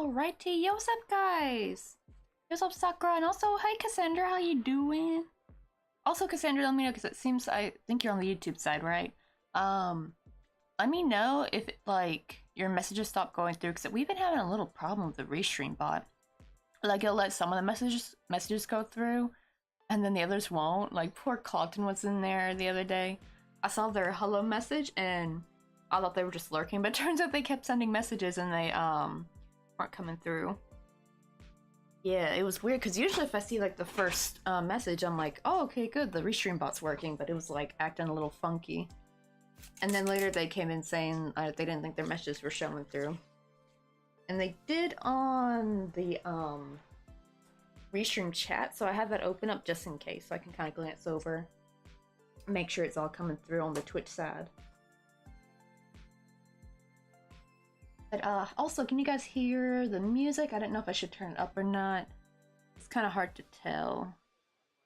Alrighty, yo, what's up, guys? What's up, Sakura? And also, hi, Cassandra, how you doing? Also, Cassandra, let me know, because it seems, I think you're on the YouTube side, right? Let me know if, like, your messages stop going through, because we've been having a little problem with the Restream bot. Like, it'll let some of the messages go through, and then the others won't. Like, poor Clogton was in there the other day. I saw their hello message, and I thought they were just lurking, but it turns out they kept sending messages, and they, weren't coming through. Yeah, it was weird, because usually if I see, like, the first message, I'm like, oh, okay, good, the Restream bot's working, but it was, like, acting a little funky. And then later they came in saying they didn't think their messages were showing through. And they did on the, Restream chat, so I have that open up just in case, so I can kind of glance over, make sure it's all coming through on the Twitch side. But also, can you guys hear the music? I didn't know if I should turn it up or not. It's kind of hard to tell.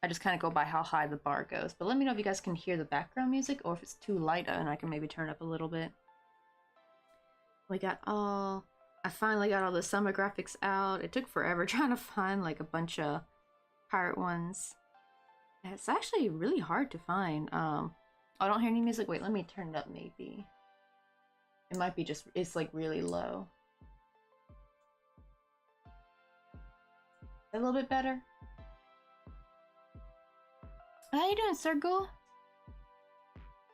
I just kind of go by how high the bar goes. But let me know if you guys can hear the background music or if it's too light and I can maybe turn it up a little bit. We got all... I finally got all the summer graphics out. It took forever trying to find like a bunch of pirate ones. It's actually really hard to find. Oh, I don't hear any music. Wait, let me turn it up maybe. It might be just, it's like really low. A little bit better. How you doing, Sergul?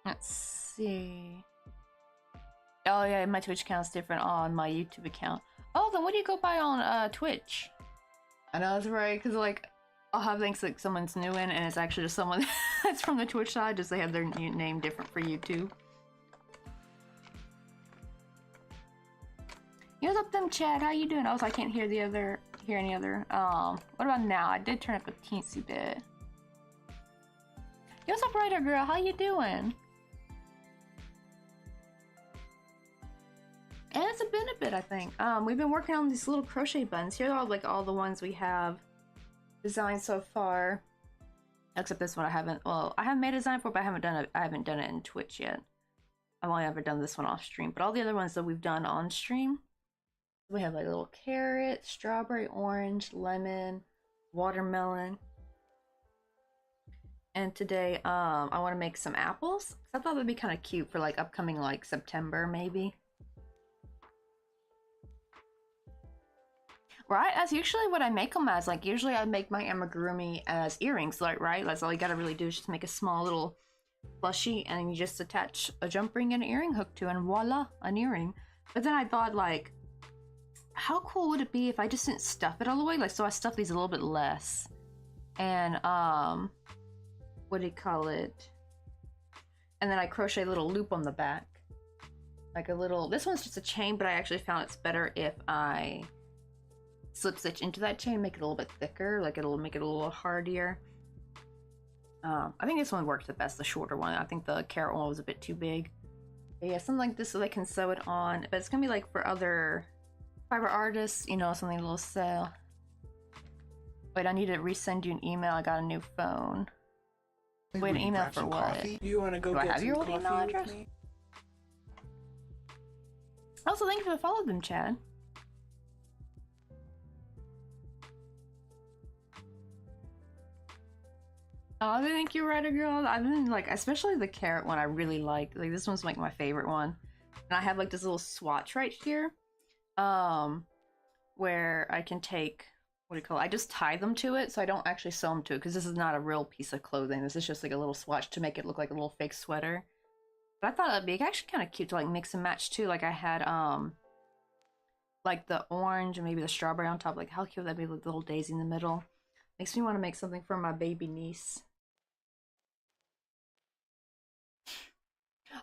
Let's see. Oh yeah, my Twitch account's different on my YouTube account. Oh, then what do you go by on Twitch? I know that's right, because like I'll have things like someone's new in, and it's actually just someone that's from the Twitch side, just they have their name different for YouTube. Yo, what's up, them Chad? How you doing? Also, I can't hear any other. What about now? I did turn up a teensy bit. Yo, what's up, Writer Girl? How you doing? And it's been a bit, I think. We've been working on these little crochet buttons. Here are like all the ones we have designed so far. Except this one I haven't. Well, I haven't made a design for, but I haven't done it in Twitch yet. I've only ever done this one off stream. But all the other ones that we've done on stream. We have like a little carrot, strawberry, orange, lemon, watermelon. And today, I want to make some apples. I thought that'd be kind of cute for like upcoming like September, maybe. Right? That's usually what I make them as. Like usually I make my amigurumi as earrings, like right? That's all you gotta really do is just make a small little plushie, and then you just attach a jump ring and an earring hook to, and voila, an earring. But then I thought like, how cool would it be if I just didn't stuff it all the way? Like, so I stuff these a little bit less. And, what do you call it? And then I crochet a little loop on the back. Like a little, this one's just a chain, but I actually found it's better if I slip stitch into that chain, make it a little bit thicker, like it'll make it a little hardier. I think this one works the best, the shorter one. I think the carrot one was a bit too big. But yeah, something like this so they can sew it on. But it's gonna be like for other fiber artists, you know, something a little sale. Wait, I need to resend you an email. I got a new phone. Wait, an email for what? Coffee? You want to go Do get I have your old coffee email with address? me? Also, thank you for the follow them, Chad. Oh, thank you, Writer Girl. I've been like, especially the carrot one, I really like. Like this one's like my favorite one. And I have like this little swatch right here. Where I can take, what do you call it? I just tie them to it, so I don't actually sew them to it, because this is not a real piece of clothing. This is just like a little swatch to make it look like a little fake sweater. But I thought it'd be actually kind of cute to like mix and match too. Like I had like the orange and maybe the strawberry on top. Like how cute would that be with the little daisy in the middle? Makes me want to make something for my baby niece.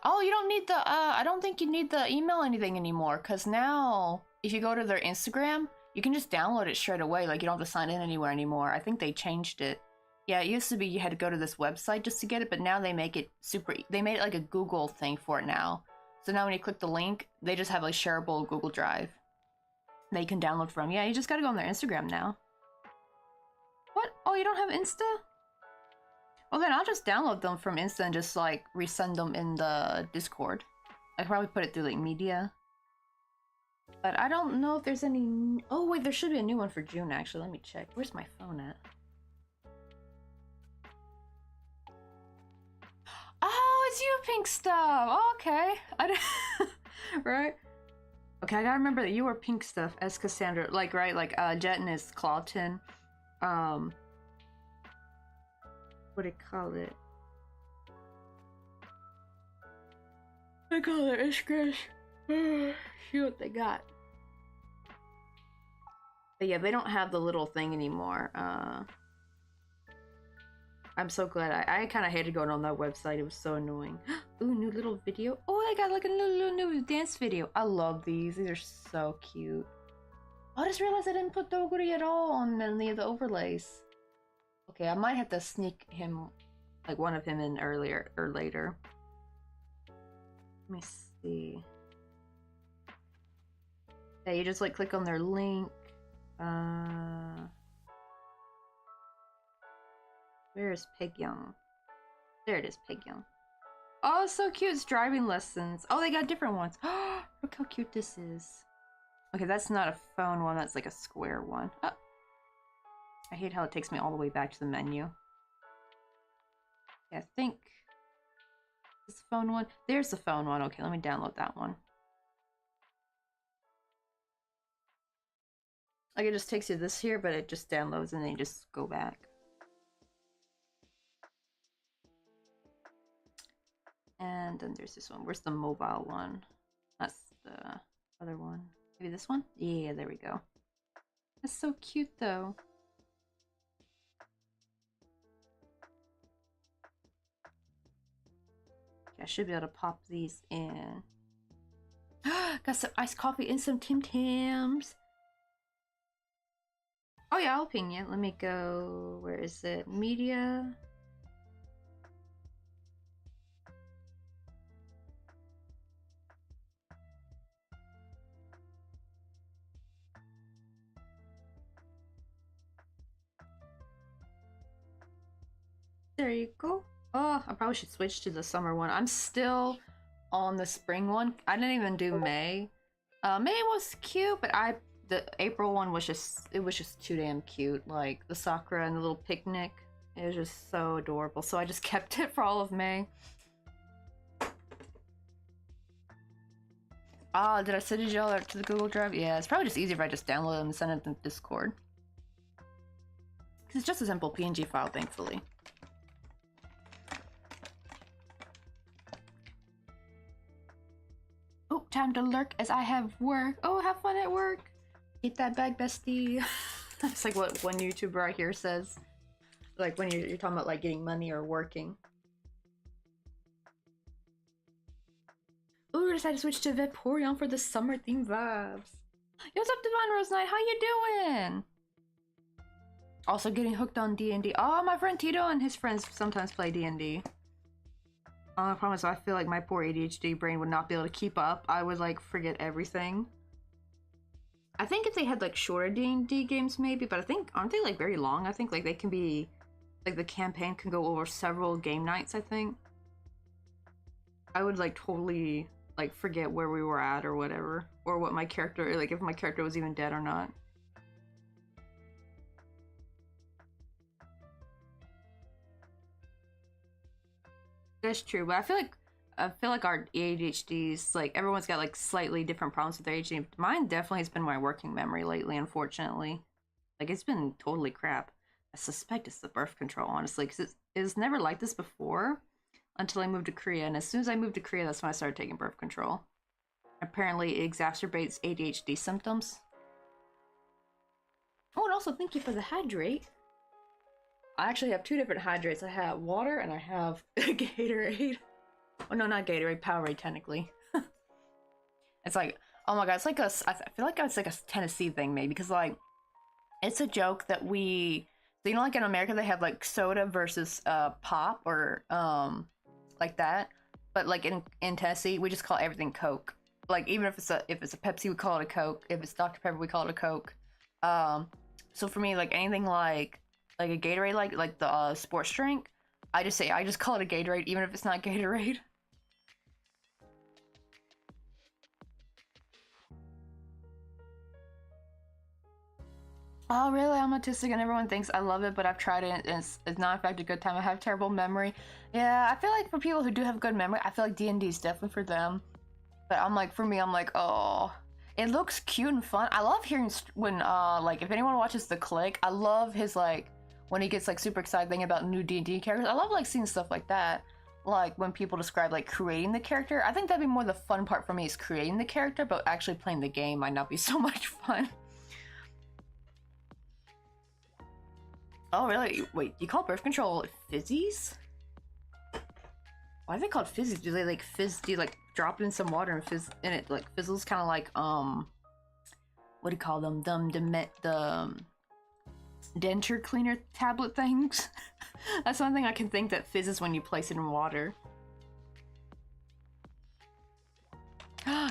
Oh, you don't need the I don't think you need the email anything anymore, because now if you go to their Instagram, you can just download it straight away. Like you don't have to sign in anywhere anymore. I think they changed it. Yeah, it used to be you had to go to this website just to get it, but now they make it they made it like a Google thing for it now. So now when you click the link, they just have like shareable Google Drive that you can download from. Yeah, you just gotta go on their Instagram now. What? Oh, you don't have Insta? Well then I'll just download them from Insta and just like resend them in the Discord. I could probably put it through like media. But I don't know if there's any... Oh wait, there should be a new one for June actually. Let me check. Where's my phone at? Oh, it's you, Pink Stuff! Oh, okay. Right? Okay, I gotta remember that you were Pink Stuff as Cassandra. Like, right? Like, Jet is Clawton. What do you call it? I call it Iskrish. See what they got. But yeah, they don't have the little thing anymore. I'm so glad. I kind of hated going on that website. It was so annoying. Ooh, new little video. Oh, I got like a little new dance video. I love these. These are so cute. Oh, I just realized I didn't put Doguri at all on any of the overlays. Okay, I might have to sneak him, like one of him in earlier or later. Let me see. Yeah, you just like click on their link. Where is Pegyoung? There it is, Pegyoung. Oh, so cute. It's driving lessons. Oh, they got different ones. Look how cute this is. Okay, that's not a phone one. That's like a square one. Oh. I hate how it takes me all the way back to the menu. Yeah, I think this phone one. There's the phone one. Okay, let me download that one. Like it just takes you this here, but it just downloads and then you just go back. And then there's this one. Where's the mobile one? That's the other one. Maybe this one? Yeah, there we go. That's so cute though. Okay, I should be able to pop these in. Got some iced coffee and some Tim Tams. Oh yeah, I'll ping you. Let me go. Where is it? Media. There you go. Oh, I probably should switch to the summer one. I'm still on the spring one. I didn't even do May. May was cute, but the April one was just too damn cute. Like the Sakura and the little picnic. It was just so adorable. So I just kept it for all of May. Ah, did I send it y'all to the Google Drive? Yeah, it's probably just easier if I just download them and send it to Discord. Because it's just a simple PNG file, thankfully. Oh, time to lurk as I have work. Oh, have fun at work. Get that bag, bestie. That's like what one YouTuber right here says. Like when you're talking about like getting money or working. Ooh, I decided to switch to Vaporeon for the summer theme vibes. Yo, what's up, Divine Rose Knight? How you doing? Also getting hooked on D&D. Oh, my friend Tito and his friends sometimes play D&D. I promise, I feel like my poor ADHD brain would not be able to keep up. I would like forget everything. I think if they had like shorter D&D games maybe, but I think, aren't they like very long? I think like they can be, like the campaign can go over several game nights, I think. I would like totally like forget where we were at or whatever. Or what my character, like if my character was even dead or not. That's true, but I feel like our ADHDs, like everyone's got like slightly different problems with their ADHD. Mine definitely has been my working memory lately, unfortunately. Like it's been totally crap. I suspect it's the birth control, honestly, because it was never like this before until I moved to Korea. And as soon as I moved to Korea, that's when I started taking birth control. Apparently, it exacerbates ADHD symptoms. Oh, and also thank you for the hydrate. I actually have two different hydrates. I have water and I have Gatorade. Oh no, not Gatorade, Powerade technically. It's like, oh my god, it's like I feel like it's like a Tennessee thing maybe, because like, it's a joke that we, so you know like in America they have like soda versus pop or like that, but like in Tennessee we just call everything Coke. Like even if it's a Pepsi we call it a Coke, if it's Dr. Pepper we call it a Coke. So for me like anything like a Gatorade, like the sports drink, I just call it a Gatorade even if it's not Gatorade. Oh, really? I'm autistic and everyone thinks I love it, but I've tried it and it's not in fact a good time. I have terrible memory. Yeah, I feel like for people who do have good memory, I feel like D&D is definitely for them. But I'm like, for me, I'm like, oh, it looks cute and fun. I love hearing when, like, if anyone watches The Click, I love his, like, when he gets, like, super excited thinking about new D&D characters. I love, like, seeing stuff like that. Like, when people describe, like, creating the character. I think that'd be more the fun part for me is creating the character, but actually playing the game might not be so much fun. Oh, really? Wait, you call birth control fizzies? Why are they called fizzies? Do they, like, fizz? Do you, like, drop it in some water and fizz, and it, like, fizzles kind of like, what do you call them? The denture cleaner tablet things. That's one thing I can think that fizzes when you place it in water.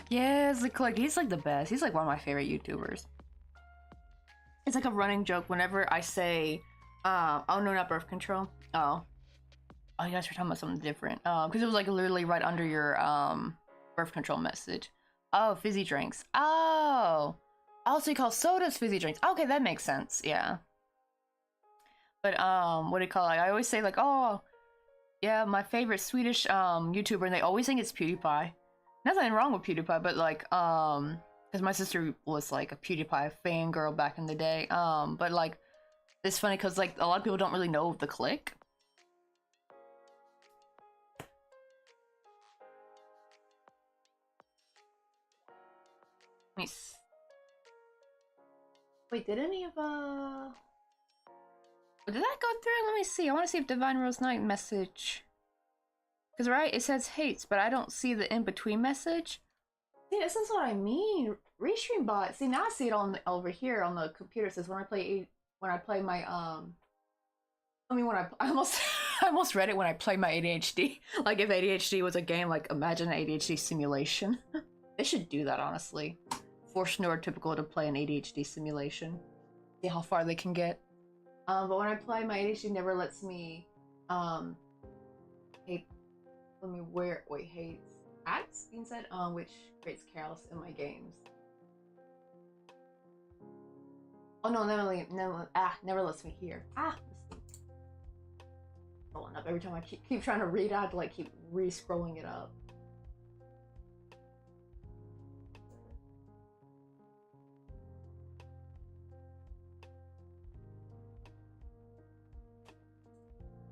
Yes, like he's like the best. He's like one of my favorite YouTubers. It's like a running joke whenever I say, oh no, not birth control. Oh, you guys were talking about something different. Because it was like literally right under your birth control message. Oh, fizzy drinks. Oh, so you call sodas fizzy drinks. Okay, that makes sense. Yeah. But what do you call it? I always say like, oh, yeah, my favorite Swedish YouTuber, and they always think it's PewDiePie. Nothing wrong with PewDiePie, but like because my sister was like a PewDiePie fangirl back in the day. But like it's funny because like a lot of people don't really know The Click. Wait, did any of did that go through? Let me see. I want to see if Divine Rose Knight message. Because, right, it says hates, but I don't see the in-between message. See, this is what I mean. Restream bot. See, now I see it on over here on the computer. It says when I play my I almost I almost read it when I play my ADHD. Like if ADHD was a game, like imagine an ADHD simulation. They should do that, honestly. Force neurotypical to play an ADHD simulation. See how far they can get. But when I play, my ADHD never lets me hate. Let me hates acts being said, which creates chaos in my games. Oh no, never lets me hear. Scrolling up every time I keep trying to read. I have to like keep re-scrolling it up.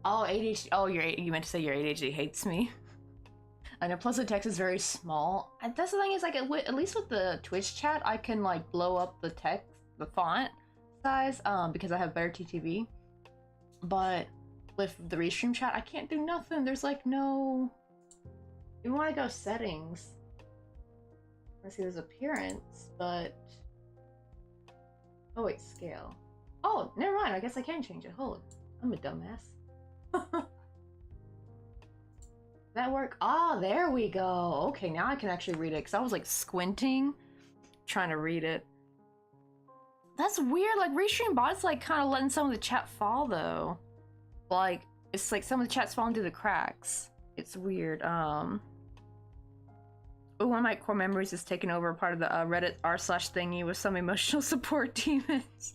Oh, ADHD. Oh, you meant to say your ADHD hates me. I know. Plus, the text is very small. And that's the thing is, like, at least with the Twitch chat, I can like blow up the text, the font size, because I have better TTV. But with the restream chat, I can't do nothing. There's like no. You want to go settings? Let's see. There's appearance, but oh wait, scale. Oh, never mind. I guess I can change it. Hold. I'm a dumbass. That work? Ah, there we go. Okay, now I can actually read it because I was like squinting trying to read it. That's weird. Like Restream bot's like kind of letting some of the chat fall though. Like it's like some of the chat's falling through the cracks. It's weird. Oh, one of my core memories is taking over a part of the Reddit r/thingy with some emotional support demons.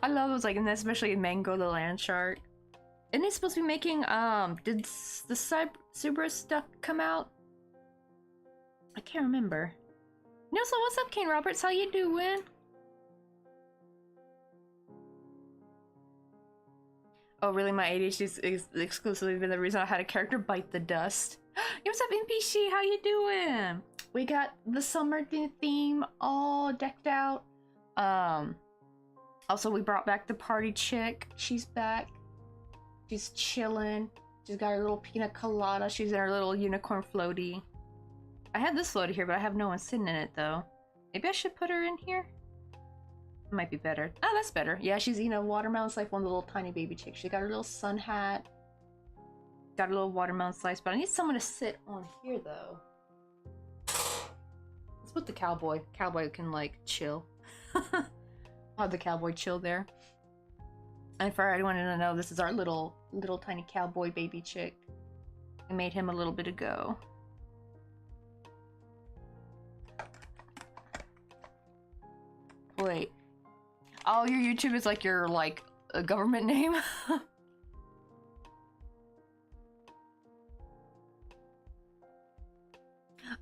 I love those, like, and especially Mango the Land Shark. Isn't he supposed to be making, did the Cerberus stuff come out? I can't remember. No, so what's up, Kane Roberts? How you doing? Oh, really? My ADHD is exclusively been the reason I had a character bite the dust. Yo, what's up, NPC? How you doing? We got the summer theme all decked out. Also, we brought back the party chick. She's back. She's chilling. She's got her little pina colada. She's in her little unicorn floaty. I have this floaty here, but I have no one sitting in it, though. Maybe I should put her in here? It might be better. Oh, that's better. Yeah, she's eating a watermelon slice, one of the little tiny baby chicks. She got her little sun hat. Got a little watermelon slice, but I need someone to sit on here, though. Let's put the cowboy. Cowboy can, like, chill. I'll have the cowboy chill there. And for anyone to know, this is our little tiny cowboy baby chick. I made him a little bit ago. Wait. Oh, your YouTube is like your, like, a government name?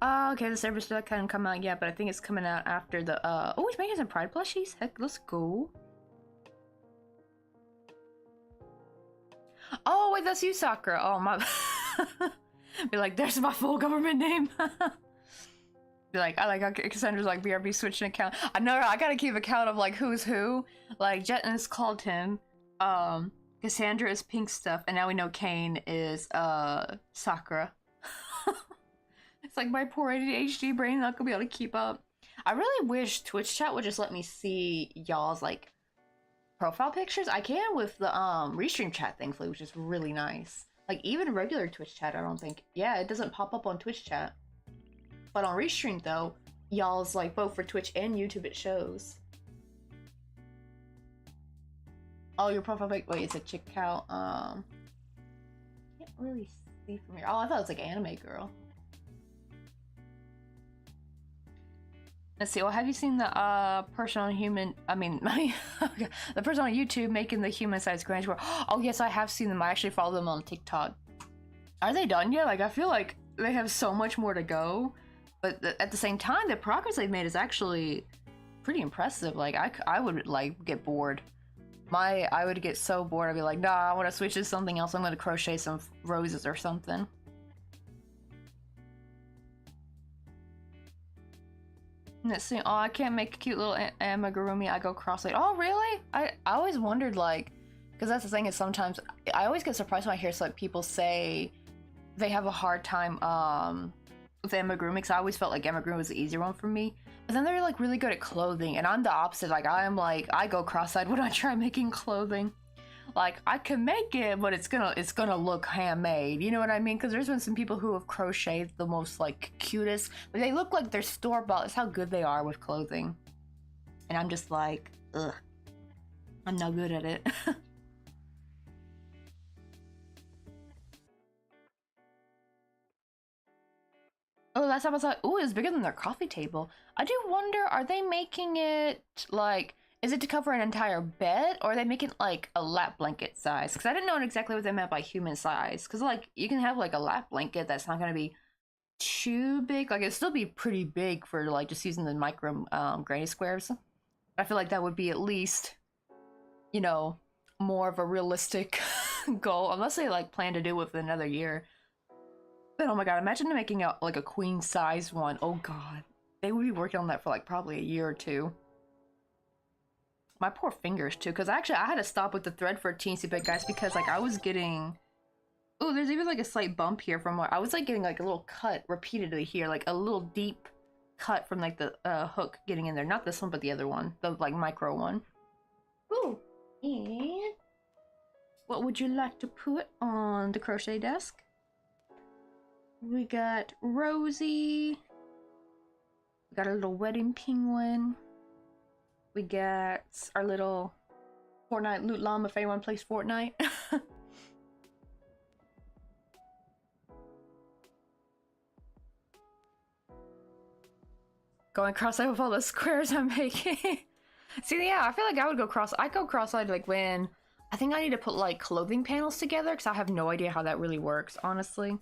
Oh, okay, the server still hasn't come out yet, but I think it's coming out after the, oh, he's making some Pride plushies? Heck, let's go. Oh, wait, that's you, Sakura. Oh, my... Be like, there's my full government name. Be like, I like how Cassandra's like, BRB switching account. I know, I gotta keep account of, like, who's who. Like, Jetness called him. Cassandra is Pink Stuff, and now we know Kane is, Sakura. It's like my poor ADHD brain not gonna be able to keep up. I really wish Twitch chat would just let me see y'all's like profile pictures. I can with the restream chat, thankfully, which is really nice. Like even regular Twitch chat, I don't think. Yeah, it doesn't pop up on Twitch chat. But on restream though, y'all's like both for Twitch and YouTube it shows. Oh, your profile pic. Wait, it's a chick cow. Can't really see from here. Oh, I thought it was like Anime Girl. Let's see. Well, have you seen the person on human? I mean, the person on YouTube making the human-sized Grange World? Oh yes, I have seen them. I actually follow them on TikTok. Are they done yet? Like, I feel like they have so much more to go, but at the same time, the progress they've made is actually pretty impressive. Like, I would like get bored. I would get so bored. I'd be like, nah, I want to switch to something else. I'm going to crochet some roses or something. Let's see. Oh, I can't make a cute little amigurumi. I go cross-eyed. Oh, really? I always wondered, like, because that's the thing is sometimes I always get surprised when I hear like people say they have a hard time with amigurumi. Because I always felt like amigurumi was the easier one for me. But then they're like really good at clothing, and I'm the opposite. Like I go cross-eyed when I try making clothing. Like I can make it, but it's gonna look handmade. You know what I mean? Because there's been some people who have crocheted the most like cutest, but they look like they're store-bought. That's how good they are with clothing. And I'm just like, ugh, I'm not good at it. Oh, last time I saw it, ooh, it's bigger than their coffee table. I do wonder, are they making it like? Is it to cover an entire bed, or are they making like a lap blanket size? Because I didn't know exactly what they meant by human size. Because like you can have like a lap blanket that's not going to be too big. Like it'd still be pretty big for like just using the micro granny squares. I feel like that would be at least, you know, more of a realistic goal. Unless they like plan to do it within another year. But oh my god, imagine making a like a queen size one. Oh god, they would be working on that for like probably a year or two. My poor fingers too, because actually I had to stop with the thread for a teensy bit, guys, because like I was getting, oh, there's even like a slight bump here from where I was like getting like a little cut repeatedly here, like a little deep cut from like the hook getting in there. Not this one, but the other one, the like micro one. Ooh, and what would you like to put on the crochet desk? We got Rosie. We got a little wedding penguin. We got our little Fortnite loot llama if anyone plays Fortnite. Going cross-eyed with all the squares I'm making. See, yeah, I feel like I go cross-eyed like when I think I need to put like clothing panels together because I have no idea how that really works, honestly.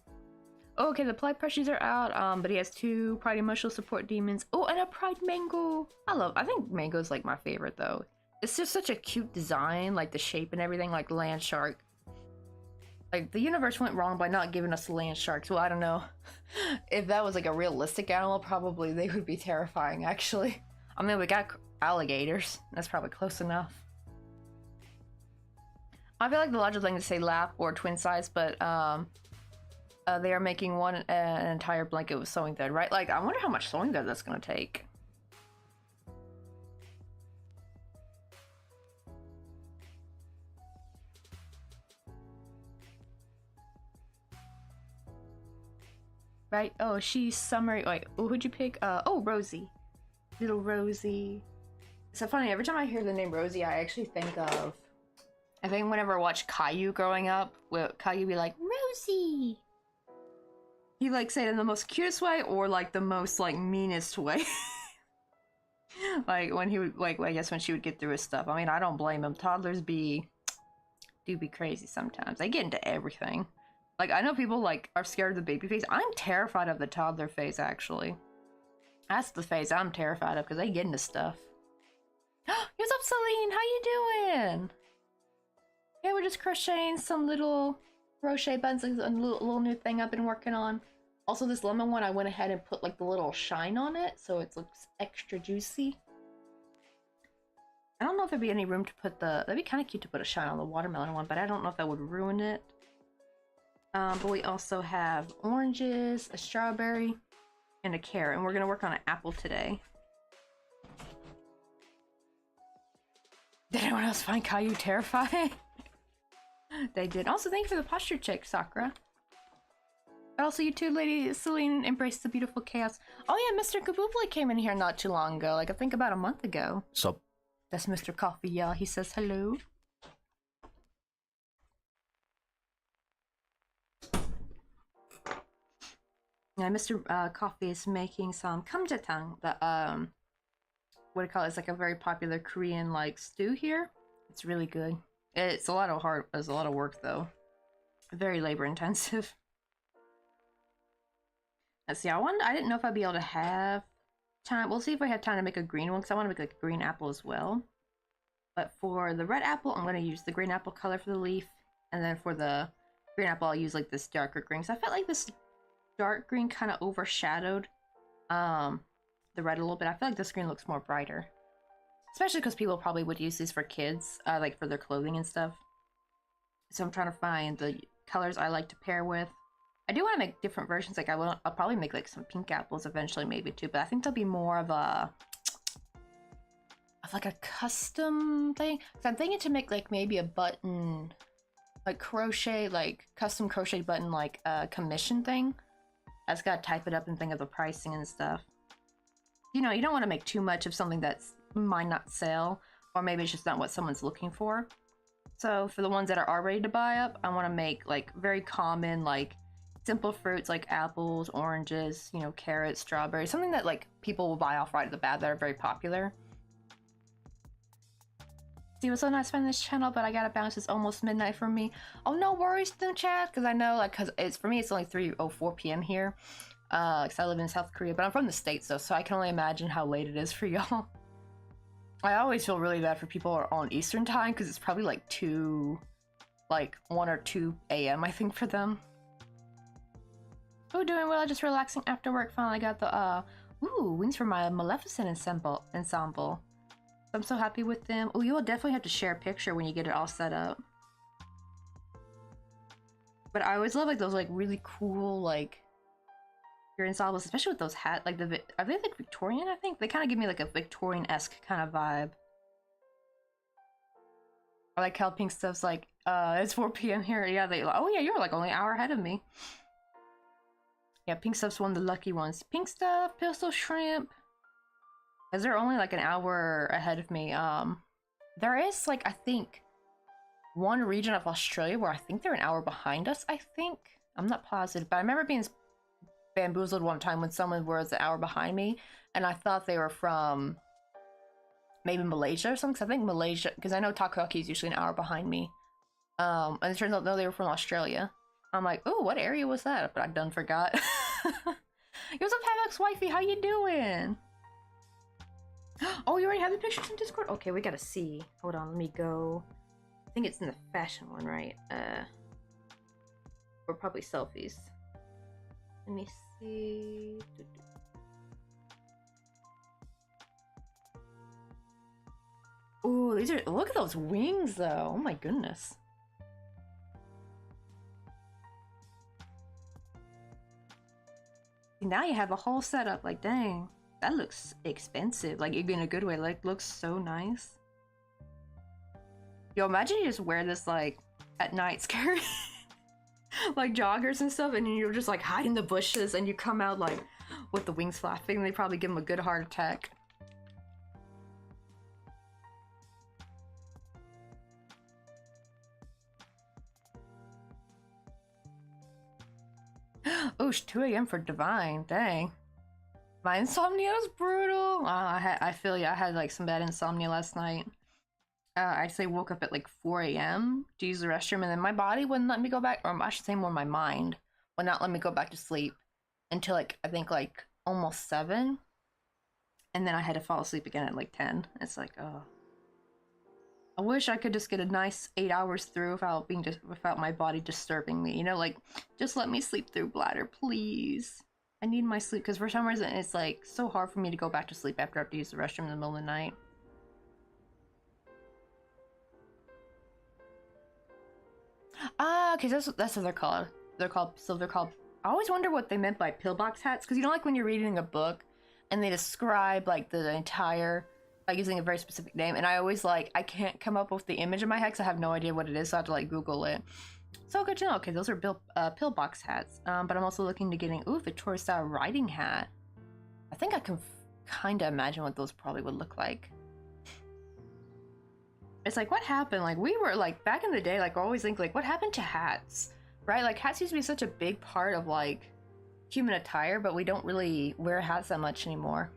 Oh, okay, the Pride plushies are out, but he has 2 Pride Emotional Support Demons. Oh, and a Pride Mango! I think Mango's like my favorite though. It's just such a cute design, like the shape and everything, like Land Shark. Like, the universe went wrong by not giving us land sharks. Well, I don't know. If that was like a realistic animal, probably they would be terrifying, actually. I mean, we got alligators. That's probably close enough. I feel like the logical thing to say lap or twin size, but they are making an entire blanket with sewing thread, right? Like, I wonder how much sewing thread that's gonna take. Right? Oh, she's summer. Wait, who'd you pick? Oh, Rosie. Little Rosie. It's so funny, every time I hear the name Rosie, I actually think of... I think whenever I watched Caillou growing up, Caillou be like, Rosie! He like say it in the most cutest way or like the most like meanest way. Like when he would like I guess when she would get through his stuff. I mean, I don't blame him. Toddlers do be crazy sometimes. They get into everything. Like I know people like are scared of the baby face. I'm terrified of the toddler face actually. That's the face I'm terrified of because they get into stuff. What's up, Celine? How you doing? Yeah, we're just crocheting some little crochet buttons, like a little new thing I've been working on. Also, this lemon one, I went ahead and put like the little shine on it, so it looks extra juicy. I don't know if there'd be any room to put that'd be kind of cute to put a shine on the watermelon one, but I don't know if that would ruin it. But we also have oranges, a strawberry, and a carrot, and we're gonna work on an apple today. Did anyone else find Caillou terrifying? They did. Also, thank you for the posture check, Sakura. Also, you too, Lady Celine, embrace the beautiful chaos. Oh yeah, Mr. Kaboobly came in here not too long ago, like I think about a month ago. Sup? That's Mr. Coffee, yeah. He says hello. Yeah, Mr. Coffee is making some kamjatang, the what do you call it? It's like a very popular Korean like stew here. It's really good. It's a lot of work though. Very labor intensive. Let's see, I didn't know if I'd be able to have time. We'll see if I have time to make a green one because I want to make like a green apple as well. But for the red apple, I'm going to use the green apple color for the leaf. And then for the green apple, I'll use like this darker green. So I felt like this dark green kind of overshadowed the red a little bit. I feel like this green looks more brighter. Especially because people probably would use these for kids, like for their clothing and stuff. So I'm trying to find the colors I like to pair with. I do want to make different versions. Like I'll probably make like some pink apples eventually, maybe too. But I think they'll be more of like a custom thing. So I'm thinking to make like maybe a button, like crochet, like custom crochet button, like a commission thing. I just gotta type it up and think of the pricing and stuff. You know, you don't want to make too much of something that's might not sell, or maybe it's just not what someone's looking for. So for the ones that are ready to buy up, I want to make like very common, like simple fruits like apples, oranges, you know, carrots, strawberries, something that like people will buy off right at the bat that are very popular. See, it was so nice finding this channel, but I gotta bounce. It's almost midnight for me. Oh, no worries, no chat, because I know, like, because it's for me, it's only 3:04 p.m. here, because I live in South Korea, but I'm from the States though, so I can only imagine how late it is for y'all. I always feel really bad for people who are on Eastern time, because it's probably like 1 or 2 a.m. I think for them. Oh, doing well, just relaxing after work. Finally got the wings for my Maleficent ensemble. I'm so happy with them. Oh, you will definitely have to share a picture when you get it all set up. But I always love like those like really cool like your ensembles, especially with those hats. Like are they like Victorian? I think they kind of give me like a Victorian-esque kind of vibe. I like how Pink Stuff's like, it's 4 p.m. here. Yeah, oh yeah, you're like only an hour ahead of me. Yeah, Pink Stuff's one of the lucky ones. Pink Stuff, Pistol Shrimp. Because they're only like an hour ahead of me. There is like, I think, one region of Australia where I think they're an hour behind us, I think. I'm not positive, but I remember being bamboozled one time when someone was an hour behind me, and I thought they were from maybe Malaysia or something, because I think Malaysia, because I know Takoyaki is usually an hour behind me. And it turns out, no, they were from Australia. I'm like, oh, what area was that? But I done forgot. What's up, Hammock's wifey? How you doing? Oh, you already have the pictures in Discord? Okay, we gotta see. Hold on, let me go. I think it's in the fashion one, right? Or probably selfies. Let me see. Ooh, these are, look at those wings though. Oh my goodness. Now you have a whole setup, like dang. That looks expensive, like in a good way, like looks so nice. Yo, imagine you just wear this like at night scary like joggers and stuff, and you're just like hiding the bushes and you come out like with the wings flapping. They probably give them a good heart attack. Oh, it's 2 a.m. for Divine, dang. My insomnia was brutal. I feel you. I had like some bad insomnia last night. I actually woke up at like 4 a.m. to use the restroom, and then my body wouldn't let me go back, or I should say more my mind would not let me go back to sleep until like, I think like almost 7. And then I had to fall asleep again at like 10. It's like, oh. I wish I could just get a nice 8 hours through without my body disturbing me. You know, like, just let me sleep through, bladder, please. I need my sleep, because for some reason it's like so hard for me to go back to sleep after I have to use the restroom in the middle of the night. Okay, that's what they're called. They're called I always wonder what they meant by pillbox hats, because you know, like when you're reading a book and they describe like the entire, like using a very specific name, and I always like, I can't come up with the image in my head because I have no idea what it is, so I have to like Google it. So good to know. Okay, those are pillbox hats. But I'm also looking to getting, ooh, Victoria style riding hat. I think I can kind of imagine what those probably would look like. It's like, what happened? Like, we were like, back in the day, like, I always think like, what happened to hats? Right? Like, hats used to be such a big part of like human attire, but we don't really wear hats that much anymore.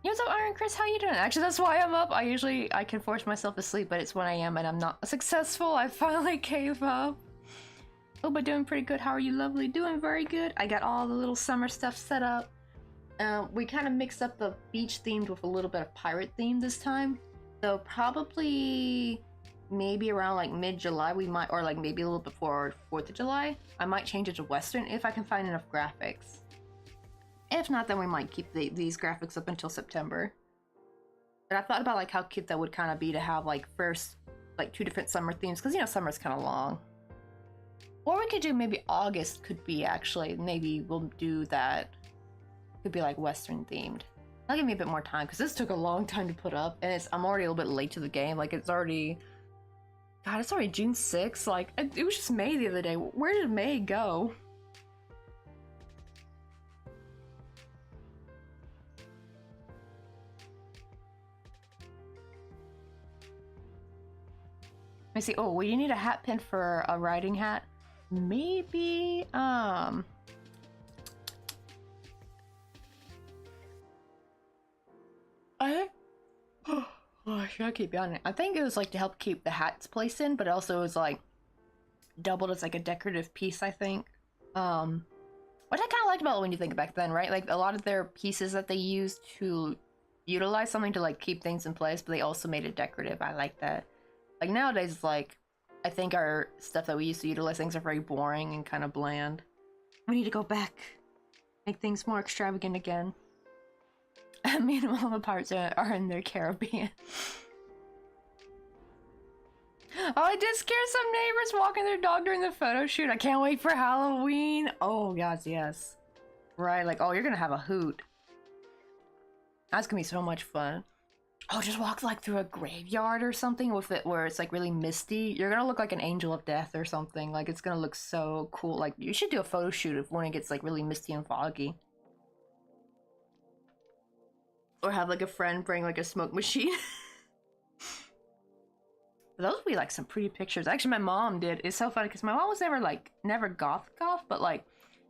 What's up, Iron Chris? How you doing? Actually, that's why I'm up. I can force myself to sleep, but it's when I am and I'm not successful. I finally gave up. Oh, but doing pretty good. How are you, lovely? Doing very good. I got all the little summer stuff set up. We kind of mixed up the beach themed with a little bit of pirate theme this time. So probably maybe around like mid-July we might, or like maybe a little before 4th of July, I might change it to Western if I can find enough graphics. If not, then we might keep these graphics up until September. But I thought about like how cute that would kind of be to have like first like 2 different summer themes, because you know summer's kind of long. Or we could do maybe August could be actually, maybe we'll do that. Could be like Western themed. That'll give me a bit more time, because this took a long time to put up, and I'm already a little bit late to the game. Like it's already, God, it's already June 6th. Like it was just May the other day. Where did May go? Let me see. Oh, well, you need a hat pin for a riding hat. Maybe, I oh, should I keep on it? I think it was like to help keep the hats placed in, but also it was like doubled as like a decorative piece, I think. Which I kind of liked about it when you think back then, right? Like a lot of their pieces that they used to utilize something to like keep things in place, but they also made it decorative. I like that. Like nowadays, like I think our stuff that we used to utilize things are very boring and kind of bland. We need to go back, make things more extravagant again. Meanwhile, the parts are in their Caribbean. Oh, I did scare some neighbors walking their dog during the photo shoot. I can't wait for Halloween. Oh, gosh, yes. Right, like, oh, you're gonna have a hoot. That's gonna be so much fun. Oh, just walk like through a graveyard or something with it where it's like really misty. You're gonna look like an angel of death or something. Like, it's gonna look so cool. Like, you should do a photo shoot when it gets like really misty and foggy. Or have like a friend bring like a smoke machine. Those would be like some pretty pictures. Actually, my mom did. It's so funny because my mom was never goth, but like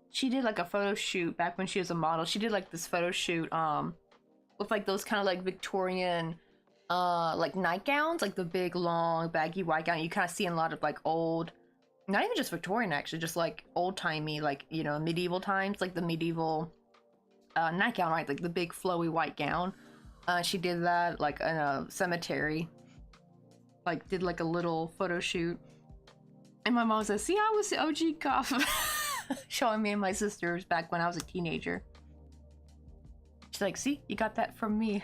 she did like a photo shoot back when she was a model. She did like this photo shoot with like those kind of like Victorian like nightgowns, like the big long baggy white gown you kind of see in a lot of like old, not even just Victorian actually, just like old-timey, like, you know, medieval times, like the medieval nightgown, right? Like the big flowy white gown. She did that like in a cemetery. Like did like a little photo shoot. And my mom says, see, I was the OG goth. Showing me and my sisters back when I was a teenager. She's like, see, you got that from me.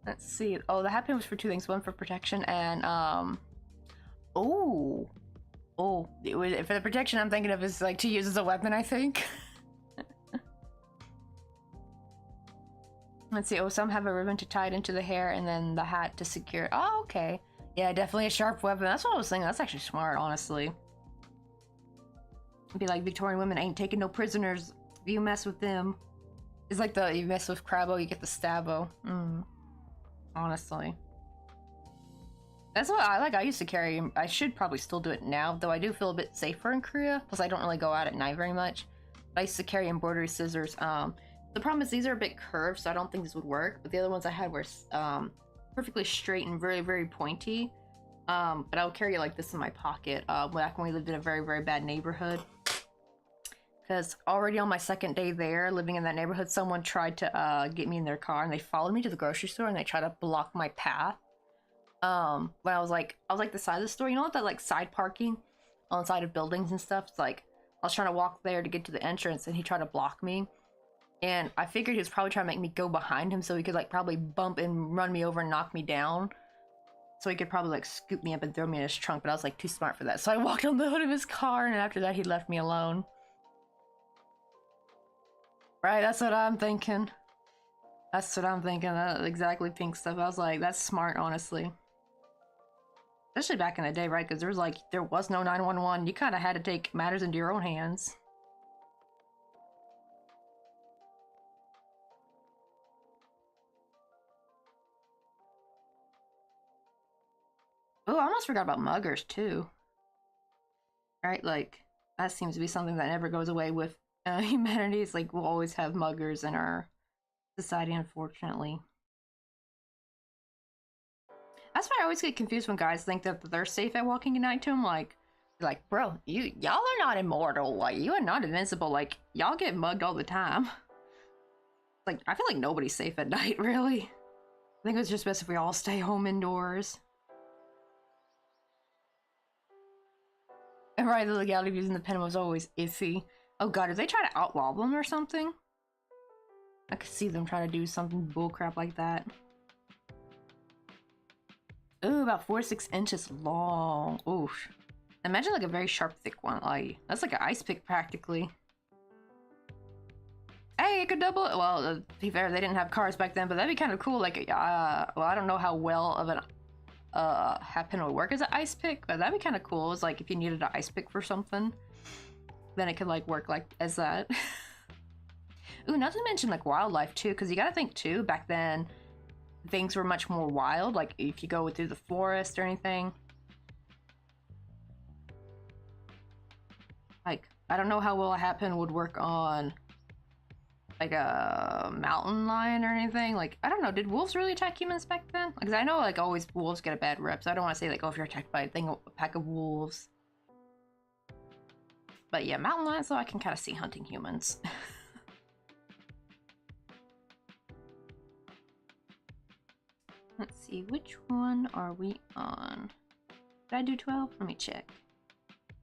Let's see. Oh, the hat pin was for 2 things. One for protection and oh, for the protection I'm thinking of is like to use as a weapon, I think. Let's see. Oh, some have a ribbon to tie it into the hair and then the hat to secure it. Oh, okay. Yeah, definitely a sharp weapon. That's what I was thinking. That's actually smart, honestly. It'd be like Victorian women ain't taking no prisoners. If you mess with them. It's like you mess with Crabbo, you get the Stabbo. Honestly. That's what I like. I used to carry. I should probably still do it now, though I do feel a bit safer in Korea. Plus, I don't really go out at night very much. But I used to carry embroidery scissors. The problem is these are a bit curved, so I don't think this would work. But the other ones I had were perfectly straight and very, very pointy. But I would carry it like this in my pocket. Back when we lived in a very, very bad neighborhood. Because already on my second day there, living in that neighborhood, someone tried to get me in their car, and they followed me to the grocery store, and they tried to block my path. When I was like the side of the store, you know what, that like side parking on the side of buildings and stuff. It's like I was trying to walk there to get to the entrance, and he tried to block me. And I figured he was probably trying to make me go behind him so he could like probably bump and run me over and knock me down. So he could probably like scoop me up and throw me in his trunk, but I was like too smart for that. So I walked on the hood of his car, and after that he left me alone. Right, that's what I'm thinking. That's what I'm thinking. That exactly pink stuff. I was like, that's smart, honestly. Especially back in the day, right? Because there was no 911. You kind of had to take matters into your own hands. Oh, I almost forgot about muggers too. Right, like that seems to be something that never goes away with humanity. It's like we'll always have muggers in our society, unfortunately. That's why I always get confused when guys think that they're safe at walking at night to them. Like, bro, y'all are not immortal. Like, you are not invincible. Like, y'all get mugged all the time. Like, I feel like nobody's safe at night, really. I think it's just best if we all stay home indoors. And right, the legality of using the pen was always iffy. Oh god, did they try to outlaw them or something? I could see them trying to do something bullcrap like that. Ooh, about 4 to 6 inches long. Oof. Imagine like a very sharp, thick one. Like, that's like an ice pick practically. Hey, it could double it. Well, to be fair, they didn't have cars back then, but that'd be kind of cool. Like, well, I don't know how well of an hat pin would work as an ice pick, but that'd be kind of cool. It's like if you needed an ice pick for something, then it could like work like as that. Ooh, not to mention like wildlife too, because you gotta think too, back then things were much more wild, like if you go through the forest or anything. Like, I don't know how well a hat pin would work on like a mountain lion or anything. Like, I don't know, did wolves really attack humans back then? Because I know like always wolves get a bad rep, so I don't want to say like, oh, if you're attacked by a pack of wolves. But yeah, mountain lions, though, I can kind of see hunting humans. Let's see, which one are we on? Did I do 12? Let me check.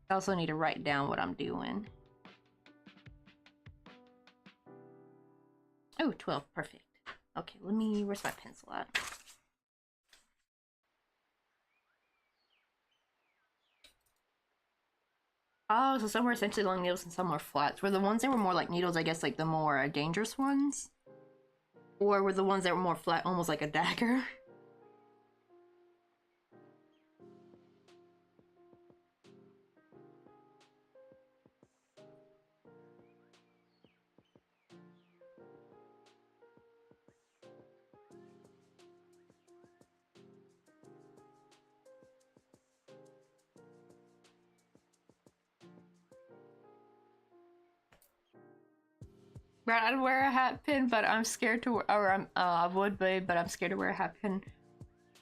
I also need to write down what I'm doing. Oh, 12, perfect. Okay, where's my pencil at? Oh, so some were essentially long needles and some were flats. Were the ones that were more like needles, I guess, like the more dangerous ones? Or were the ones that were more flat, almost like a dagger? Right, I'd wear a hat pin, but I'm scared to wear, or I would be, but I'm scared to wear a hat pin.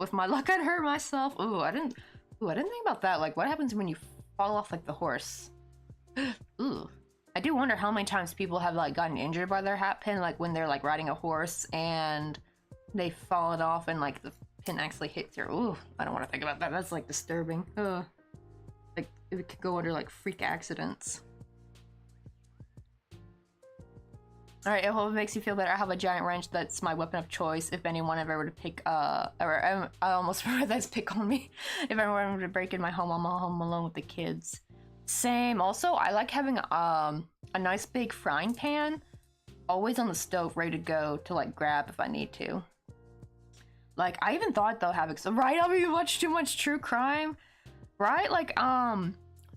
With my luck, I'd hurt myself. Ooh, I didn't think about that. Like, what happens when you fall off like the horse? Ooh. I do wonder how many times people have like gotten injured by their hat pin, like when they're like riding a horse and they've fallen off and like the pin actually hits your. Ooh, I don't want to think about that. That's like disturbing. Ugh. Like it could go under like freak accidents. Alright, I hope it makes you feel better. I have a giant wrench that's my weapon of choice if anyone ever were to pick, I almost remember that's pick on me. If anyone were to break in my home, I'm home alone with the kids. Same. Also, I like having a nice big frying pan always on the stove ready to go to like grab if I need to. Like, I even thought though having some, right? I mean, watch too much true crime, right? Like, back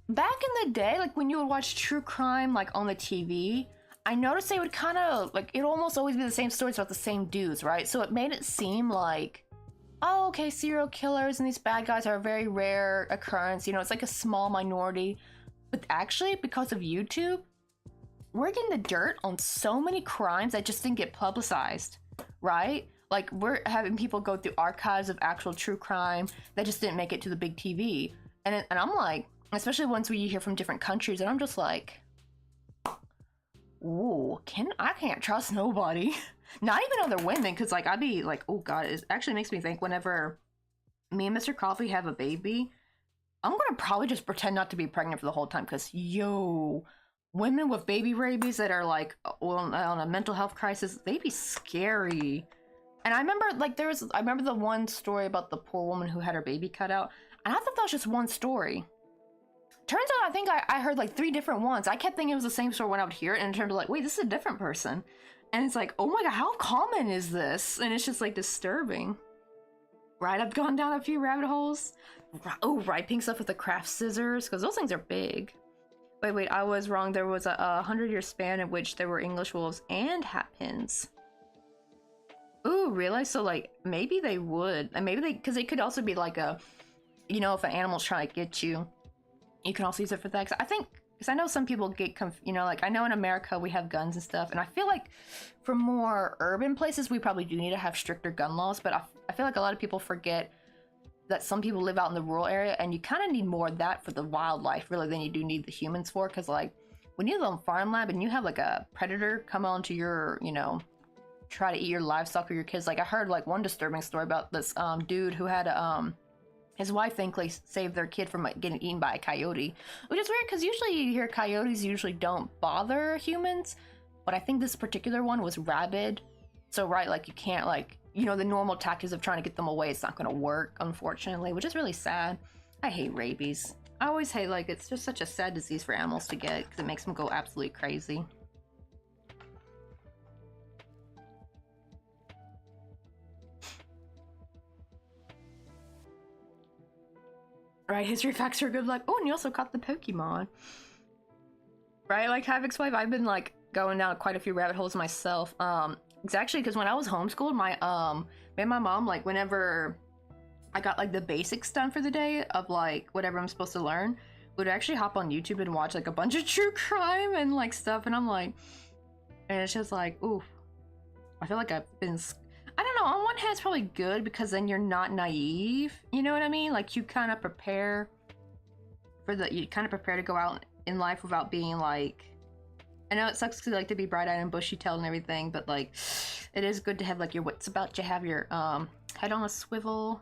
in the day, like when you would watch true crime like on the TV, I noticed they would kind of, like, it'd almost always be the same stories about the same dudes, right? So it made it seem like oh, okay, serial killers and these bad guys are a very rare occurrence. You know, it's like a small minority. But actually, because of YouTube, we're getting the dirt on so many crimes that just didn't get publicized, right? Like, we're having people go through archives of actual true crime that just didn't make it to the big TV. And I'm like, especially ones where you hear from different countries, and I'm just like, ooh, I can't trust nobody. Not even other women, because like I'd be like, oh god, it actually makes me think whenever me and Mr. Coffee have a baby, I'm gonna probably just pretend not to be pregnant for the whole time, because yo, women with baby rabies that are like on a mental health crisis, they be scary. And I remember like I remember the one story about the poor woman who had her baby cut out, and I thought that was just one story. Turns out I think I heard like 3 different ones. I kept thinking it was the same story when I would hear it, and in terms of like, wait, this is a different person. And it's like, oh my god, how common is this? And it's just like disturbing. Right, I've gone down a few rabbit holes. Oh, riping stuff with the craft scissors, because those things are big. Wait, I was wrong. There was a 100-year span in which there were English wolves and hat pins. Ooh, really? So like, maybe they would. And maybe because they could also be like a, you know, if an animal's trying to get you, you can also use it for that. I think, because I know some people get, you know, like I know in America we have guns and stuff, and I feel like for more urban places we probably do need to have stricter gun laws, but I feel like a lot of people forget that some people live out in the rural area, and you kind of need more of that for the wildlife really than you do need the humans for, because like when you live on farmland and you have like a predator come onto your, you know, try to eat your livestock or your kids. Like I heard like one disturbing story about this dude who had his wife thankfully saved their kid from getting eaten by a coyote, which is weird because usually you hear coyotes usually don't bother humans, but I think this particular one was rabid. So right, like you can't, like, you know, the normal tactics of trying to get them away, it's not going to work, unfortunately, which is really sad. I hate rabies. I always hate, like, it's just such a sad disease for animals to get because it makes them go absolutely crazy. Right, history facts are good luck. Oh, and you also caught the Pokemon. Right, like Havoc's wife, I've been like going down quite a few rabbit holes myself. It's actually because when I was homeschooled, me and my mom, like whenever I got like the basics done for the day of like whatever I'm supposed to learn, would actually hop on YouTube and watch like a bunch of true crime and like stuff, and I'm like, and it's just like, ooh, I feel like I've been, I don't know, on one hand it's probably good because then you're not naive, you know what I mean? Like you kind of prepare to go out in life without being like, I know it sucks to like to be bright-eyed and bushy-tailed and everything, but like it is good to have like your wits about you, have your head on a swivel.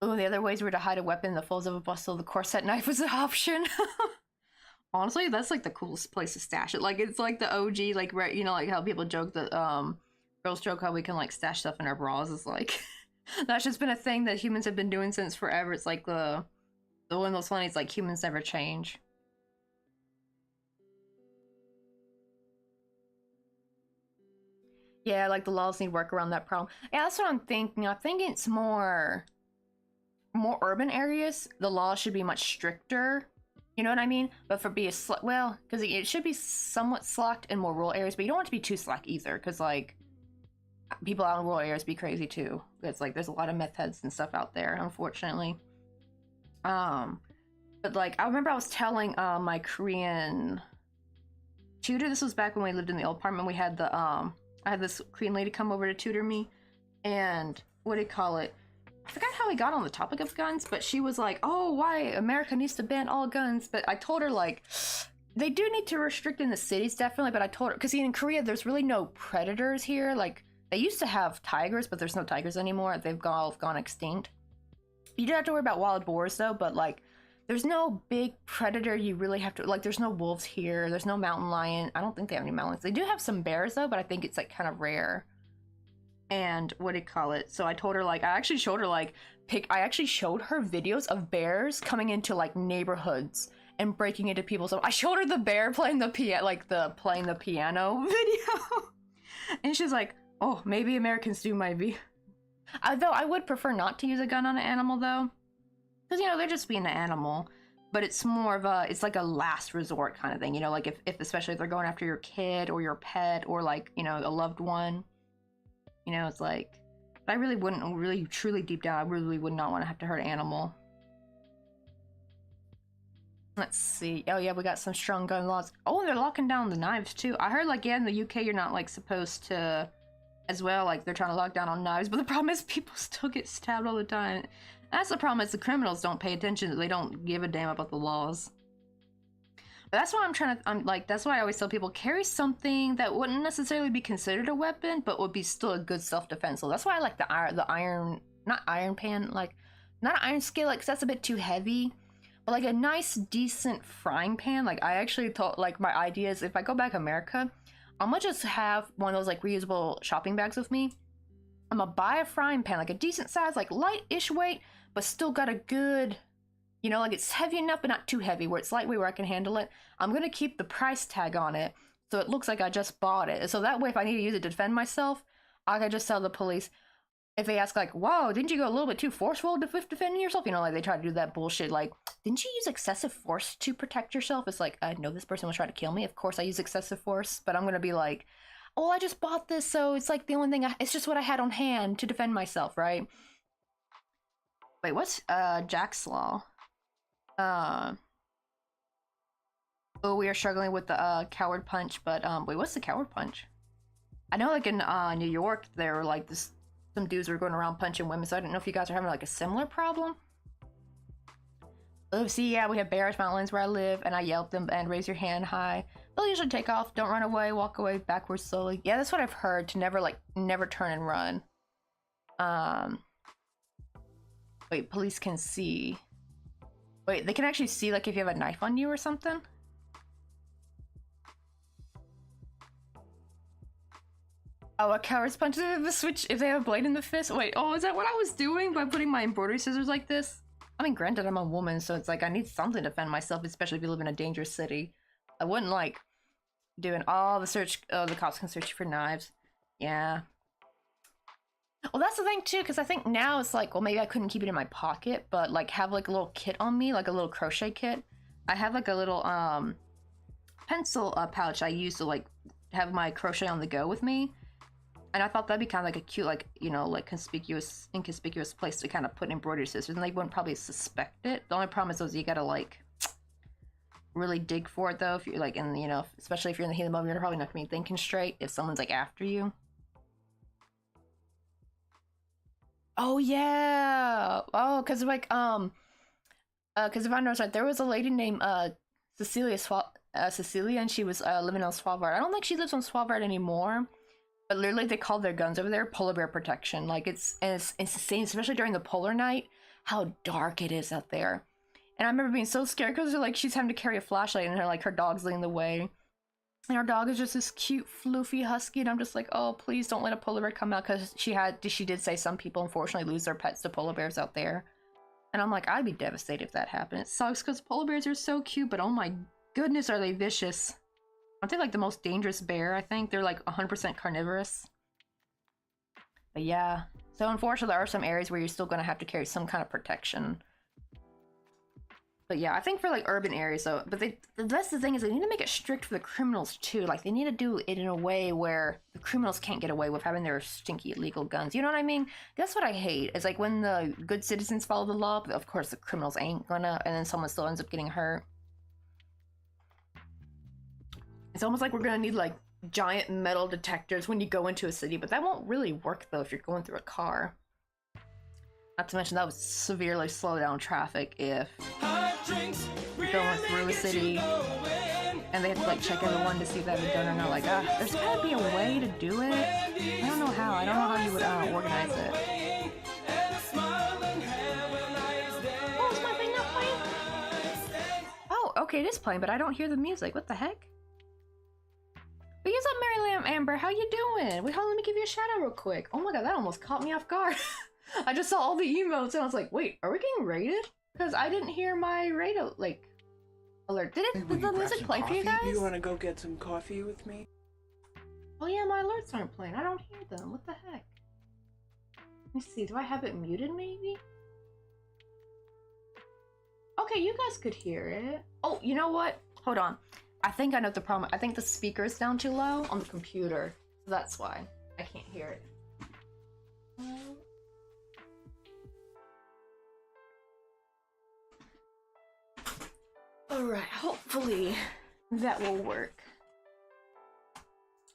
Oh, the other ways were to hide a weapon in the folds of a bustle. The corset knife was an option. Honestly, that's like the coolest place to stash it. Like it's like the OG, like, right, you know, like how people joke that girls joke how we can like stash stuff in our bras. Is like that's just been a thing that humans have been doing since forever. It's like the one of those funny, it's like humans never change. Yeah, like the laws need work around that problem. Yeah, that's what I'm thinking. I think it's more urban areas, the law should be much stricter. You know what I mean? But for well, because it should be somewhat slacked in more rural areas, but you don't want to be too slack either, because like people out in rural areas be crazy too. It's like there's a lot of meth heads and stuff out there, unfortunately. But like I remember I was telling my Korean tutor, this was back when we lived in the old apartment, we had the I had this Korean lady come over to tutor me, and what do you call it? I forgot how we got on the topic of guns, but she was like, oh, why America needs to ban all guns. But I told her, like, they do need to restrict in the cities, definitely. But I told her, because in Korea, there's really no predators here. Like, they used to have tigers, but there's no tigers anymore. They've all gone extinct. You do have to worry about wild boars, though, but, like, there's no big predator you really have to, like, there's no wolves here. There's no mountain lion. I don't think they have any mountain lions. They do have some bears, though, but I think it's, like, kind of rare. And what do you call it? So I told her, like, I actually showed her videos of bears coming into like neighborhoods and breaking into people's. I showed her the bear playing the piano video, and she's like, "Oh, maybe Americans do might be." Though I would prefer not to use a gun on an animal, though, because you know they're just being an animal. But it's more of it's like a last resort kind of thing, you know, like if especially if they're going after your kid or your pet or like, you know, a loved one. You know, it's like, I really wouldn't, really, truly deep down, I really would not want to have to hurt an animal. Let's see. Oh yeah, we got some strong gun laws. Oh, they're locking down the knives too. I heard like, yeah, in the UK you're not like supposed to, as well, like they're trying to lock down on knives, but the problem is people still get stabbed all the time. That's the problem, is the criminals don't pay attention. They don't give a damn about the laws. But that's why I'm like, that's why I always tell people, carry something that wouldn't necessarily be considered a weapon, but would be still a good self-defense. So that's why I like the iron, not iron pan, like, not an iron skillet, because that's a bit too heavy. But like a nice, decent frying pan. Like, I actually thought, like, my idea is, if I go back to America, I'm gonna just have one of those, like, reusable shopping bags with me. I'm gonna buy a frying pan, like a decent size, like light-ish weight, but still got a good, you know, like it's heavy enough, but not too heavy, where it's lightweight, where I can handle it. I'm gonna keep the price tag on it, so it looks like I just bought it. So that way, if I need to use it to defend myself, I can just tell the police, if they ask, like, whoa, didn't you go a little bit too forceful defending yourself? You know, like, they try to do that bullshit, like, didn't you use excessive force to protect yourself? It's like, I know this person was trying to kill me. Of course I use excessive force, but I'm gonna be like, oh, I just bought this, so it's like the only thing, it's just what I had on hand to defend myself, right? Wait, what's, Jack's Law? Oh, we are struggling with the, coward punch, but, wait, what's the coward punch? I know, like, in, New York, there were, like, some dudes were going around punching women, so I don't know if you guys are having like a similar problem. Oh, see, yeah, we have bears, mountains where I live, and I yelp them and raise your hand high. They'll usually take off, don't run away, walk away backwards slowly. Yeah, that's what I've heard, to never, like, never turn and run. Wait, police can see. Wait, they can actually see, like, if you have a knife on you or something? Oh, a coward's punch, the switch if they have a blade in the fist. Wait, oh, is that what I was doing by putting my embroidery scissors like this? I mean, granted, I'm a woman, so it's like I need something to defend myself, especially if you live in a dangerous city. I wouldn't like doing all the search. Oh, the cops can search you for knives. Yeah. Well, that's the thing too, because I think now it's like, well, maybe I couldn't keep it in my pocket, but like have like a little kit on me, like a little crochet kit. I have like a little pencil pouch I use to like have my crochet on the go with me. And I thought that'd be kind of like a cute, like, you know, like inconspicuous place to kind of put embroidery scissors, and they wouldn't probably suspect it. The only problem is you gotta like really dig for it though. If you're like in, you know, especially if you're in the heat of the moment, you're probably not gonna be thinking straight if someone's like after you. Oh yeah. Oh, because like because if I noticed right, there was a lady named Cecilia, and she was living on Svalbard. I don't think she lives on Svalbard anymore. But literally, they call their guns over there polar bear protection. Like, it's insane, especially during the polar night, how dark it is out there. And I remember being so scared because, like, she's having to carry a flashlight and her dog's leading the way. And our dog is just this cute, floofy husky, and I'm just like, oh, please don't let a polar bear come out, because she did say some people, unfortunately, lose their pets to polar bears out there. And I'm like, I'd be devastated if that happened. It sucks because polar bears are so cute, but oh my goodness, are they vicious. Aren't they like the most dangerous bear? I think they're like 100% carnivorous. But yeah, so unfortunately there are some areas where you're still gonna have to carry some kind of protection. But yeah, I think for like urban areas though, but that's the thing, is they need to make it strict for the criminals too. Like they need to do it in a way where the criminals can't get away with having their stinky illegal guns. You know what I mean? That's what I hate. It's like when the good citizens follow the law, but of course the criminals ain't gonna, and then someone still ends up getting hurt. It's almost like we're gonna need like giant metal detectors when you go into a city, but that won't really work though if you're going through a car. Not to mention that would severely slow down traffic if you're going through a city and they have to like check everyone to see if they have a gun or not. Like, there's gotta be a way to do it. I don't know how. I don't know how you would organize it. Oh, is my thing not playing? Oh, okay, it is playing, but I don't hear the music. What the heck? But what's up, Mary Lamb Amber? How you doing? Wait, hold on, let me give you a shout out real quick. Oh my god, that almost caught me off guard. I just saw all the emotes and I was like, wait, are we getting raided? Because I didn't hear my raid like alert. Did the music play for you guys? Do you want to go get some coffee with me? Oh yeah, my alerts aren't playing. I don't hear them. What the heck? Let me see. Do I have it muted maybe? Okay, you guys could hear it. Oh, you know what? Hold on. I think I know the problem. I think the speaker is down too low on the computer. So that's why I can't hear it. Alright, hopefully that will work.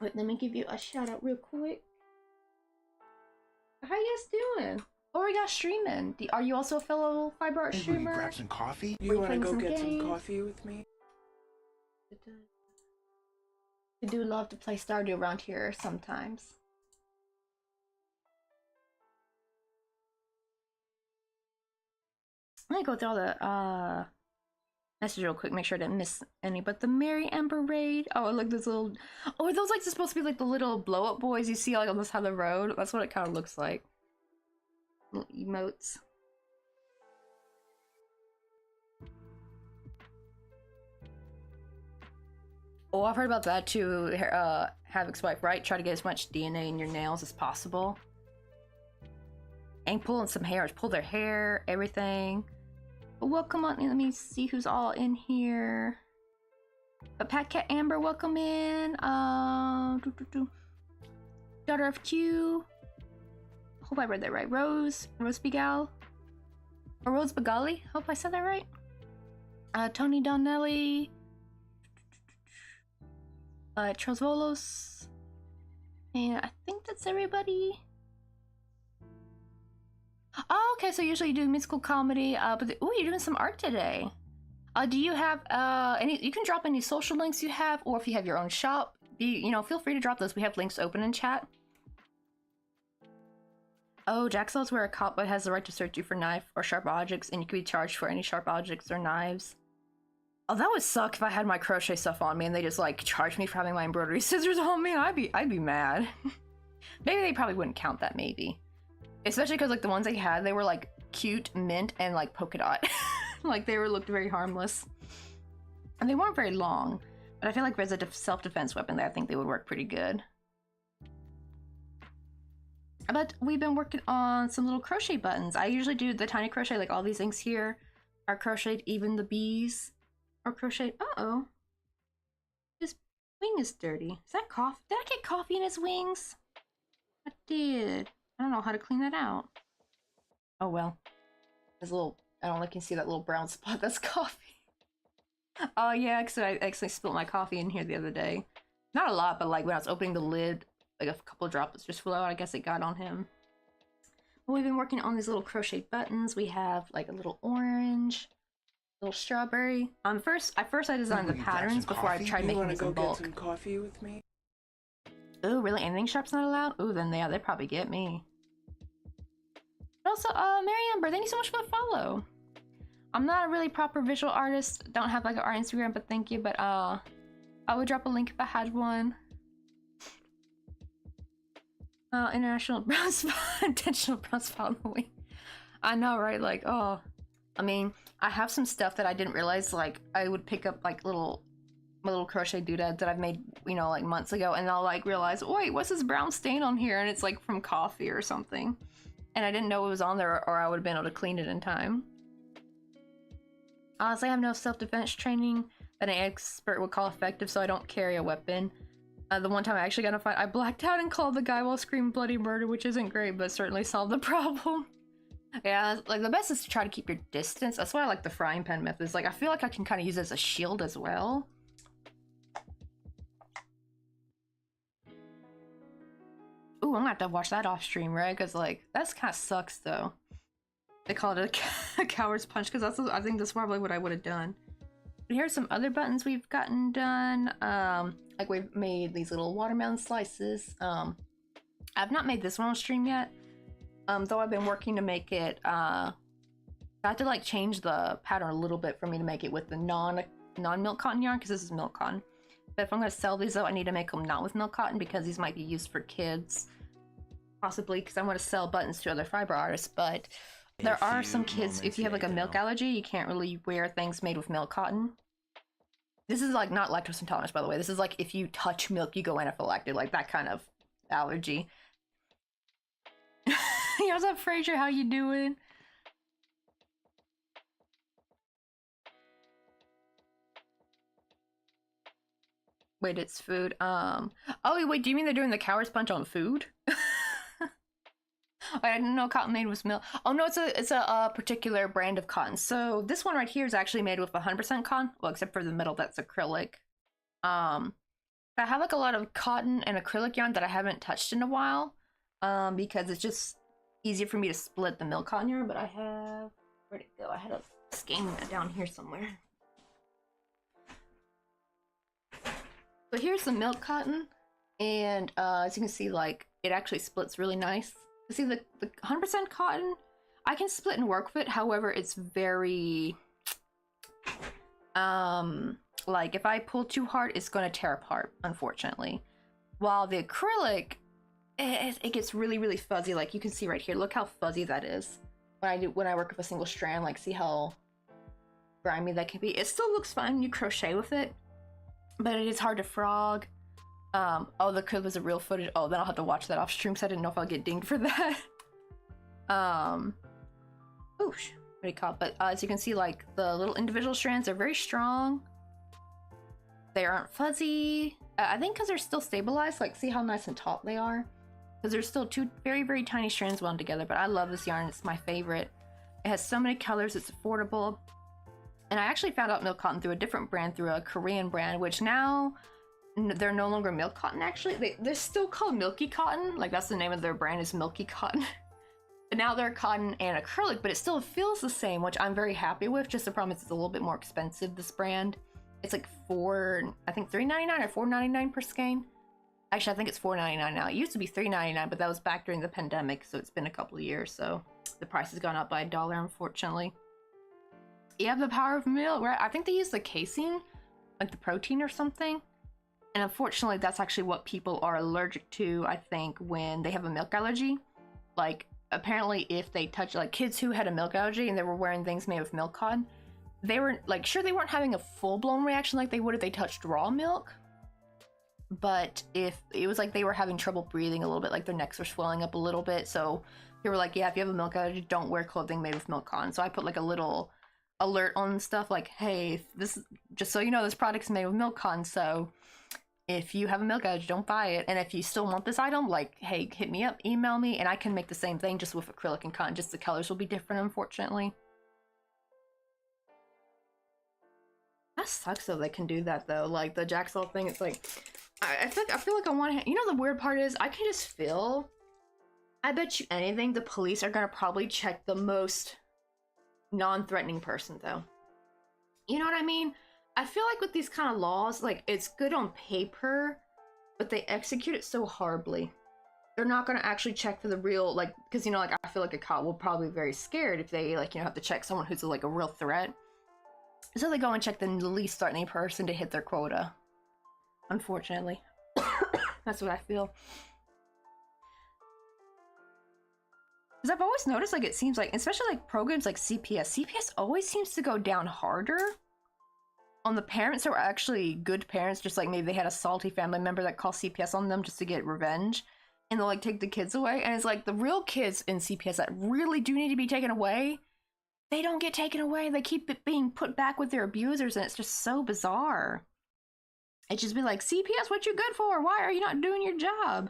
Wait, let me give you a shout out real quick. How you guys doing? Oh, we got streaming. Are you also a fellow fiber art streamer? Grab some coffee? You want to go get some coffee with me? I do love to play Stardew around here sometimes. Let me go through all the messages real quick, make sure I didn't miss any. But the Mary Amber Raid. Oh, look, this little. Oh, are those like supposed to be like the little blow up boys you see like on the side of the road? That's what it kind of looks like. Little emotes. Oh, I've heard about that too. Havoc's wife, right? Try to get as much DNA in your nails as possible. And pulling some hairs, pull their hair, everything. But welcome on. Let me see who's all in here. But Pat Cat Amber, welcome in. Daughter of Q. Hope I read that right. Rose Begal, or Rose Begali. Hope I said that right. Tony Donnelly. Charles Volos. And I think that's everybody. Oh, okay, so usually you do musical comedy, but oh, you're doing some art today. Do you have any? You can drop any social links you have, or if you have your own shop, feel free to drop those. We have links open in chat. Oh, Jaxel's where a cop has the right to search you for knife or sharp objects, and you can be charged for any sharp objects or knives. Oh, that would suck if I had my crochet stuff on me and they just like charged me for having my embroidery scissors on me. I'd be mad. Maybe they probably wouldn't count that, maybe. Especially because like the ones they had, they were like cute, mint, and like polka dot. Like they looked very harmless. And they weren't very long. But I feel like as a self-defense weapon, I think they would work pretty good. But we've been working on some little crochet buttons. I usually do the tiny crochet, like all these things here are crocheted, even the bees are crocheted. Uh-oh. His wing is dirty. Is that coffee? Did I get coffee in his wings? I did. I don't know how to clean that out. Oh well. There's a little, I don't know if you can see that little brown spot. That's coffee. Oh yeah, because I actually spilled my coffee in here the other day. Not a lot, but like when I was opening the lid, like a couple of droplets just flew out. I guess it got on him. But we've been working on these little crochet buttons. We have like a little orange, little strawberry. First I designed the patterns before I tried making these in bulk. You want to go get some coffee with me? Ooh, really? Anything sharp's not allowed? Ooh, then yeah, they'd probably get me. But also, Mary Amber, thank you so much for the follow. I'm not a really proper visual artist. Don't have like an art Instagram, but thank you. But I would drop a link if I had one. International brown spot, intentional brown spot on the wing. I know, right? Like, oh, I mean, I have some stuff that I didn't realize. Like, I would pick up like my little crochet doodads that I've made, like months ago, and I'll like realize, wait, what's this brown stain on here? And it's like from coffee or something, and I didn't know it was on there, or I would have been able to clean it in time. Honestly, I have no self-defense training that an expert would call effective, so I don't carry a weapon. The one time I actually got in a fight, I blacked out and called the guy while screaming bloody murder, which isn't great, but certainly solved the problem. Yeah, like the best is to try to keep your distance. That's why I like the frying pan methods. Like I feel like I can kind of use it as a shield as well. Ooh, I'm gonna have to watch that off stream, right? Because like that's kind of sucks though. They call it a coward's punch because I think that's probably what I would have done. But here's some other buttons we've gotten done. Like we've made these little watermelon slices. I've not made this one on stream yet. Though I've been working to make it. I have to like change the pattern a little bit for me to make it with the non-milk cotton yarn because this is milk cotton. But if I'm gonna sell these though, I need to make them not with milk cotton because these might be used for kids. Possibly because I want to sell buttons to other fiber artists, but there are some kids, if you have like a milk allergy, you can't really wear things made with milk cotton. This is like not lactose intolerance, by the way. This is like if you touch milk, you go anaphylactic, like that kind of allergy. Yo, what's up, Fraser? How you doing? Wait, it's food. Oh, wait, do you mean they're doing the coward's punch on food? I didn't know cotton made with milk. Oh no, it's a particular brand of cotton. So this one right here is actually made with 100% cotton. Well, except for the middle, that's acrylic. I have like a lot of cotton and acrylic yarn that I haven't touched in a while, because it's just easier for me to split the milk cotton yarn. But I have, where'd it go? I had a skein down here somewhere. So here's the milk cotton, and as you can see, like it actually splits really nice. You see the 100% cotton, I can split and work with it. However, it's very like if I pull too hard, it's going to tear apart, unfortunately. While the acrylic, it gets really fuzzy. Like you can see right here, look how fuzzy that is when I work with a single strand. Like see how grimy that can be. It still looks fun when you crochet with it, but it is hard to frog. Oh, the clip was a real footage. Oh, then I'll have to watch that off stream because I didn't know if I'll get dinged for that. Oosh, what do you call it? But as you can see, like the little individual strands are very strong. They aren't fuzzy. I think because they're still stabilized. Like, see how nice and taut they are? Because there's still two very tiny strands wound together. But I love this yarn. It's my favorite. It has so many colors. It's affordable. And I actually found out milk cotton through a different brand, through a Korean brand, which now they're no longer milk cotton. Actually, they're still called Milky Cotton. Like that's the name of their brand, is Milky Cotton. But now they're cotton and acrylic, but it still feels the same, which I'm very happy with. Just the problem is it's a little bit more expensive, this brand. It's like $3.99 or $4.99 per skein. Actually, I think it's $4.99 now. It used to be $3.99, but that was back during the pandemic, so it's been a couple of years, so the price has gone up by $1, unfortunately. You have the power of milk, right? I think they use the casein, like the protein or something. And unfortunately, that's actually what people are allergic to, I think, when they have a milk allergy. Like, apparently, if they touch, like, kids who had a milk allergy and they were wearing things made with milk cotton, they were, like, sure, they weren't having a full-blown reaction like they would if they touched raw milk. But if it was like they were having trouble breathing a little bit, like their necks were swelling up a little bit. So they were like, yeah, if you have a milk allergy, don't wear clothing made with milk cotton. So I put, like, a little alert on stuff like, hey, this, just so you know, this product's made with milk cotton, so if you have a milk allergy, don't buy it. And if you still want this item, like, hey, hit me up, email me, and I can make the same thing just with acrylic and cotton. Just the colors will be different, unfortunately. That sucks though they can do that though. Like the Jaxol thing, it's like, I feel like on one hand, you know, the weird part is I can just feel, I bet you anything the police are gonna probably check the most non-threatening person though. You know what I mean? I feel like with these kind of laws, like, it's good on paper, but they execute it so horribly. They're not going to actually check for the real, like, because, you know, like, I feel like a cop will probably be very scared if they, like, you know, have to check someone who's, like, a real threat. So they go and check the least threatening person to hit their quota. Unfortunately. That's what I feel. Because I've always noticed, like, it seems like, especially, like, programs like CPS always seems to go down harder on the parents that were actually good parents, just like maybe they had a salty family member that called CPS on them just to get revenge, and they'll like take the kids away. And it's like the real kids in CPS that really do need to be taken away, they don't get taken away. They keep it being put back with their abusers, and it's just so bizarre. It just be like, CPS, what you good for? Why are you not doing your job?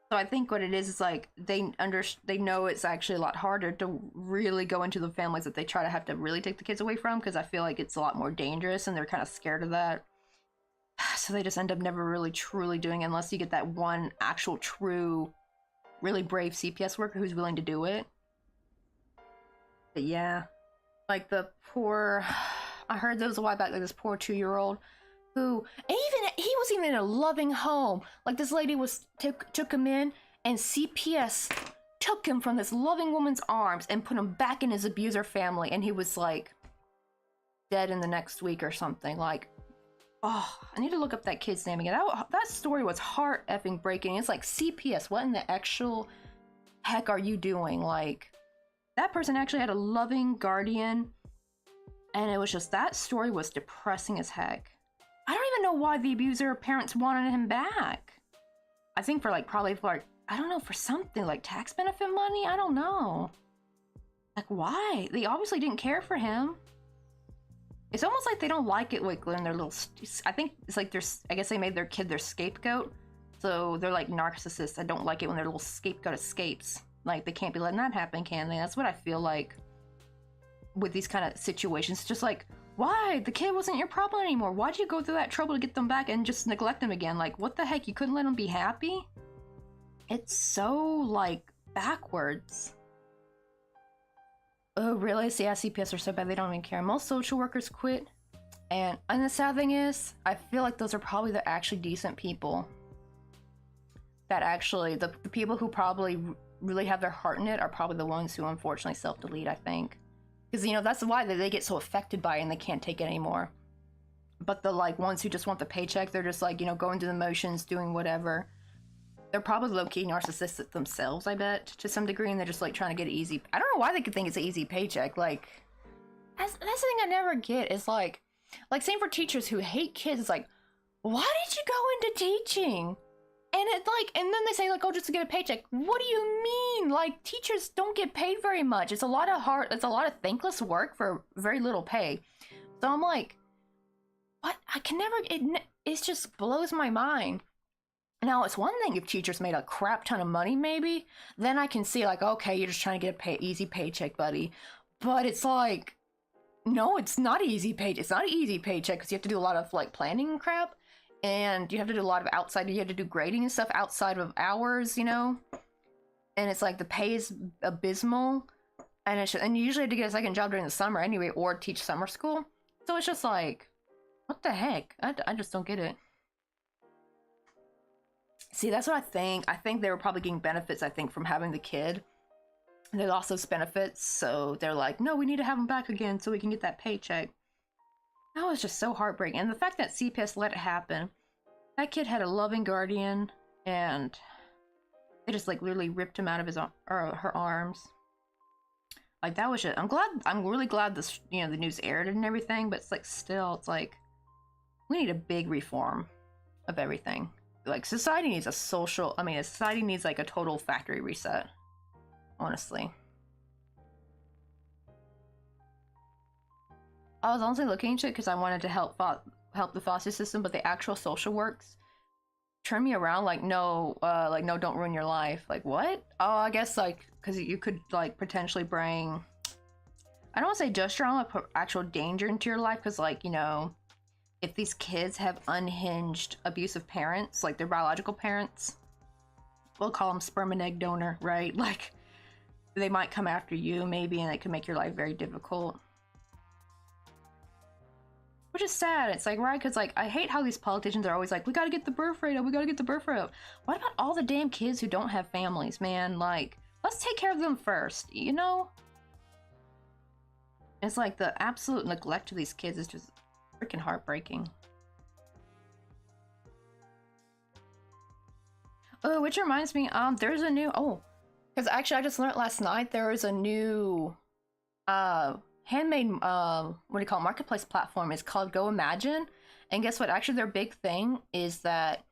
So I think what it is like they know it's actually a lot harder to really go into the families that they try to have to really take the kids away from, because I feel like it's a lot more dangerous and they're kind of scared of that. So they just end up never really truly doing it unless you get that one actual true, really brave CPS worker who's willing to do it. But yeah, like the poor, I heard there was a while back, like this poor 2-year-old who, and even he was even in a loving home. Like this lady was took him in, and CPS took him from this loving woman's arms and put him back in his abuser family, and he was like dead in the next week or something. Like, oh, I need to look up that kid's name again. That story was heart effing breaking. It's like, CPS, what in the actual heck are you doing? Like, that person actually had a loving guardian, and it was just, that story was depressing as heck. I don't even know why the abuser parents wanted him back. I think for like, probably for like, I don't know, for something like tax benefit money? I don't know. Like, why? They obviously didn't care for him. It's almost like they don't like it like when they're little, I think it's like I guess they made their kid their scapegoat. So they're like narcissists. I don't like it when their little scapegoat escapes. Like, they can't be letting that happen, can they? That's what I feel like with these kind of situations. Just like, why? The kid wasn't your problem anymore. Why'd you go through that trouble to get them back and just neglect them again? Like, what the heck? You couldn't let them be happy? It's so, like, backwards. Oh, really? See, yeah, CPS are so bad they don't even care. Most social workers quit. And the sad thing is, I feel like those are probably the actually decent people. That actually, the people who probably really have their heart in it are probably the ones who unfortunately self-delete, I think. Because, you know, that's why they get so affected by it and they can't take it anymore. But the, like, ones who just want the paycheck, they're just, like, you know, going through the motions, doing whatever. They're probably low-key narcissistic themselves, I bet, to some degree, and they're just, like, trying to get an easy... I don't know why they could think it's an easy paycheck. Like, that's the thing I never get, is, like, same for teachers who hate kids. It's like, why did you go into teaching? And it's like, and then they say, like, oh, just to get a paycheck. What do you mean? Like, teachers don't get paid very much. It's a lot of thankless work for very little pay. So I'm like, what? I can never, it just blows my mind. Now, it's one thing if teachers made a crap ton of money, maybe. Then I can see, like, okay, you're just trying to get a easy paycheck, buddy. But it's like, no, it's not easy paycheck. It's not an easy paycheck because you have to do a lot of, like, planning and crap. And you have to do a lot of you have to do grading and stuff outside of hours, you know? And it's like the pay is abysmal. And you usually have to get a second job during the summer anyway, or teach summer school. So it's just like, what the heck? I just don't get it. See, that's what I think. I think they were probably getting benefits, I think, from having the kid. And they lost those benefits, so they're like, no, we need to have him back again so we can get that paycheck. That was just so heartbreaking. And the fact that CPS let it happen, that kid had a loving guardian, and they just, like, literally ripped him out of his or her arms. Like, that was it. I'm really glad this, you know, the news aired and everything, but it's like, still, it's like, we need a big reform of everything. Like, society needs society needs, like, a total factory reset, honestly. I was honestly looking into it because I wanted to help the foster system, but the actual social works turned me around. Like, no, don't ruin your life. Like, what? Oh, I guess, like, because you could, like, potentially bring, I don't want to say just drama, but actual danger into your life. Because, like, you know, if these kids have unhinged, abusive parents, like their biological parents, we'll call them sperm and egg donor, right? Like, they might come after you, maybe, and it could make your life very difficult. Which is sad. It's like, right? Because, like, I hate how these politicians are always like, we gotta get the birth rate up, we gotta get the birth rate up. What about all the damn kids who don't have families, man? Like, let's take care of them first, you know? It's like the absolute neglect of these kids is just freaking heartbreaking. Oh, which reminds me, there's a new, because actually I just learned last night there is a new, handmade, what do you call it, marketplace platform. Is called Go Imagine. And guess what? Actually, their big thing is that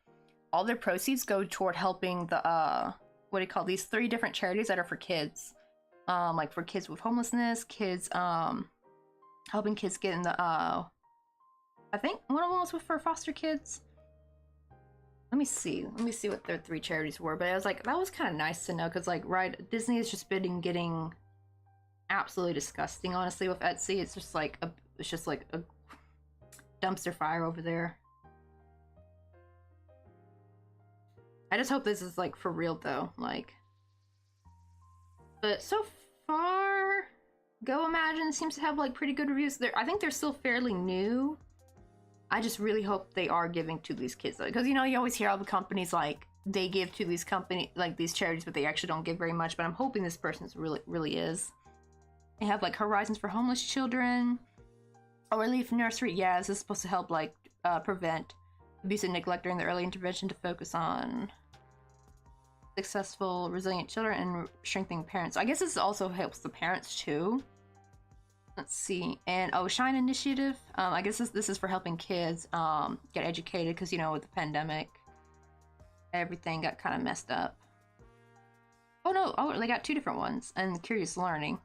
all their proceeds go toward helping the, what do you call these 3 different charities that are for kids. Like for kids with homelessness, kids, helping kids get in the, I think one of them was for foster kids. Let me see what their 3 charities were. But I was like, that was kind of nice to know, because, like, right, Disney has just been getting absolutely disgusting, honestly, with Etsy. It's just like a dumpster fire over there. I just hope this is, like, for real though, like. But so far, Go Imagine seems to have, like, pretty good reviews. I think they're still fairly new. I just really hope they are giving to these kids, though, because, you know, you always hear all the companies, like, they give to these these charities, but they actually don't give very much. But I'm hoping this person's really is. They have, like, Horizons for Homeless Children, a relief nursery. Yeah, this is supposed to help, like, prevent abuse and neglect during the early intervention, to focus on successful, resilient children and strengthening parents. I guess this also helps the parents too. Let's see. And Shine Initiative. I guess this is for helping kids get educated, because, you know, with the pandemic, everything got kind of messed up. Oh no! They got 2 different ones. And Curious Learning.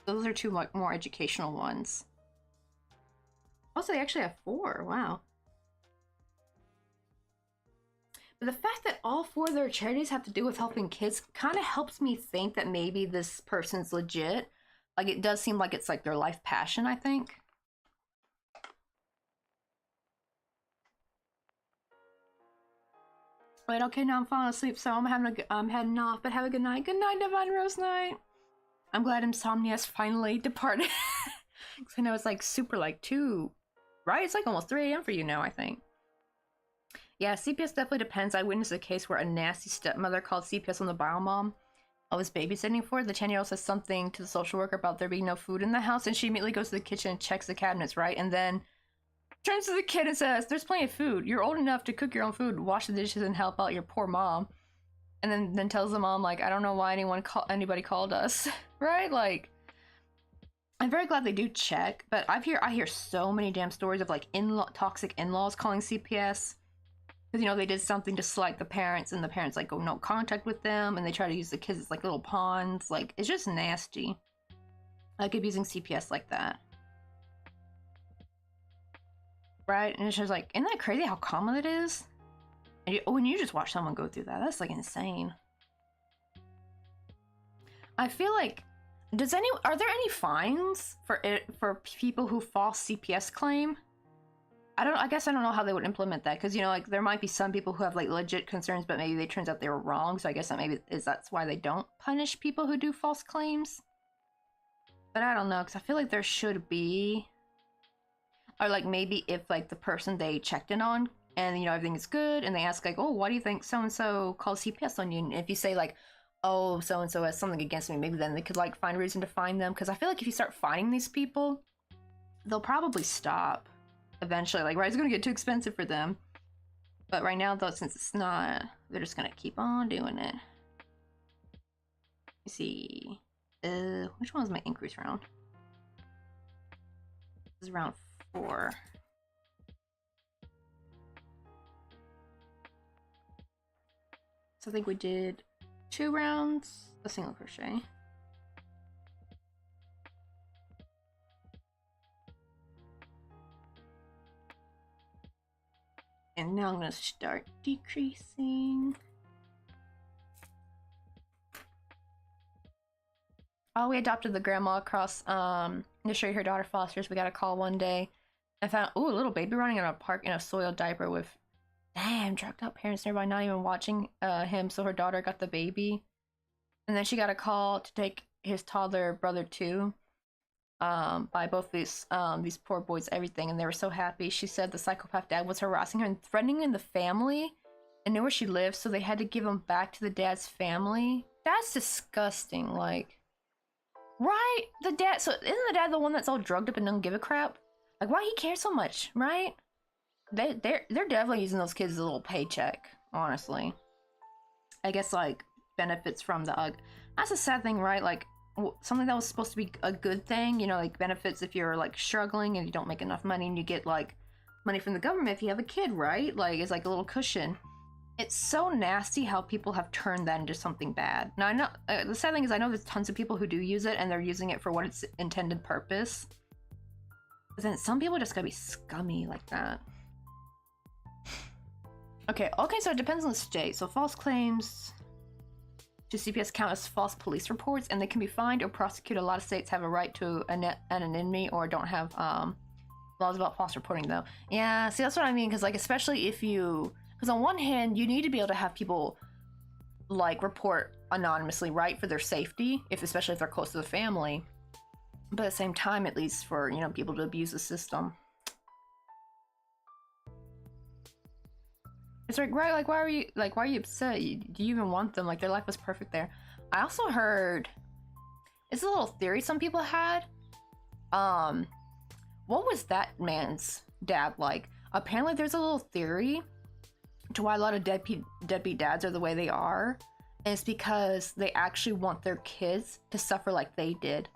Those are 2 more educational ones. Also, they actually have 4. Wow. But the fact that all 4 of their charities have to do with helping kids kind of helps me think that maybe this person's legit. Like, it does seem like it's like their life passion, I think. Wait, okay, now I'm falling asleep, so I'm heading off, but have a good night. Good night, Divine Rose Night. I'm glad insomnia's finally departed. Because I know it's like super like 2, right? It's like almost 3 a.m. for you now, I think. Yeah, CPS definitely depends. I witnessed a case where a nasty stepmother called CPS on the bio mom I was babysitting for. The 10-year-old says something to the social worker about there being no food in the house, and she immediately goes to the kitchen and checks the cabinets, right? And then turns to the kid and says, "There's plenty of food. You're old enough to cook your own food, wash the dishes, and help out your poor mom." And then tells the mom, like, "I don't know why anybody called us." Right? Like, I'm very glad they do check, but I hear so many damn stories of like toxic in-laws calling CPS because, you know, they did something to slight the parents, and the parents like go no contact with them, and they try to use the kids as like little pawns. Like, it's just nasty. Like, abusing CPS like that. Right? And it's just like, isn't that crazy how common it is? And when you just watch someone go through that, that's like insane. I feel like, are there any fines for people who false CPS claim? I guess I don't know how they would implement that, because, you know, like, there might be some people who have like legit concerns, but maybe it turns out they were wrong, so I guess that's why they don't punish people who do false claims. But I don't know, because I feel like there should be. Or like, maybe if like the person they checked in on and, you know, everything is good, and they ask like, "Oh, why do you think so-and-so called CPS on you?" And if you say like, "Oh, so-and-so has something against me," maybe then they could like find a reason to fine them. Because I feel like if you start fining these people, they'll probably stop eventually. Like, right, it's gonna get too expensive for them. But right now though, since it's not, they're just gonna keep on doing it. Let's see. Which one was my increase round? This is round 4. So I think we did 2 rounds, a single crochet. And now I'm gonna start decreasing. Oh, we adopted the grandma across to show you her daughter Foster's. We got a call one day. I found, ooh, a little baby running in a park in a soiled diaper with, damn, drugged out parents nearby, not even watching him, so her daughter got the baby. And then she got a call to take his toddler brother too, by both these poor boys, everything, and they were so happy. She said the psychopath dad was harassing her and threatening the family and knew where she lived, so they had to give him back to the dad's family. That's disgusting, like, right? The dad, so isn't the dad the one that's all drugged up and don't give a crap? Like, why he cares so much, right? They're definitely using those kids as a little paycheck, honestly. I guess, like, benefits from the UG. That's a sad thing, right? Like, something that was supposed to be a good thing, you know, like benefits if you're like struggling and you don't make enough money, and you get like money from the government if you have a kid, right? Like, it's like a little cushion. It's so nasty how people have turned that into something bad. Now, I know the sad thing is I know there's tons of people who do use it and they're using it for what its intended purpose. But then some people just gotta be scummy like that. Okay, so it depends on the state. So false claims to CPS count as false police reports, and they can be fined or prosecuted. A lot of states have a right to anonymity or don't have laws about false reporting though. Yeah, see, that's what I mean, because like, especially if you, because on one hand you need to be able to have people like report anonymously, right, for their safety, especially if they're close to the family, but at the same time, at least for, you know, people to abuse the system. It's like, right, like, why are you upset? Do you even want them? Like, their life was perfect there. I also heard, it's a little theory some people had. What was that man's dad like? Apparently there's a little theory to why a lot of deadbeat dads are the way they are. And it's because they actually want their kids to suffer like they did.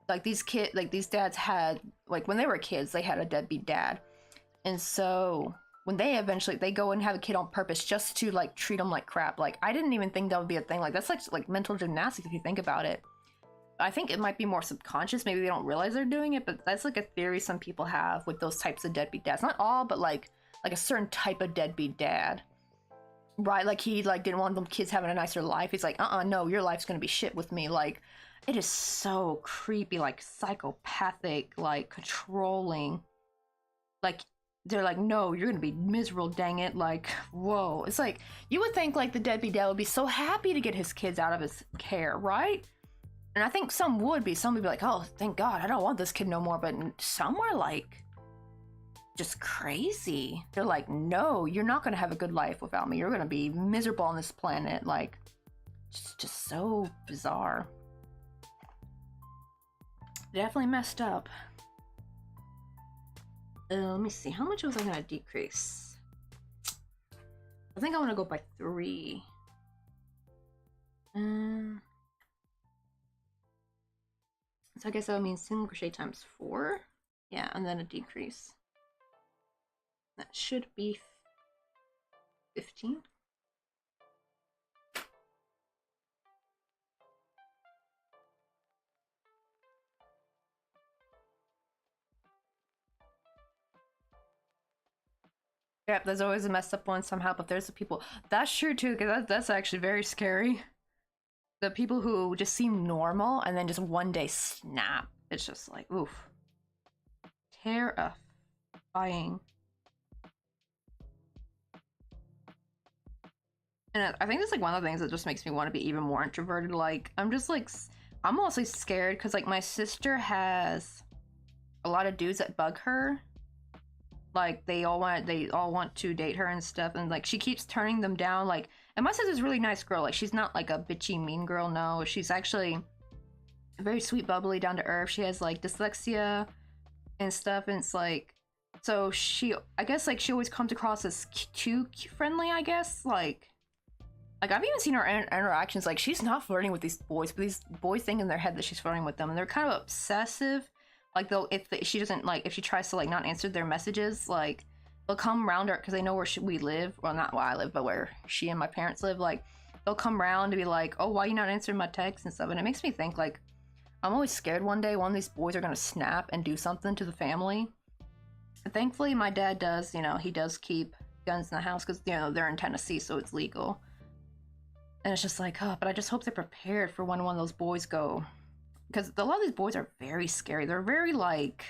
Like, these dads had, like, when they were kids, they had a deadbeat dad. And so when they go and have a kid on purpose just to like treat them like crap. Like, I didn't even think that would be a thing. Like, that's like mental gymnastics if you think about it. I think it might be more subconscious. Maybe they don't realize they're doing it, but that's like a theory some people have with those types of deadbeat dads. Not all, but like a certain type of deadbeat dad. right? Like he like didn't want them kids having a nicer life. He's like, no, your life's gonna be shit with me. Like, it is so creepy, like psychopathic, like controlling. Like they're like, no, you're gonna be miserable, dang it. Like, whoa. It's like you would think like the deadbeat dad would be so happy to get his kids out of his care, right? And I think some would be. Some would be like, oh, thank God, I don't want this kid no more. But some were like just crazy. They're like, no, you're not gonna have a good life without me. You're gonna be miserable on this planet. Like, just so bizarre. Definitely messed up. Let me see. How much was I gonna decrease? I think I want to go by 3. So I guess that would mean single crochet times 4. Yeah, and then a decrease. That should be 15. Yep, there's always a messed up one somehow, but there's the people. That's true too, because that's actually very scary. The people who just seem normal and then just one day snap. It's just like, oof. Terrifying. And I think that's like one of the things that just makes me want to be even more introverted. Like, I'm just like, I'm mostly scared because like my sister has a lot of dudes that bug her. Like they all want to date her and stuff, and like she keeps turning them down. Like, and my sister's a really nice girl. Like, she's not like a bitchy mean girl. No, she's actually very sweet, bubbly, down to earth. She has like dyslexia and stuff, and it's like, so I guess like she always comes across as too friendly, I guess. Like I've even seen her interactions. Like, she's not flirting with these boys, but these boys think in their head that she's flirting with them, and they're kind of obsessive. Like, they'll, if she doesn't, like, if she tries to, like, not answer their messages, like, they'll come around her, because they know where we live. Well, not where I live, but where she and my parents live. Like, they'll come around to be like, oh, why are you not answering my texts and stuff? And it makes me think, like, I'm always scared one day one of these boys are going to snap and do something to the family. And thankfully, my dad does, you know, he does keep guns in the house, because, you know, they're in Tennessee, so it's legal. And it's just like, oh, but I just hope they're prepared for when one of those boys go. Because a lot of these boys are very scary. They're very, like,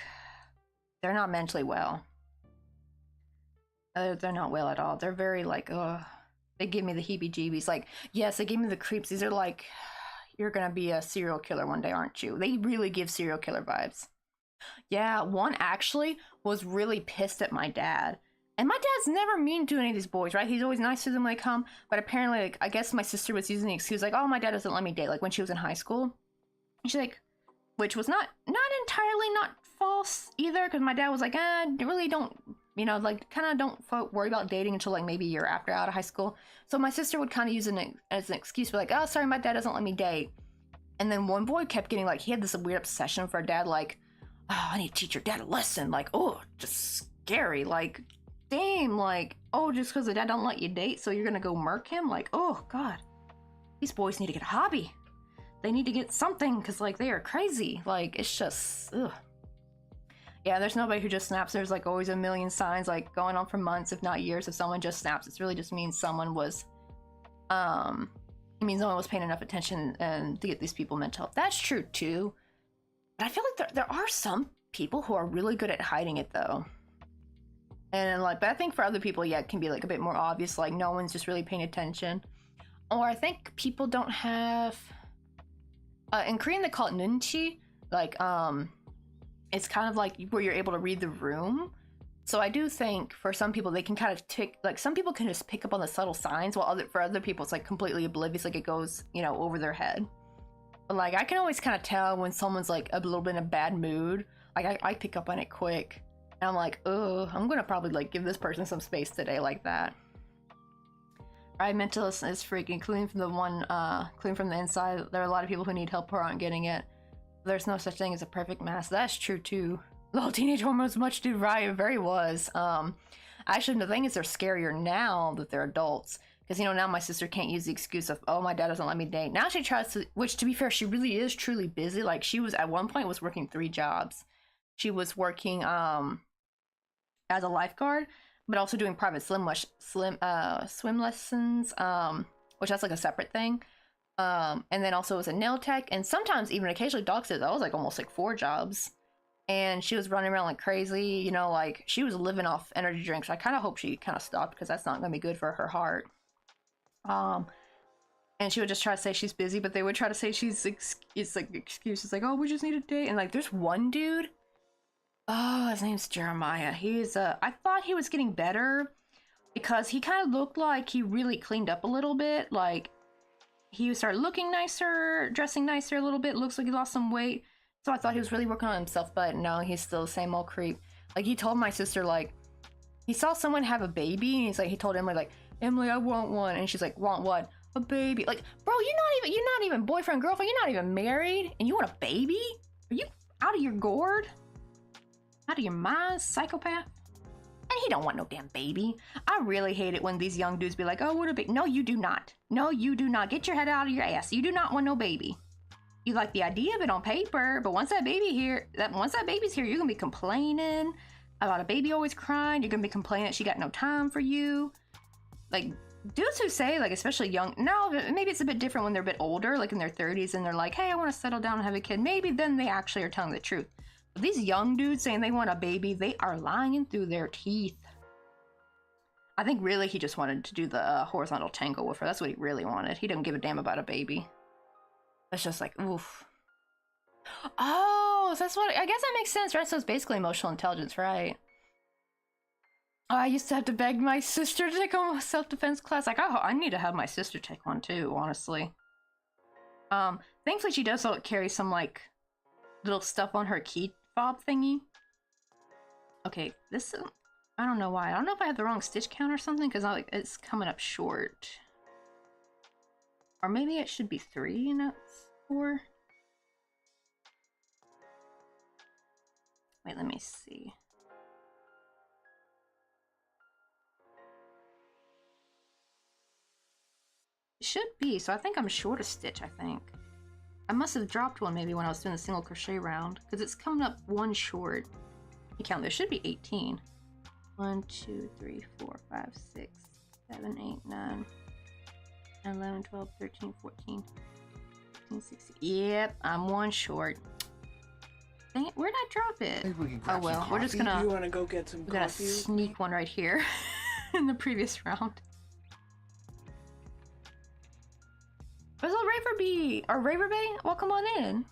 they're not mentally well. They're not well at all. They're very, like, ugh. They give me the heebie-jeebies. Like, yes, they give me the creeps. These are like, you're gonna be a serial killer one day, aren't you? They really give serial killer vibes. Yeah, one actually was really pissed at my dad. And my dad's never mean to any of these boys, right? He's always nice to them when they come. But apparently, like, I guess my sister was using the excuse, like, oh, my dad doesn't let me date, like, when she was in high school. She's like, which was not entirely not false either, because my dad was like, really don't, you know, like, kind of don't worry about dating until like maybe a year after out of high school. So my sister would kind of use it as an excuse for like, oh, sorry, my dad doesn't let me date. And then one boy kept getting like, he had this weird obsession for a dad, like, oh, I need to teach your dad a lesson. Like, oh, just scary. Like, damn, like, oh, just because the dad don't let you date, so you're gonna go murk him? Like, oh God, these boys need to get a hobby. They need to get something, because, like, they are crazy. Like, it's just, ugh. Yeah, there's nobody who just snaps. There's, like, always a million signs, like, going on for months, if not years. If someone just snaps, it really just means someone was, it means no one was paying enough attention and to get these people mental health. That's true, too. But I feel like there are some people who are really good at hiding it, though. And, like, but I think for other people, yeah, it can be, like, a bit more obvious. Like, no one's just really paying attention. Or I think people don't have... in Korean, they call it nunchi. Like, it's kind of like where you're able to read the room. So I do think for some people, they can kind of like, some people can just pick up on the subtle signs, while for other people, it's like completely oblivious, like it goes, you know, over their head. But like, I can always kind of tell when someone's like a little bit in a bad mood. Like, I pick up on it quick. And I'm like, oh, I'm gonna probably like give this person some space today, like that. Right, mentalist is freaking clean from the inside. There are a lot of people who need help who aren't getting it. There's no such thing as a perfect match. That's true too. Little teenage hormones, much too right. It very was. Actually, the thing is, they're scarier now that they're adults. Because, you know, now my sister can't use the excuse of, oh, my dad doesn't let me date. Now she tries to, which to be fair, she really is truly busy. Like, she was, at one point, was working 3 jobs. She was working, as a lifeguard. but also doing private swim lessons, which that's like a separate thing. And then also as a nail tech, and sometimes even occasionally dog sit. That was like almost like 4 jobs. And she was running around like crazy, you know, like she was living off energy drinks. I kind of hope she kind of stopped because that's not going to be good for her heart. And she would just try to say she's busy, but they would try to say it's like excuses like, oh, we just need a date. And like there's one dude, oh, his name's Jeremiah. He's I thought he was getting better because he kind of looked like he really cleaned up a little bit. Like he started looking nicer, dressing nicer a little bit. Looks like he lost some weight. So I thought he was really working on himself, but no, he's still the same old creep. Like he told my sister, like he saw someone have a baby, and he's like, he told Emily, like, Emily, I want one, and she's like, want what? A baby? Like, bro, you're not even boyfriend, girlfriend, you're not even married, and you want a baby? Are you out of your gourd? Out of your mind, psychopath? And he don't want no damn baby. I really hate it when these young dudes be like, oh, what a baby. No, you do not. No, you do not. Get your head out of your ass. You do not want no baby. You like the idea of it on paper, but once that baby's here, you're gonna be complaining about a baby always crying. You're gonna be complaining that she got no time for you. Like dudes who say, like, especially young, now maybe it's a bit different when they're a bit older, like in their 30s, and they're like, hey, I want to settle down and have a kid. Maybe then they actually are telling the truth. But these young dudes saying they want a baby, they are lying through their teeth. I think really he just wanted to do the horizontal tango with her. That's what he really wanted. He didn't give a damn about a baby. It's just like, oof. Oh, so that's what, I guess that makes sense, right? So it's basically emotional intelligence, right? Oh, I used to have to beg my sister to take a self-defense class. Like, I need to have my sister take one too, honestly. Thankfully she does carry some, like, little stuff on her key fob thingy. Okay, this, I don't know why. I don't know if I have the wrong stitch count or something, because it's coming up short. Or maybe it should be 3 and not 4. Wait, let me see. It should be, so I think I'm short a stitch, I think. I must have dropped one maybe when I was doing the single crochet round, because it's coming up 1 short. You count, there should be 18. 1, 2, 3, 4, 5, 6, 7, 8, 9, 11, 12, 13, 14, 15, 16. Yep, I'm 1 short. Dang it, where'd I drop it? Oh well, we're just gonna... You wanna go get some coffee? We're gonna sneak one right here in the previous round. Where's little Raver Bee? Or Raver Bay? Welcome on in.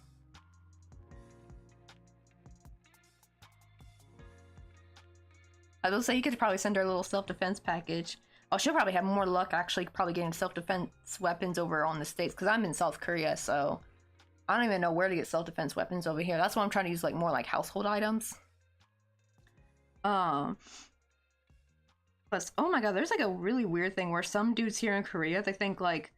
I will say you could probably send her a little self-defense package. Oh, she'll probably have more luck actually probably getting self-defense weapons over on the States, because I'm in South Korea, so I don't even know where to get self-defense weapons over here. That's why I'm trying to use like more like household items. Plus, oh my god, there's like a really weird thing where some dudes here in Korea, they think like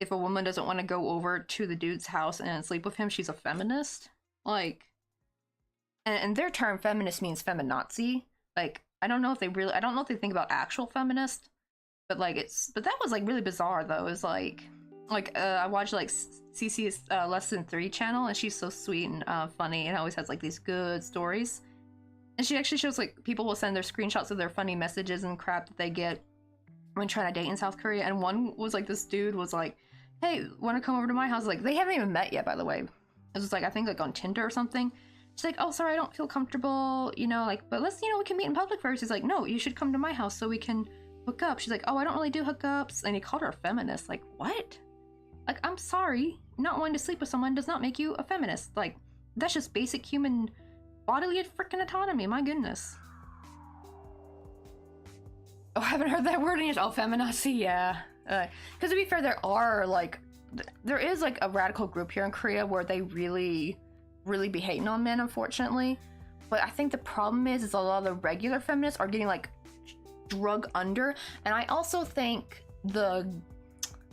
if a woman doesn't want to go over to the dude's house and sleep with him, she's a feminist. Like, and their term feminist means feminazi. Like, I don't know if they think about actual feminist, but like but that was like really bizarre though. It was like I watched like Cece's Lesson 3 channel, and she's so sweet and funny, and always has like these good stories. And she actually shows like people will send their screenshots of their funny messages and crap that they get when trying to date in South Korea. And one was like, this dude was like, hey, want to come over to my house? Like, they haven't even met yet, by the way. It was like, I think like on Tinder or something. She's like, oh, sorry, I don't feel comfortable, you know, like, but let's, you know, we can meet in public first. He's like, no, you should come to my house so we can hook up. She's like, oh, I don't really do hookups. And he called her a feminist. Like, what? Like, I'm sorry, not wanting to sleep with someone does not make you a feminist. Like, that's just basic human bodily freaking autonomy, my goodness. Oh, I haven't heard that word in years. Oh, feminazi, yeah. Because to be fair, there is like a radical group here in Korea where they really be hating on men, unfortunately. But I think the problem is a lot of the regular feminists are getting like drug under. And I also think the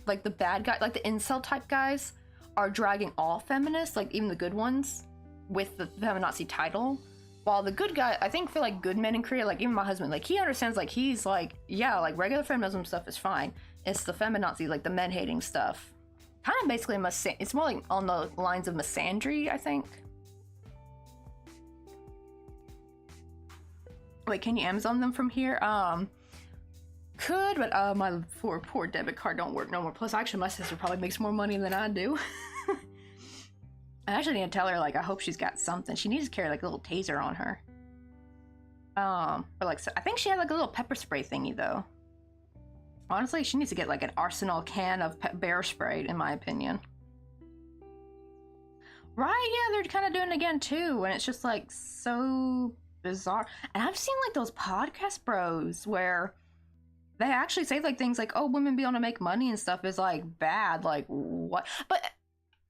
bad guy, like the incel type guys, are dragging all feminists, like even the good ones, with the feminazi title. While the good guy, I think, feel like good men in Korea, like even my husband, like he understands, like he's like, yeah, like regular feminism stuff is fine. It's the feminazi, like the men hating stuff. Kind of basically, it's more like on the lines of misandry, I think. Wait, can you Amazon them from here? Could, but my poor debit card don't work no more. Plus, actually, my sister probably makes more money than I do. I actually need to tell her, like, I hope she's got something. She needs to carry, like, a little taser on her. But, like, I think she had, like, a little pepper spray thingy, though. Honestly, she needs to get, like, an arsenal can of bear spray, in my opinion. Right, yeah, they're kind of doing it again, too, and it's just, like, so bizarre. And I've seen, like, those podcast bros where they actually say, like, things like, oh, women being able to make money and stuff is, like, bad. Like, what? But,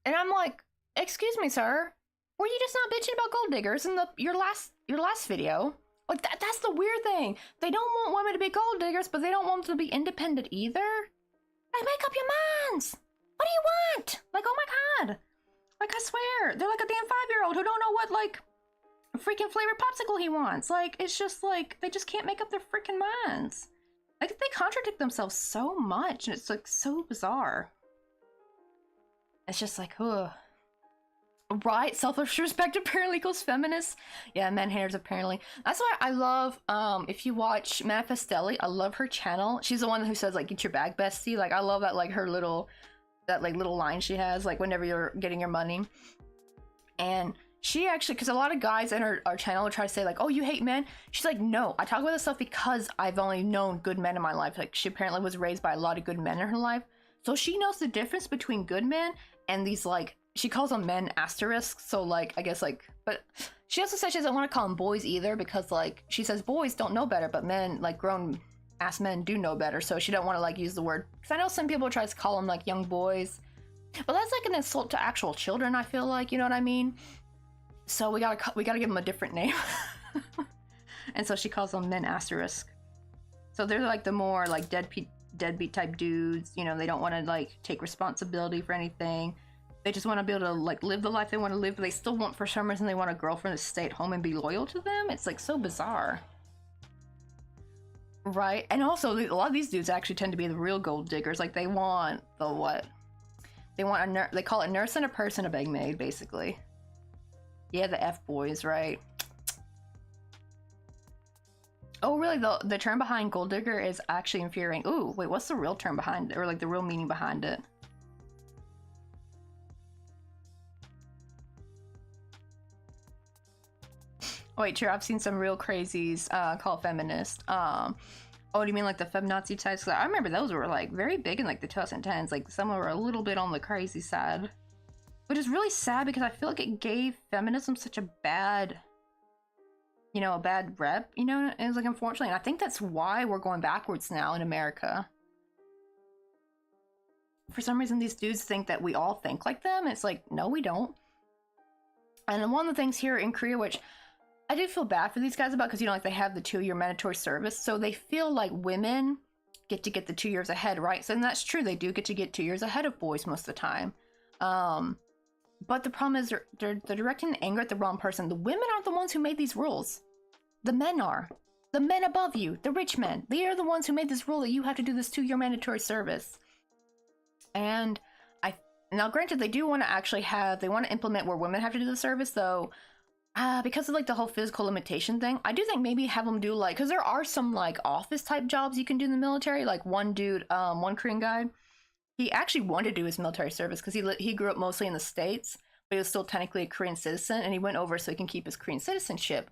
and I'm like, excuse me, sir. Were you just not bitching about gold diggers in your last video? Like, that's the weird thing. They don't want women to be gold diggers, but they don't want them to be independent either. Like, make up your minds. What do you want? Like, oh my god. Like, I swear, they're like a damn 5-year-old who don't know what, like, freaking flavored popsicle he wants. Like, it's just like, they just can't make up their freaking minds. Like, they contradict themselves so much, and it's, like, so bizarre. It's just like, ugh. Right, self-respect apparently equals feminist. Yeah, men haters apparently. That's why I love, if you watch Manifestelli, I love her channel. She's the one who says, like, get your bag, bestie. Like, I love that, like, her little, little line she has, like, whenever you're getting your money. And she actually, because a lot of guys in our channel will try to say, like, oh, you hate men? She's like, no, I talk about this stuff because I've only known good men in my life. Like, she apparently was raised by a lot of good men in her life. So she knows the difference between good men and these, like, she calls them men asterisks. So, like, I guess, like, but she also says she doesn't want to call them boys either because, like, she says boys don't know better, but men, like, grown-ass men do know better. So she don't want to, like, use the word, because I know some people try to call them, like, young boys. But that's, like, an insult to actual children, I feel like, you know what I mean? So we gotta give them a different name. And so she calls them men asterisk. So they're, like, the more, like, deadbeat type dudes. You know, they don't want to, like, take responsibility for anything. They just want to be able to, like, live the life they want to live, but they still want, for some reason, they want a girlfriend to stay at home and be loyal to them. It's, like, so bizarre. Right? And also, a lot of these dudes actually tend to be the real gold diggers. Like, they want the what? They want a they call it nurse and a person, a bag maid, basically. Yeah, the F-boys, right? Oh, really? The term behind gold digger is actually infuriating. Ooh, wait, what's the real term behind it? Or, like, the real meaning behind it? Oh, wait, true. I've seen some real crazies called feminist. Oh, do you mean like the feminazi types? 'Cause I remember those were like very big in like the 2010s. Like some were a little bit on the crazy side, which is really sad because I feel like it gave feminism such a bad, you know, a bad rep. You know, and it's like unfortunately, and I think that's why we're going backwards now in America. For some reason, these dudes think that we all think like them. It's like, no, we don't. And one of the things here in Korea, which I do feel bad for these guys about, because, you know, like they have the 2-year mandatory service, so they feel like women get the 2 years ahead, right? So, and that's true, they do get 2 years ahead of boys most of the time. But the problem is they're directing the anger at the wrong person. The women aren't the ones who made these rules. The men are. The men above you, the rich men, they are the ones who made this rule that you have to do this 2-year mandatory service. And now granted, they do want to actually they want to implement where women have to do the service, though. Because of like the whole physical limitation thing, I do think maybe have them do like, because there are some like office type jobs you can do in the military. Like one dude, one Korean guy, he actually wanted to do his military service because he grew up mostly in the States, but he was still technically a Korean citizen, and he went over so he can keep his Korean citizenship.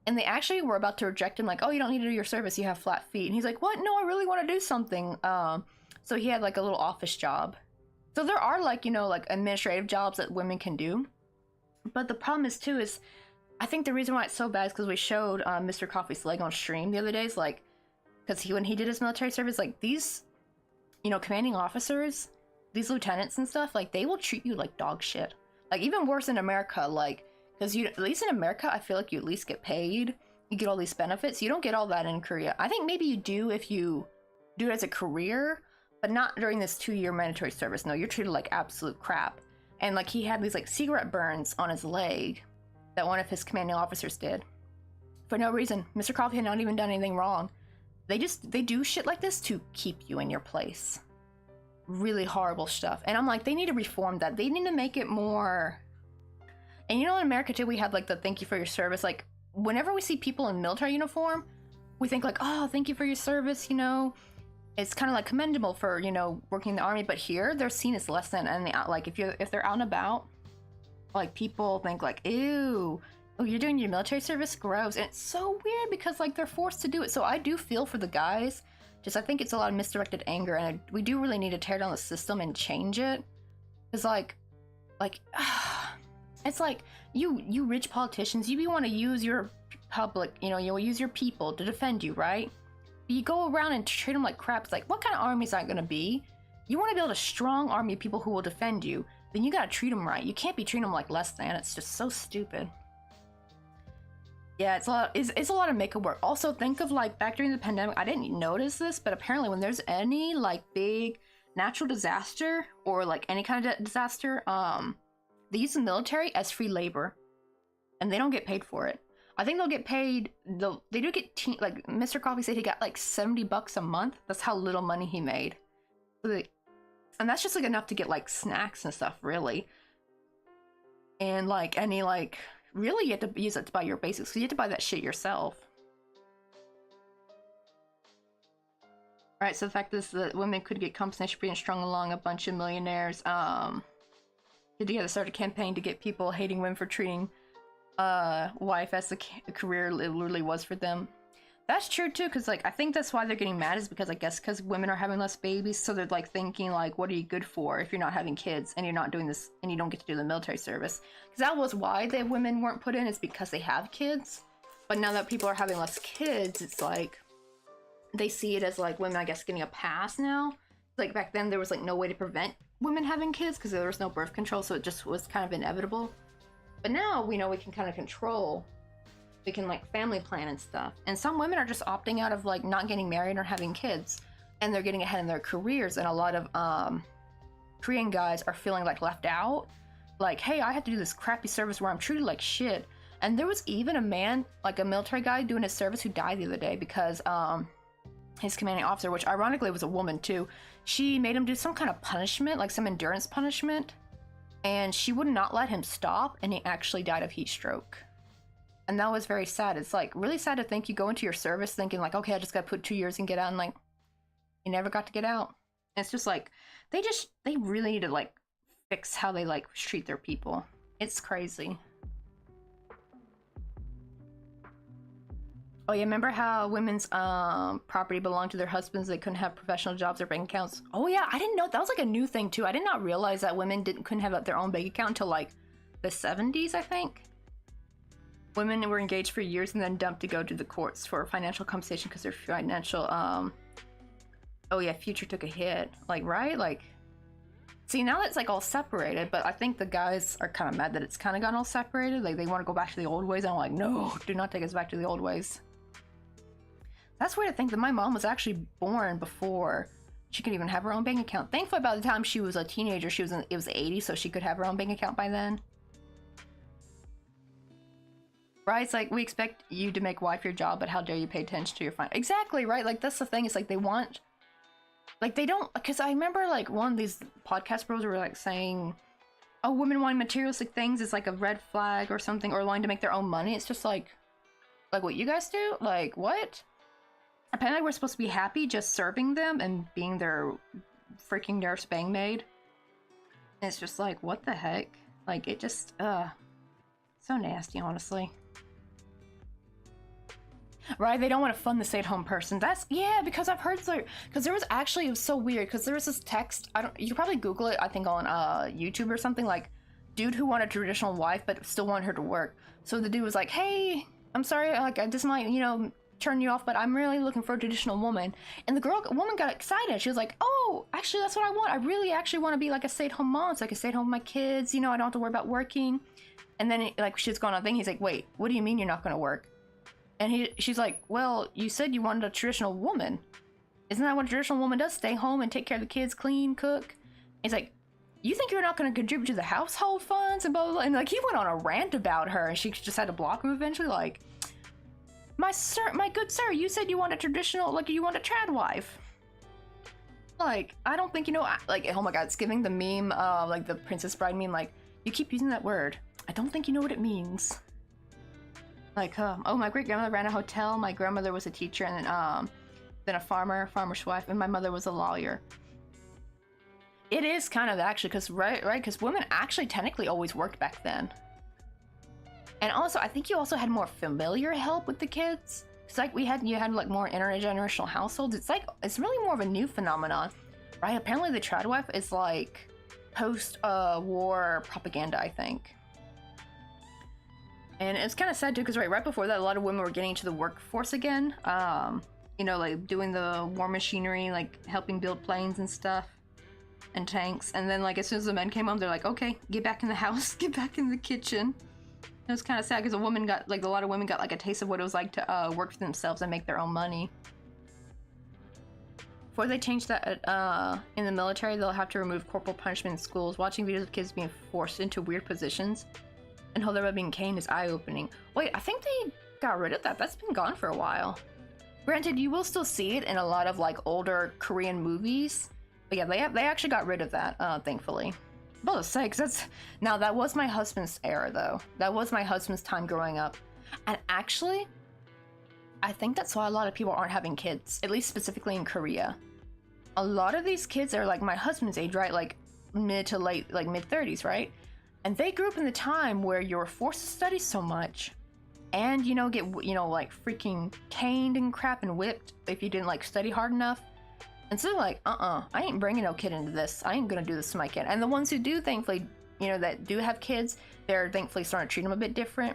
And they actually were about to reject him, like, oh, you don't need to do your service, you have flat feet. And he's like, what? No, I really want to do something. So he had like a little office job. So there are like, you know, like administrative jobs that women can do. But the problem is too is, I think the reason why it's so bad is because we showed Mr. Coffee's leg on stream the other day. Is like, because when he did his military service, like these, you know, commanding officers, these lieutenants and stuff, like they will treat you like dog shit. Like even worse in America, like, because you, at least in America, I feel like you at least get paid. You get all these benefits. You don't get all that in Korea. I think maybe you do if you do it as a career, but not during this 2-year mandatory service. No, you're treated like absolute crap. And like he had these like cigarette burns on his leg that one of his commanding officers did for no reason. Mr. Coffee had not even done anything wrong. They do shit like this to keep you in your place. Really horrible stuff. And I'm like, they need to reform that. They need to make it more. And you know, in America too, we have like the thank you for your service. Like whenever we see people in military uniform, we think like, oh, thank you for your service, you know. It's kind of like commendable for, you know, working in the army, but here they're seen as less than, and like if they're out and about, like people think like, ew, oh, you're doing your military service, gross. And it's so weird because like they're forced to do it. So I do feel for the guys. Just I think it's a lot of misdirected anger, and we do really need to tear down the system and change it. It's like it's like you rich politicians, you want to use your public, you know, you'll use your people to defend you, right? You go around and treat them like crap. It's like, what kind of army is that going to be? You want to build a strong army of people who will defend you, then you got to treat them right. You can't be treating them like less than. It's just so stupid. Yeah, it's a lot of makeup work. Also, think of like back during the pandemic, I didn't notice this, but apparently when there's any like big natural disaster or like any kind of disaster, they use the military as free labor, and they don't get paid for it. I think they'll get paid. They do get like Mr. Coffee said he got like $70 a month. That's how little money he made, and that's just like enough to get like snacks and stuff, really. And like any like really, you have to use it to buy your basics. So you have to buy that shit yourself. All right. So the fact is that women could get compensation for being strung along. A bunch of millionaires did together start a campaign to get people hating women for treating wife as a career it literally was for them. That's true too, because like I think that's why they're getting mad, is because I guess because women are having less babies, so they're like thinking like, what are you good for if you're not having kids and you're not doing this and you don't get to do the military service? Because that was why the women weren't put in, is because they have kids. But now that people are having less kids, it's like they see it as like women, I guess, getting a pass now. Like back then there was like no way to prevent women having kids because there was no birth control, so it just was kind of inevitable. But now we know we can kind of control, we can like family plan and stuff. And some women are just opting out of like not getting married or having kids, and they're getting ahead in their careers. And a lot of Korean guys are feeling like left out. Like, hey, I have to do this crappy service where I'm treated like shit. And there was even a man, like a military guy doing his service, who died the other day because his commanding officer, which ironically was a woman too, she made him do some kind of punishment, like some endurance punishment. And she would not let him stop, and he actually died of heat stroke. And that was very sad. It's like really sad to think you go into your service thinking like, okay, I just got to put 2 years and get out, and like you never got to get out. And it's just like they really need to like fix how they like treat their people. It's crazy. Oh yeah, remember how women's property belonged to their husbands? They couldn't have professional jobs or bank accounts. Oh yeah, I didn't know. That was like a new thing too. I did not realize that women couldn't have their own bank account until like the 70s, I think. Women were engaged for years and then dumped to go to the courts for financial compensation because their financial oh yeah, future took a hit. Like, right? Like, see, now it's like all separated, but I think the guys are kind of mad that it's kind of gotten all separated. Like, they want to go back to the old ways, and I'm like, no, do not take us back to the old ways. That's weird to think that my mom was actually born before she could even have her own bank account. Thankfully, by the time she was a teenager, it was 80, so she could have her own bank account by then. Right? It's like, we expect you to make wife your job, but how dare you pay attention to your finances? Exactly, right? Like, that's the thing. It's like they want... Like, they don't... Because I remember, like, one of these podcast bros were, like, saying, oh, women wanting materialistic things is, like, a red flag or something, or wanting to make their own money. It's just, like what you guys do? Like, what? Apparently, we're supposed to be happy just serving them and being their freaking nurse bang maid. And it's just, like, what the heck? Like, it just, so nasty, honestly. Right? They don't want to fund the stay-at-home person. That's, yeah, because I've heard, because there was actually, it was so weird, because there was this text, you could probably Google it, I think on YouTube or something, like, dude who wanted a traditional wife, but still wanted her to work. So the dude was like, hey, I'm sorry, like, this might, you know, turn you off, but I'm really looking for a traditional woman. And the woman got excited. She was like, oh, actually, that's what I want. I really actually want to be like a stay-at-home mom, so I can stay at home with my kids, you know, I don't have to worry about working. And then, like, she's going on thing, he's like, wait, what do you mean you're not going to work? And she's like, well, you said you wanted a traditional woman. Isn't that what a traditional woman does? Stay home and take care of the kids, clean, cook? He's like, you think you're not going to contribute to the household funds? And blah, blah, blah. And like, he went on a rant about her, and she just had to block him eventually. Like, my good sir, you said you want a traditional, like, you want a trad wife. Like, I don't think you know, like, oh my god, it's giving the meme, like the Princess Bride meme, like, you keep using that word. I don't think you know what it means. Like, oh, my great grandmother ran a hotel. My grandmother was a teacher, and then a farmer's wife, and my mother was a lawyer. It is kind of actually, because because women actually technically always worked back then. And also, I think you also had more familiar help with the kids. It's like you had like more intergenerational households. It's really more of a new phenomenon, right? Apparently, the trad wife is like post-war propaganda, I think. And it's kind of sad too, because right before that, a lot of women were getting into the workforce again. You know, like doing the war machinery, like helping build planes and stuff, and tanks. And then, like, as soon as the men came home, they're like, okay, get back in the house, get back in the kitchen. It was kind of sad because a lot of women got like a taste of what it was like to work for themselves and make their own money. Before they change that in the military, they'll have to remove corporal punishment in schools. Watching videos of kids being forced into weird positions and hold their being caned is eye-opening. Wait, I think they got rid of that. That's been gone for a while. Granted, you will still see it in a lot of like older Korean movies. But yeah, they actually got rid of that, thankfully. Both sakes, that was my husband's era though. That was my husband's time growing up. And actually, I think that's why a lot of people aren't having kids, at least specifically in Korea. A lot of these kids are like my husband's age, right? Like mid to late, like mid 30s, right? And they grew up in the time where you were forced to study so much and, you know, get, you know, like freaking caned and crap and whipped if you didn't like study hard enough. And so they're like, I ain't bringing no kid into this. I ain't gonna do this to my kid. And the ones who do, thankfully, you know, that do have kids, they're thankfully starting to treat them a bit different.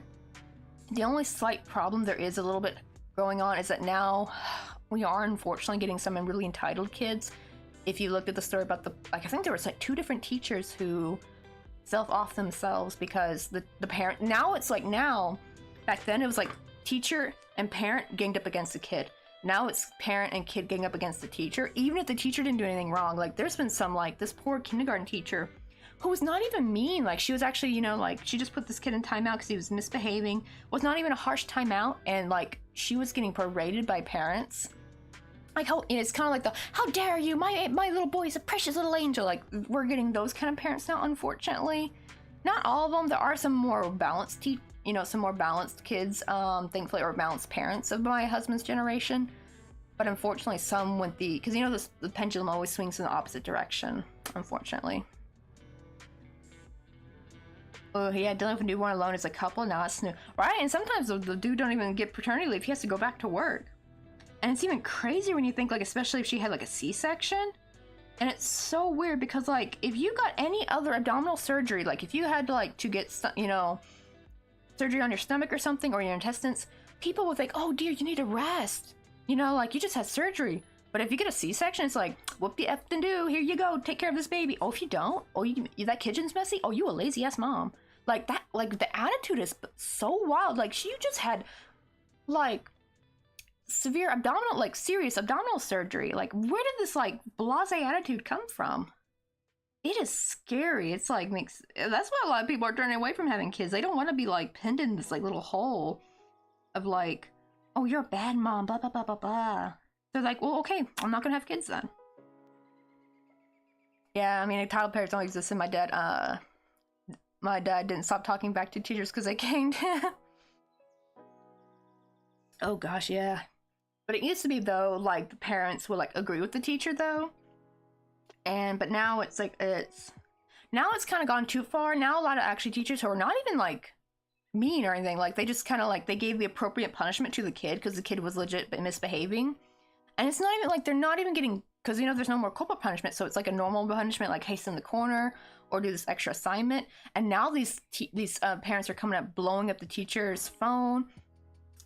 The only slight problem there is a little bit going on is that now we are unfortunately getting some really entitled kids. If you looked at the story about I think there was like 2 different teachers who self-off themselves because the parent, back then it was like teacher and parent ganged up against the kid. Now it's parent and kid gang up against the teacher, even if the teacher didn't do anything wrong. Like, there's been some, like, this poor kindergarten teacher who was not even mean. Like, she was actually, you know, like, she just put this kid in timeout because he was misbehaving. Was not even a harsh timeout, and, like, she was getting berated by parents. Like, how, it's kind of like how dare you, my little boy is a precious little angel. Like, we're getting those kind of parents now, unfortunately. Not all of them. There are some more balanced some more balanced kids, thankfully, or balanced parents of my husband's generation. But unfortunately, some went because, you know, the pendulum always swings in the opposite direction, unfortunately. Oh, yeah, dealing with a newborn alone as a couple, now it's new. Right, and sometimes the dude don't even get paternity leave. He has to go back to work. And it's even crazier when you think, like, especially if she had, like, a C-section. And it's so weird because, like, if you got any other abdominal surgery, like, if you had, like, to get, you know, surgery on your stomach or something, or your intestines, people would think, oh dear, you need to rest. You know, like, you just had surgery. But if you get a C-section, it's like, whoop the F and do, here you go, take care of this baby. Oh, if you don't, oh, that kitchen's messy, oh, you a lazy ass mom. Like, that, like, the attitude is so wild. Like, she just had, like, severe abdominal, like, serious abdominal surgery. Like, where did this, like, blasé attitude come from? It is scary. It's like, that's why a lot of people are turning away from having kids. They don't want to be, like, pinned in this, like, little hole of, like, oh, you're a bad mom, blah, blah, blah, blah, blah. They're like, well, okay, I'm not gonna have kids then. Yeah, I mean, entitled parents don't exist in my dad. My dad didn't stop talking back to teachers because they caned him. Oh, gosh, yeah. But it used to be, though, like, the parents would, like, agree with the teacher, though. But now it's like, now it's kind of gone too far. Now a lot of actually teachers who are not even, like, mean or anything, like, they just kind of, like, they gave the appropriate punishment to the kid because the kid was legit misbehaving. And it's not even, like, they're not even getting, because, you know, there's no more corporal punishment, so it's like a normal punishment, like, hasten the corner, or do this extra assignment. And now these parents are coming up, blowing up the teacher's phone,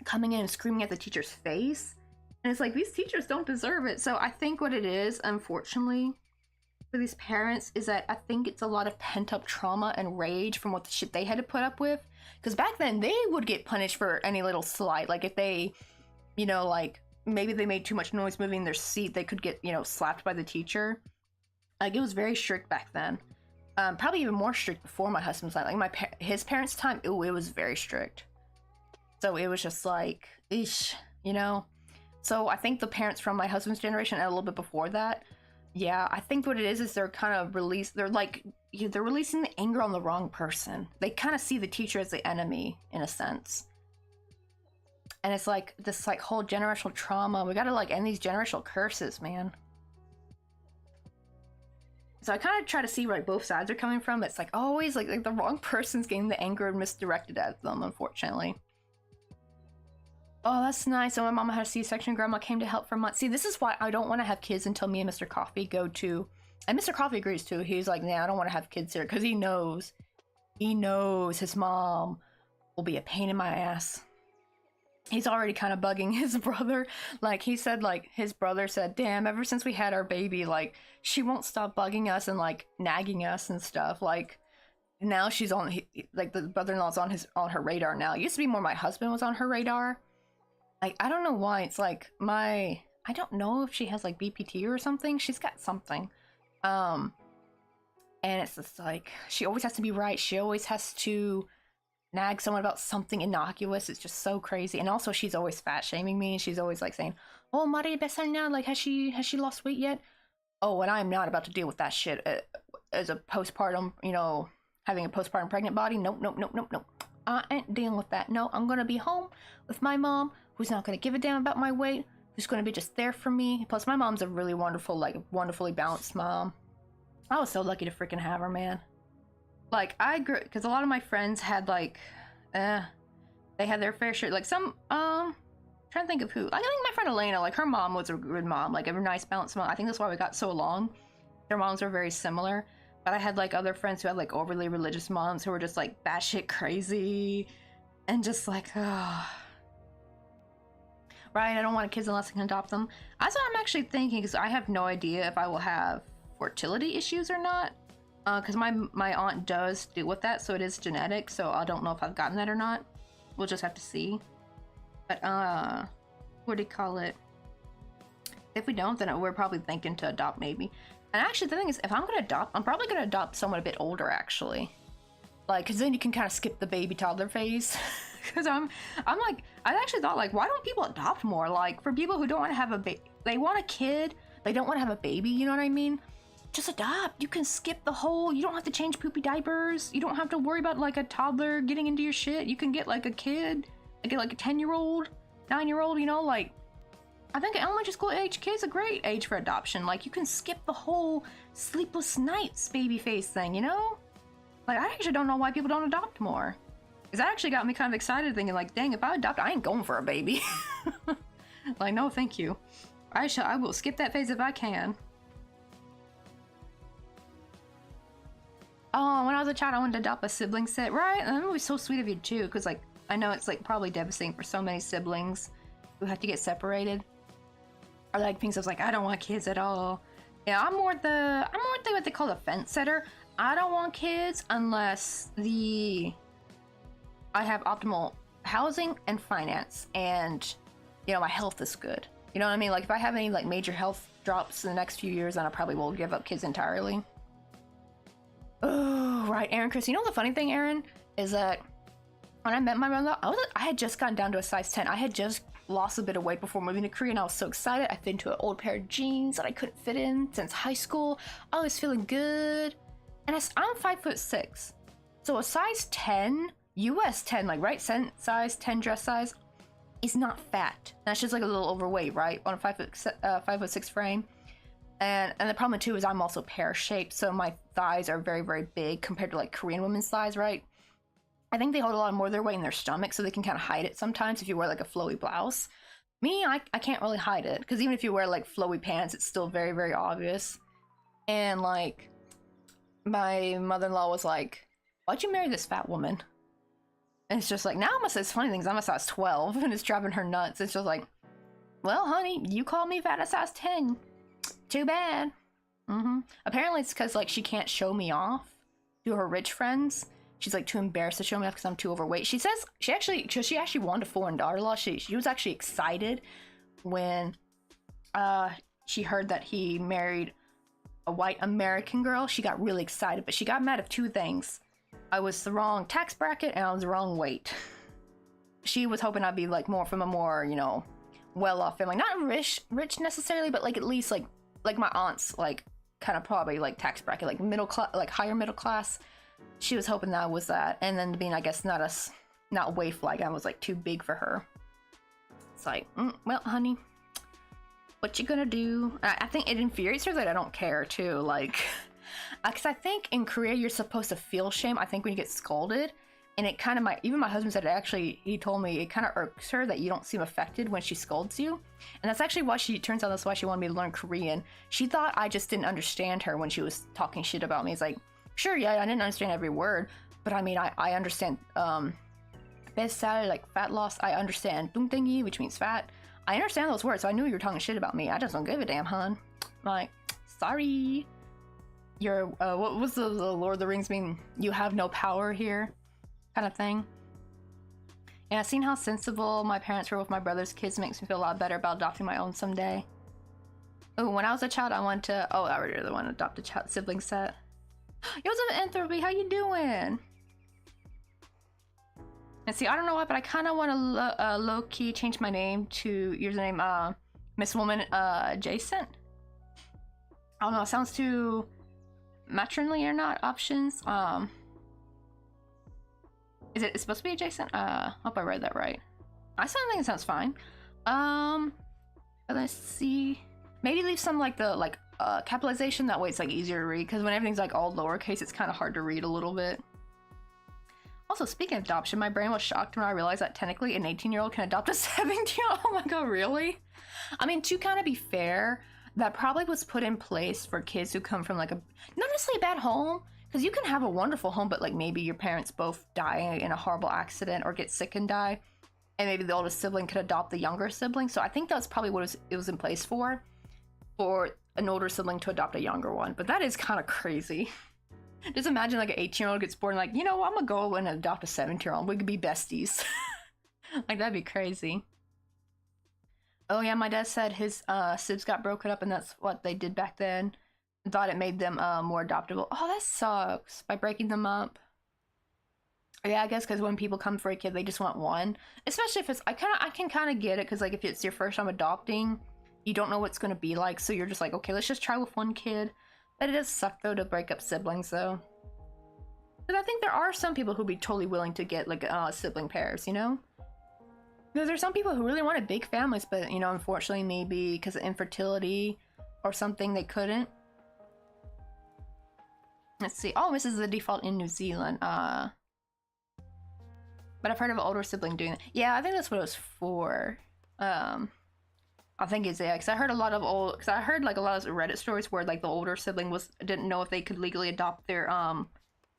coming in and screaming at the teacher's face. And it's like, these teachers don't deserve it. So I think what it is, unfortunately, for these parents is that I think it's a lot of pent-up trauma and rage from what the shit they had to put up with. Because back then, they would get punished for any little slight. Like, if they, you know, like, maybe they made too much noise moving their seat, they could get, you know, slapped by the teacher. Like, it was very strict back then. Probably even more strict before my husband's time. Like, his parents' time, it was very strict. So it was just like, eesh, you know? So I think the parents from my husband's generation and a little bit before that, yeah, I think what it is they're kind of they're releasing the anger on the wrong person. They kind of see the teacher as the enemy, in a sense. And it's like this like whole generational trauma. We gotta like end these generational curses, man. So I kind of try to see where like, both sides are coming from. It's like always like the wrong person's getting the anger misdirected at them, unfortunately. Oh, that's nice. So my mama had a C-section. Grandma came to help for months. See, this is why I don't want to have kids until me and Mr. Coffee go to... And Mr. Coffee agrees too. He's like, nah, I don't want to have kids here. Because he knows his mom will be a pain in my ass. He's already kind of bugging his brother. Like, he said, like, his brother said, damn, ever since we had our baby, like, she won't stop bugging us and, like, nagging us and stuff. Like, now she's on... like, the brother-in-law's on her radar now. It used to be more my husband was on her radar. Like, I don't know why. It's like I don't know if she has like BPT or something. She's got something. And it's just like, she always has to be right. She always has to nag someone about something innocuous. It's just so crazy. And also she's always fat shaming me. And she's always like saying, oh, Maria now, like, has she lost weight yet? Oh, and I'm not about to deal with that shit as a postpartum, you know, having a postpartum pregnant body. Nope. I ain't dealing with that. No, I'm gonna be home with my mom, who's not gonna give a damn about my weight, who's gonna be just there for me. Plus, my mom's a really wonderful, like, wonderfully balanced mom. I was so lucky to freaking have her, man. Like, I grew, because a lot of my friends had, like, they had their fair share. Like, some, trying to think of who. I think my friend Elena, like, her mom was a good mom, like, a nice balanced mom. I think that's why we got so along. Their moms were very similar. But I had, like, other friends who had, like, overly religious moms who were just, like, batshit crazy. And just, like, oh. Right, I don't want kids unless I can adopt them. That's what I'm actually thinking, because I have no idea if I will have fertility issues or not. Because my aunt does deal with that, so it is genetic. So I don't know if I've gotten that or not. We'll just have to see. But, what do you call it? If we don't, then we're probably thinking to adopt, maybe. And actually, the thing is, if I'm gonna adopt, I'm probably gonna adopt someone a bit older, actually. Like, because then you can kind of skip the baby toddler phase. Because I'm like, I actually thought, like, why don't people adopt more? Like, for people who don't want to have a baby, they want a kid, they don't want to have a baby, you know what I mean? Just adopt. You can skip the whole, you don't have to change poopy diapers. You don't have to worry about, like, a toddler getting into your shit. You can get, like, a kid, get, like, a 10-year-old, 9-year-old, you know, like, I think elementary school age kid's a great age for adoption. Like, you can skip the whole sleepless nights baby face thing, you know? Like, I actually don't know why people don't adopt more. Because that actually got me kind of excited, thinking, like, dang, if I adopt, I ain't going for a baby. Like, no, thank you. I will skip that phase if I can. Oh, when I was a child, I wanted to adopt a sibling set, right? And that would be so sweet of you, too, because, like, I know it's, like, probably devastating for so many siblings who have to get separated. Or like things I was like, I don't want kids at all. Yeah, I'm more the what they call a fence setter. I don't want kids unless I have optimal housing and finance, and you know, my health is good. You know what I mean? Like, if I have any like major health drops in the next few years, then I probably will give up kids entirely. Oh, right, Aaron, Chris. You know the funny thing, Aaron, is that when I met my brother, I had just gotten down to a size 10. I had just lost a bit of weight before moving to Korea, and I was so excited. I fit into an old pair of jeans that I couldn't fit in since high school. I was feeling good, and I'm 5'6", so a size 10, US 10, like right size 10 dress size, is not fat. That's just like a little overweight, right, on a 5'6" frame. And the problem too is I'm also pear shaped, so my thighs are very, very big compared to like Korean women's thighs, right? I think they hold a lot more of their weight in their stomach, so they can kind of hide it sometimes if you wear like a flowy blouse. Me, I can't really hide it, because even if you wear like flowy pants, it's still very, very obvious. And like, my mother-in-law was like, why'd you marry this fat woman? And it's just like, now I'm it's funny things, I'm a size 12, and it's driving her nuts. It's just like, well, honey, you called me fat at size 10. Too bad. Apparently it's because like she can't show me off to her rich friends. She's like too embarrassed to show me off because I'm too overweight. She says she actually wanted a foreign daughter-in-law. She was actually excited when she heard that he married a white American girl. She got really excited, but she got mad at two things. I was the wrong tax bracket and I was the wrong weight. She was hoping I'd be like more from a more, you know, well-off family. Not rich necessarily, but like at least like my aunt's like kind of probably like tax bracket, like middle class, like higher middle class. She was hoping that was that, and then being, I guess, not waif like I was like too big for her. It's like, well, honey, what you gonna do? I think it infuriates her that I don't care too. Like, because I think in Korea you're supposed to feel shame. I think when you get scolded, and it kind of even my husband said it actually. He told me it kind of irks her that you don't seem affected when she scolds you, and that's actually why turns out that's why she wanted me to learn Korean. She thought I just didn't understand her when she was talking shit about me. It's like, sure, yeah, I didn't understand every word, but I mean, I understand besar, like fat loss. I understand 뚱땡이, which means fat. I understand those words, so I knew you were talking shit about me. I just don't give a damn, hun. I'm like, sorry. You're, what was the Lord of the Rings mean? You have no power here, kind of thing. Yeah, seeing how sensible my parents were with my brother's kids makes me feel a lot better about adopting my own someday. Oh, when I was a child, I wanted to, I already did the one adopt a child sibling set. Yo, what's up, Entropy? How you doing? And see, I don't know why, but I kind of want to low-key change my name to username Miss Woman Adjacent. I don't know, it sounds too matronly or not. Options. Is it supposed to be adjacent? Hope I read that right. I still think it sounds fine. Let's see. Maybe leave some like the capitalization, that way it's like easier to read, because when everything's like all lowercase, it's kind of hard to read a little bit. Also, speaking of adoption, my brain was shocked when I realized that technically an 18-year-old can adopt a 17-year-old. Oh my god, really? I mean, to kind of be fair, that probably was put in place for kids who come from like not necessarily a bad home, because you can have a wonderful home, but like maybe your parents both die in a horrible accident or get sick and die, and maybe the oldest sibling could adopt the younger sibling. So I think that's probably what it was in place for an older sibling to adopt a younger one. But that is kind of crazy. Just imagine like an 18-year-old gets born, like, you know, I'm gonna go and adopt a 17-year-old. We could be besties. Like, that'd be crazy. Oh yeah, my dad said his sibs got broken up, and that's what they did back then. Thought it made them more adoptable. Oh, that sucks. By breaking them up. Yeah, I guess because when people come for a kid, they just want one. Especially if it's, I can kind of get it, because like if it's your first time adopting, you don't know what it's gonna be like, so you're just like, okay, let's just try with one kid. But it does suck though to break up siblings though. But I think there are some people who'd be totally willing to get like sibling pairs, you know? Because there's some people who really wanted big families, but you know, unfortunately maybe because of infertility or something they couldn't. Let's see. Oh, this is the default in New Zealand. But I've heard of an older sibling doing it. Yeah, I think that's what it was for. I think it's, yeah, because I heard a lot of like a lot of Reddit stories where like the older sibling didn't know if they could legally adopt their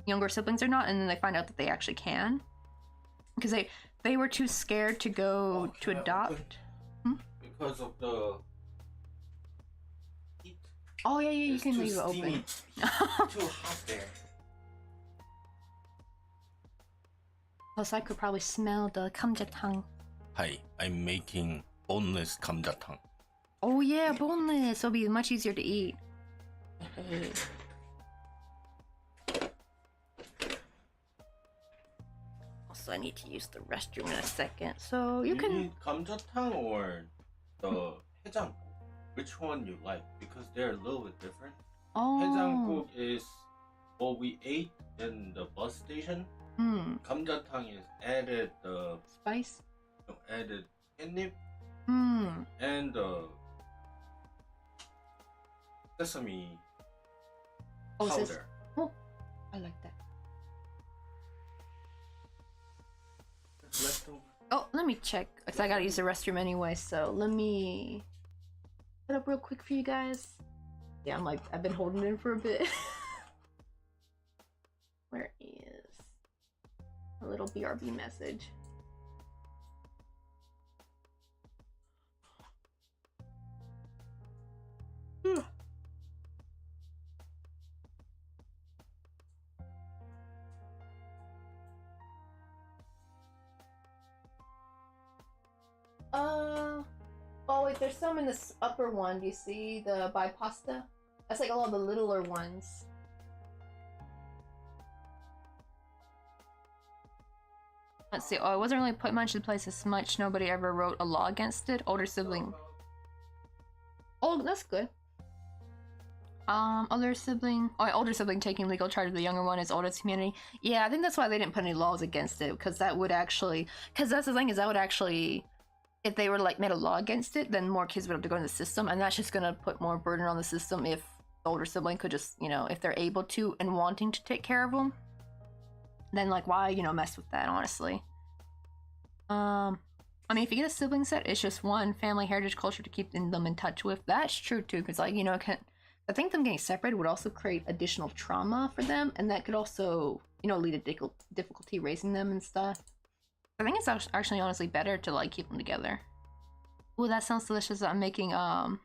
younger siblings or not, and then they find out that they actually can, because they were too scared to go to adopt. Because of the heat. Oh yeah, you can leave it open. Too hot there. Plus, I could probably smell the kamjatang. Hi, I'm making boneless 감자탕. Oh yeah, boneless. It'll be much easier to eat. Also, I need to use the restroom in a second. So you can. need 감자탕 or the 해장국? Which one you like? Because they're a little bit different. Oh. 해장국 is what we ate in the bus station. 감자탕 is added Spice. added 깻잎. And sesame powder. Oh, I like that. Oh, let me check, because I gotta use the restroom anyway, so let me put up real quick for you guys. Yeah, I've been holding it in for a bit. Where is a little BRB message? Oh wait, there's some in this upper one. Do you see the by pasta? That's like all the littler ones. Let's see. Oh, it wasn't really put much in place as much. Nobody ever wrote a law against it. Older sibling. Oh, that's good. Older sibling. Oh, older sibling taking legal charge of the younger one is oldest community. Yeah, I think that's why they didn't put any laws against it, because that would actually. Because that's the thing, is that would actually if they were like made a law against it, then more kids would have to go in the system, and that's just gonna put more burden on the system. If the older sibling could just, you know, if they're able to and wanting to take care of them, then like why, you know, mess with that, honestly. I mean, if you get a sibling set, it's just one family heritage culture to keep them in touch with. That's true too, because like, you know, I think them getting separated would also create additional trauma for them, and that could also, you know, lead to difficulty raising them and stuff. I think it's actually honestly better to like keep them together. Oh, that sounds delicious. I'm making Indomie.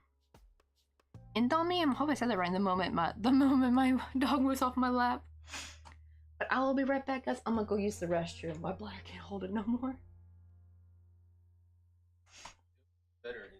I hope I said that right. The moment my dog moves off my lap. But I will be right back, guys. I'm gonna go use the restroom. My bladder can't hold it no more. Better.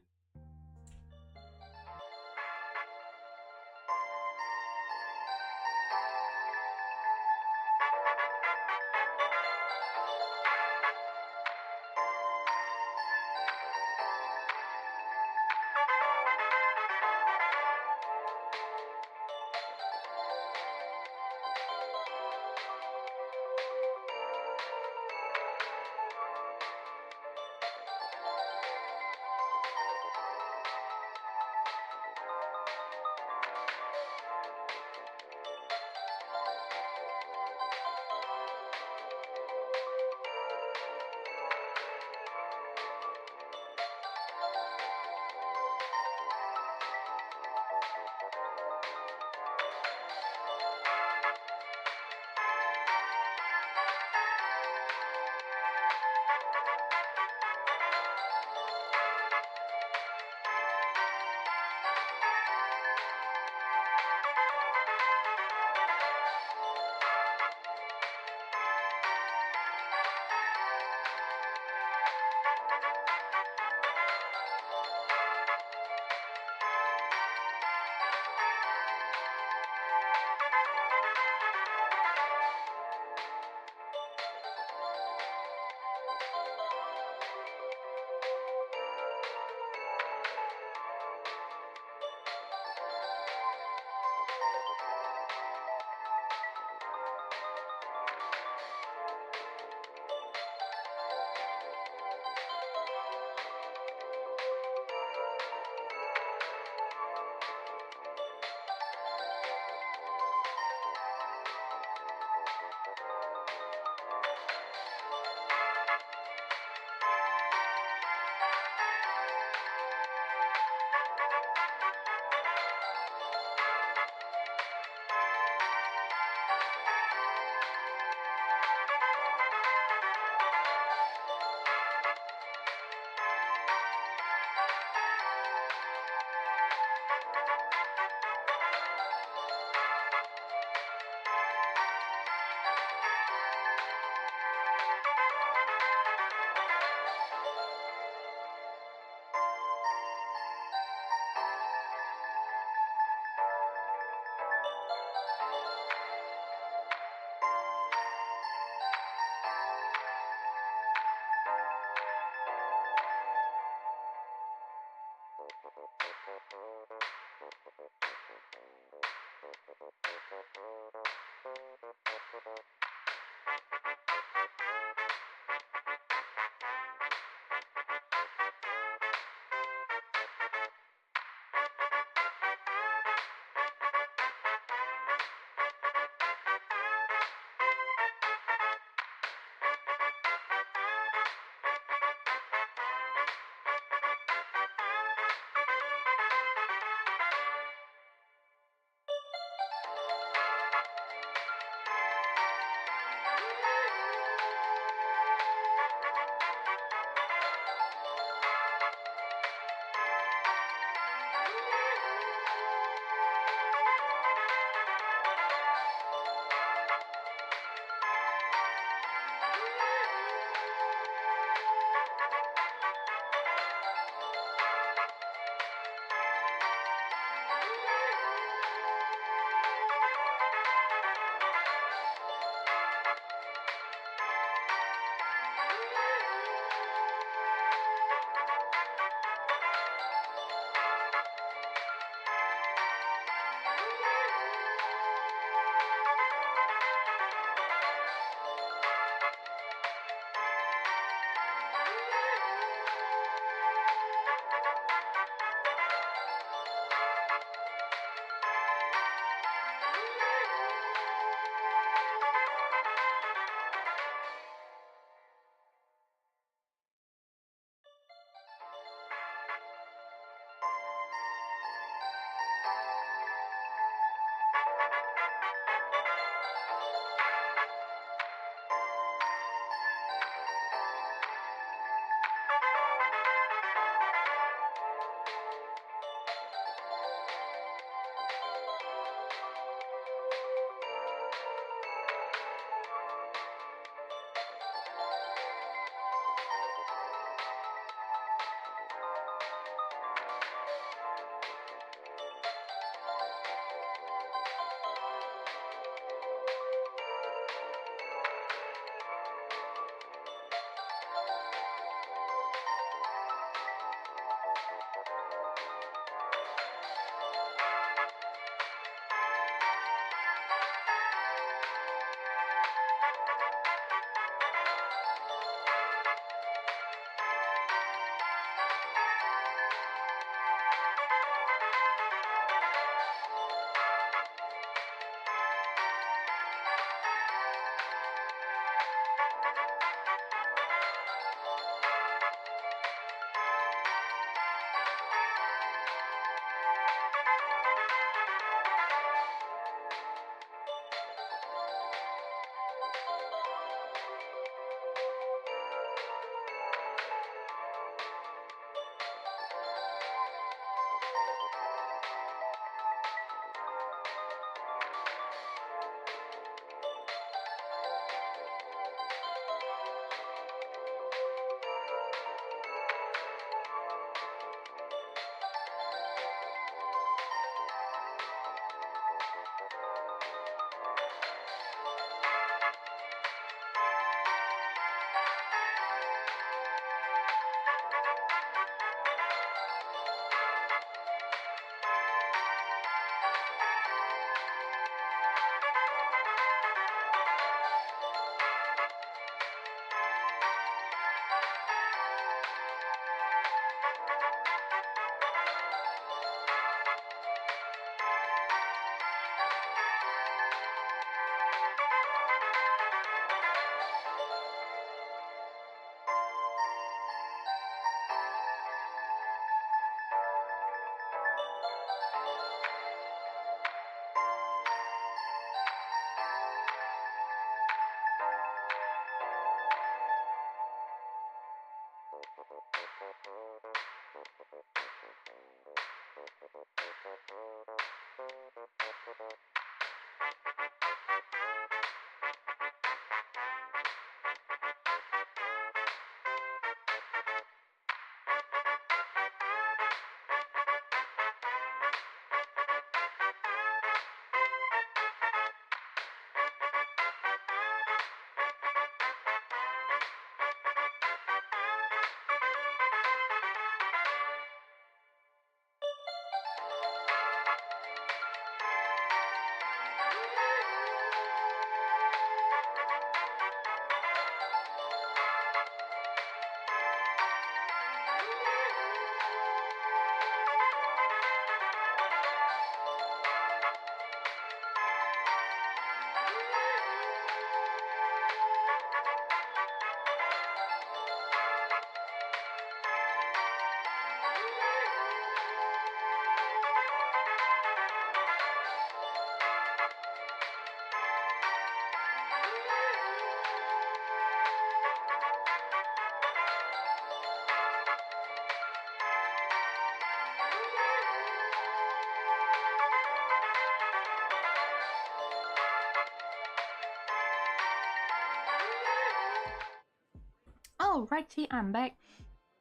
Alrighty, I'm back.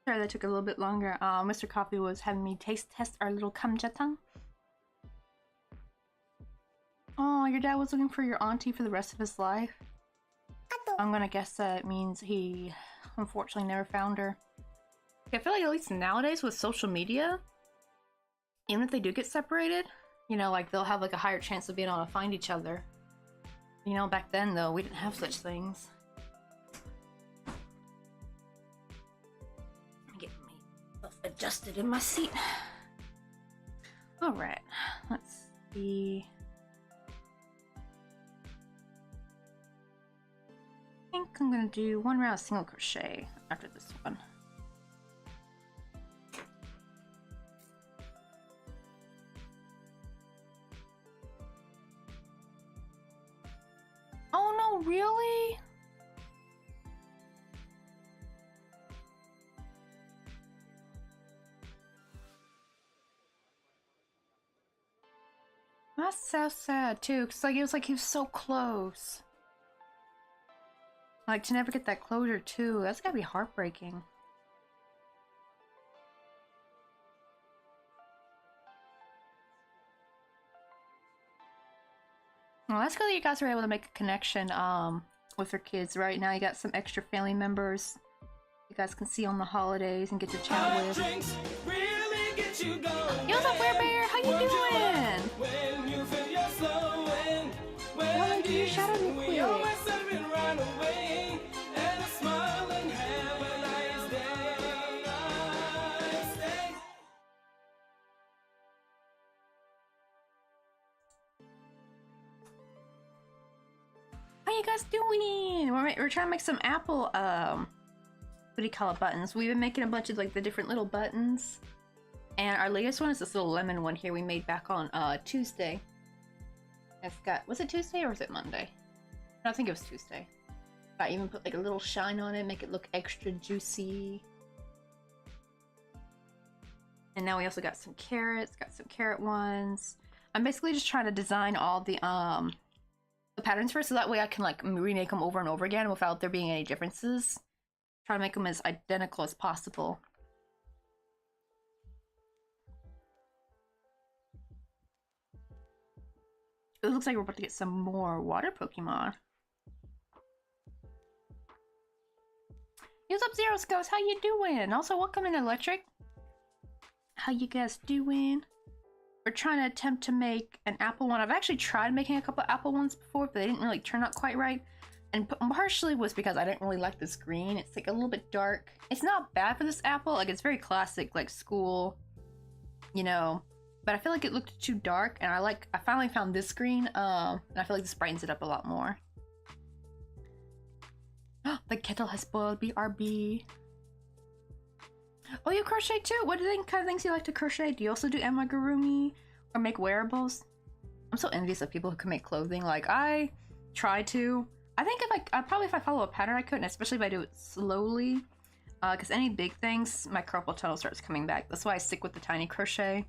Sorry that took a little bit longer. Mr. Coffee was having me taste test our little kamjatang. Oh, your dad was looking for your auntie for the rest of his life. I'm gonna guess that means he unfortunately never found her. I feel like at least nowadays with social media, even if they do get separated, you know, like they'll have like a higher chance of being able to find each other. You know, back then though, we didn't have such things. Get myself adjusted in my seat. Alright, let's see. I think I'm gonna do one round of single crochet after this one. Oh no, really? That's so sad too, because like it was like he was so close. Like to never get that closure too, that's gotta be heartbreaking. Well, that's good that you guys were able to make a connection with your kids. Right now you got some extra family members you guys can see on the holidays and get to chat with. Really get you going. Yo, what's up, Bear? How you doing? When you feel you're slowing, Why do you shout at me quick? run away, and a smile and have a nice day. Nice day. How you guys doing? We're trying to make some apple, what do you call it, buttons. We've been making a bunch of like the different little buttons. And our latest one is this little lemon one here we made back on Tuesday. It's got, was it Tuesday or was it Monday? No, I think it was Tuesday. I even put like a little shine on it, make it look extra juicy. And now we also got some carrots, got some carrot ones. I'm basically just trying to design all the patterns first so that way I can like remake them over and over again without there being any differences. Try to make them as identical as possible. It looks like we're about to get some more water Pokemon. What's up, Zero Scopes? How you doing? Also, welcome in, Electric. How you guys doing? We're trying to attempt to make an apple one. I've actually tried making a couple apple ones before, but they didn't really turn out quite right. And partially was because I didn't really like this green. It's like a little bit dark. It's not bad for this apple. Like, it's very classic, like school, you know. But I feel like it looked too dark, and I finally found this green, and I feel like this brightens it up a lot more. The kettle has boiled, BRB. Oh, you crochet too? What kind of things you like to crochet? Do you also do amigurumi or make wearables? I'm so envious of people who can make clothing. Like, I try to. I think if I follow a pattern, I could, and especially if I do it slowly. Because any big things, my carpal tunnel starts coming back. That's why I stick with the tiny crochet.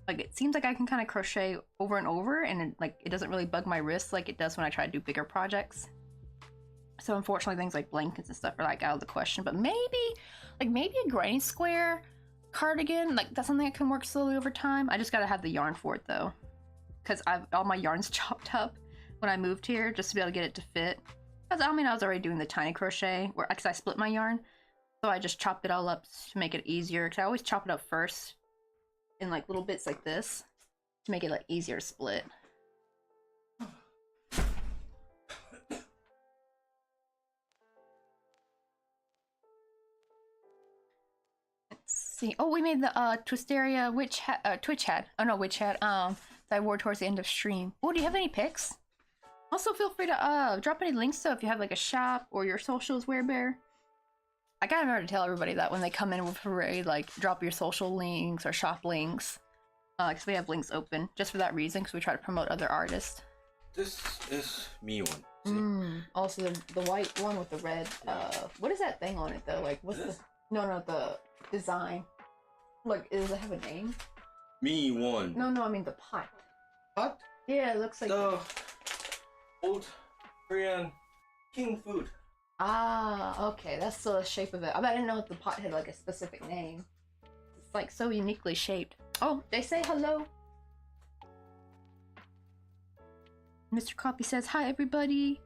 Like, it seems like I can kind of crochet over and over, and it doesn't really bug my wrists like it does when I try to do bigger projects. So unfortunately, things like blankets and stuff are like out of the question. But maybe a granny square cardigan, like that's something that can work slowly over time. I just gotta have the yarn for it though, because all my yarn's chopped up when I moved here just to be able to get it to fit. Because I mean, I was already doing the tiny crochet, because I split my yarn, so I just chopped it all up to make it easier. Because I always chop it up first in like little bits like this to make it like easier to split. Oh, we made the Twisteria Twitch hat. Oh no, witch hat. That I wore towards the end of stream. Oh, do you have any pics? Also, feel free to drop any links though if you have like a shop or your socials, Werebear. I gotta remember to tell everybody that when they come in with a raid, like drop your social links or shop links, because we have links open just for that reason, because we try to promote other artists. This is me one. Also the white one with the red. What is that thing on it though? Like what's this? the design? Like, does it have a name? Me one. No, I mean the pot. Pot? Yeah, it looks like the old Korean king food. Ah, okay, that's the shape of it. I didn't know if the pot had like a specific name. It's like so uniquely shaped. Oh, they say hello. Mr. Coffee says hi, everybody.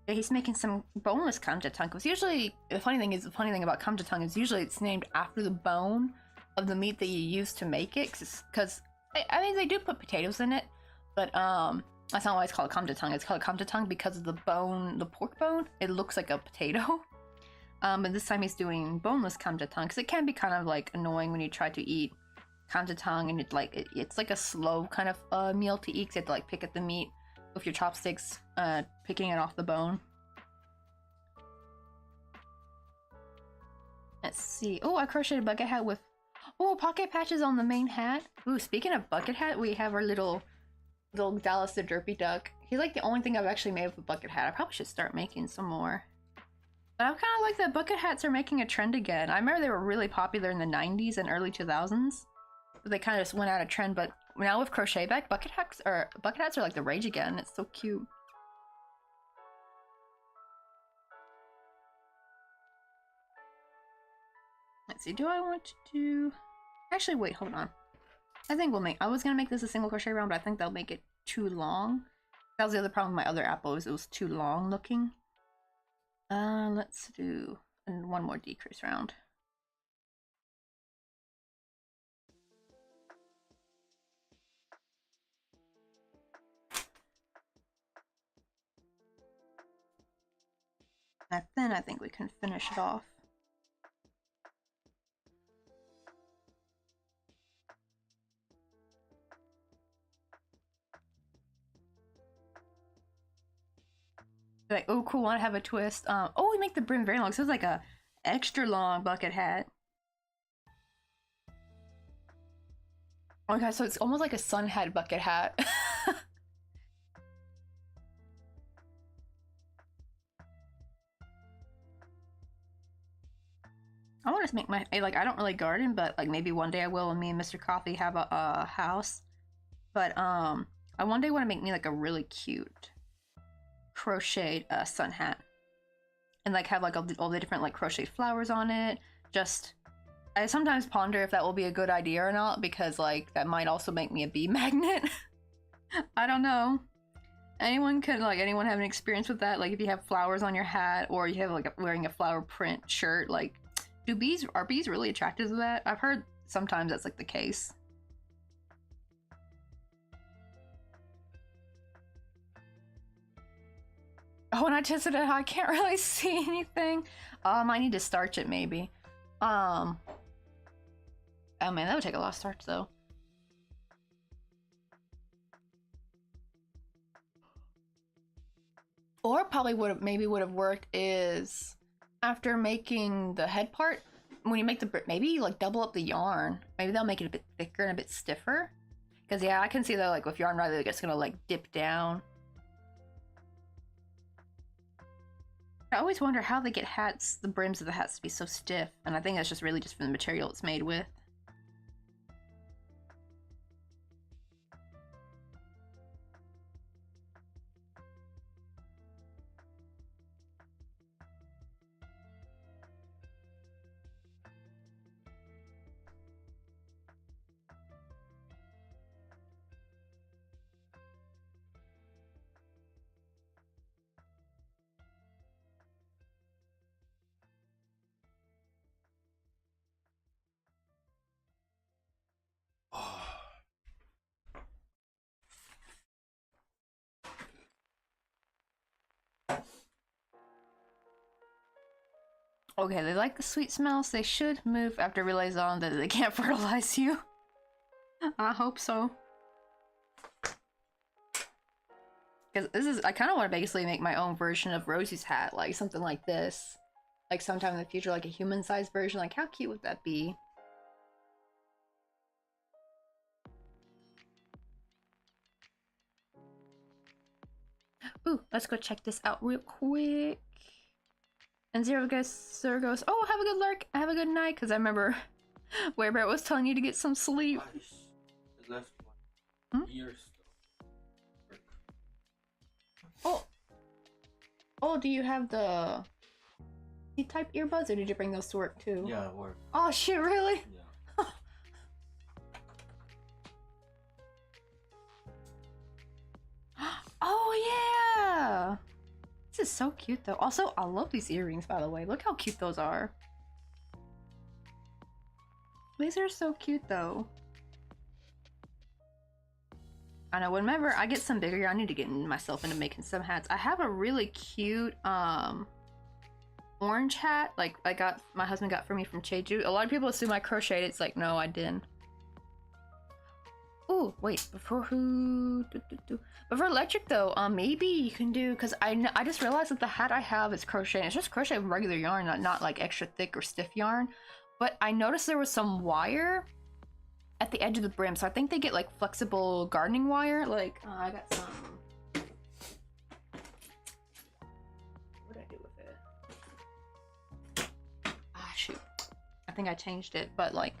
Yeah, he's making some boneless kamjatang. Because usually, the funny thing about kamjatang is usually it's named after the bone of the meat that you use to make it. Because I mean, they do put potatoes in it, but that's not why it's called kamjatang. It's called kamjatang because of the bone, the pork bone. It looks like a potato. But this time he's doing boneless kamjatang because it can be kind of like annoying when you try to eat kamjatang and it's like a slow kind of meal to eat. 'Cause you have to like pick at the meat with your chopsticks, picking it off the bone. Let's see. Oh, I crocheted a bucket hat with pocket patches on the main hat. Ooh, speaking of bucket hat, we have our little Dallas the Derpy Duck. He's like the only thing I've actually made with a bucket hat. I probably should start making some more. But I'm kind of like that bucket hats are making a trend again. I remember they were really popular in the 90s and early 2000s. But they kind of just went out of trend. But now with crochet back, bucket hats are like the rage again. It's so cute. Let's see. Do I want to do? Actually, wait. Hold on. I think we'll make. I was gonna make this a single crochet round, but I think that'll make it too long. That was the other problem with my other apple, is it was too long looking. Let's do one more decrease round. And then I think we can finish it off. Like, oh cool, want to have a twist. Oh, we make the brim very long, so it's like a extra long bucket hat. Oh my god, so it's almost like a sun hat bucket hat. I want to make my, like, I don't really garden, but like maybe one day I will when me and Mr. Coffee have a house. But I one day want to make me like a really cute crocheted sun hat, and like have like all the different like crocheted flowers on it. Just, I sometimes ponder if that will be a good idea or not, because like that might also make me a bee magnet. I don't know. Anyone have an experience with that? Like if you have flowers on your hat, or you have like wearing a flower print shirt, like are bees really attracted to that? I've heard sometimes that's like the case. Oh, and I tested it, I can't really see anything. I need to starch it maybe. Oh man, that would take a lot of starch though. Or probably would have worked is after making the head part, when you make the, maybe like double up the yarn. Maybe they'll make it a bit thicker and a bit stiffer. Because yeah, I can see that like with yarn rather it's gonna like dip down. I always wonder how they get hats, the brims of the hats to be so stiff, and I think that's just really just from the material it's made with. Okay, they like the sweet smells. They should move after it relays on that they can't fertilize you. I hope so. Because this is, I kind of want to basically make my own version of Rosie's hat, like something like this. Like sometime in the future, like a human-sized version. Like how cute would that be? Ooh, let's go check this out real quick. And Zero goes, oh, have a good lurk, have a good night, because I remember where Brett was telling you to get some sleep. I left my ears. Oh. Oh, do you have the C-type earbuds, or did you bring those to work too? Yeah, work. Oh shit, really? Yeah. Oh yeah! This is so cute though. Also, I love these earrings, by the way. Look how cute those are. These are so cute though. I know, whenever I get some bigger, I need to get myself into making some hats. I have a really cute orange hat, like my husband got for me from Jeju. A lot of people assume I crocheted. It's like, no, I didn't. Oh wait, before electric though, maybe you can do, because I just realized that the hat I have is crocheted. It's just crochet with regular yarn, not like extra thick or stiff yarn. But I noticed there was some wire at the edge of the brim, so I think they get like flexible gardening wire. Like I got some. What did I do with it? Ah shoot, I think I changed it, but like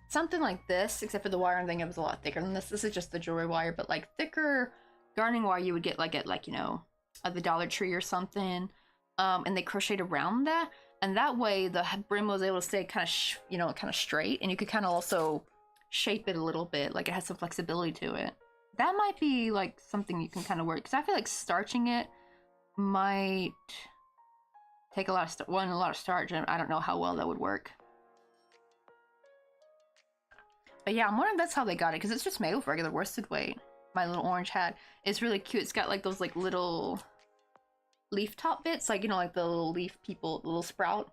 something like this, except for the wire I think it was a lot thicker than this. This is just the jewelry wire, but like thicker gardening wire you would get like at like, you know, at the Dollar Tree or something. And they crocheted around that, and that way the brim was able to stay kind of you know, kind of straight, and you could kind of also shape it a little bit, like it has some flexibility to it. That might be like something you can kind of work, because I feel like starching it might take a lot of starch, and I don't know how well that would work. But yeah, I'm wondering if that's how they got it, because it's just made with regular worsted weight. My little orange hat is really cute. It's got like those like little leaf top bits, like, you know, like the little leaf people, the little sprout.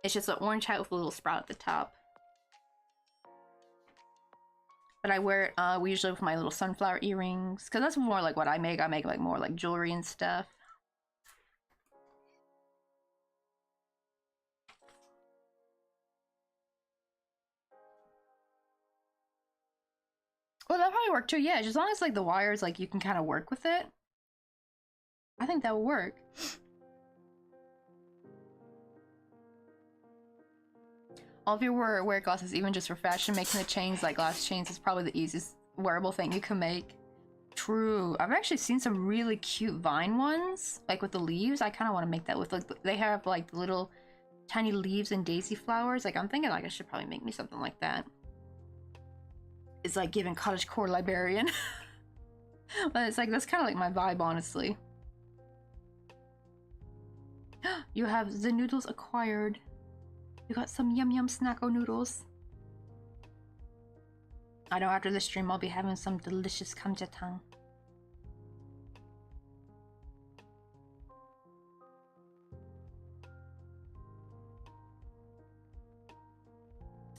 It's just an orange hat with a little sprout at the top. But I wear it we usually with my little sunflower earrings, because that's more like what I make. I make like more like jewelry and stuff. Well, that probably work too, yeah. As long as like the wires, like you can kind of work with it. I think that will work. All of you wear glasses, even just for fashion. Making the chains, like glass chains, is probably the easiest wearable thing you can make. True. I've actually seen some really cute vine ones, like with the leaves. I kind of want to make that with, like, they have like little tiny leaves and daisy flowers. Like I'm thinking like I should probably make me something like that. It's like giving cottagecore librarian. But it's like, that's kind of like my vibe, honestly. You have the noodles acquired. You got some yum yum snacko noodles. I know after this stream I'll be having some delicious kamjatang.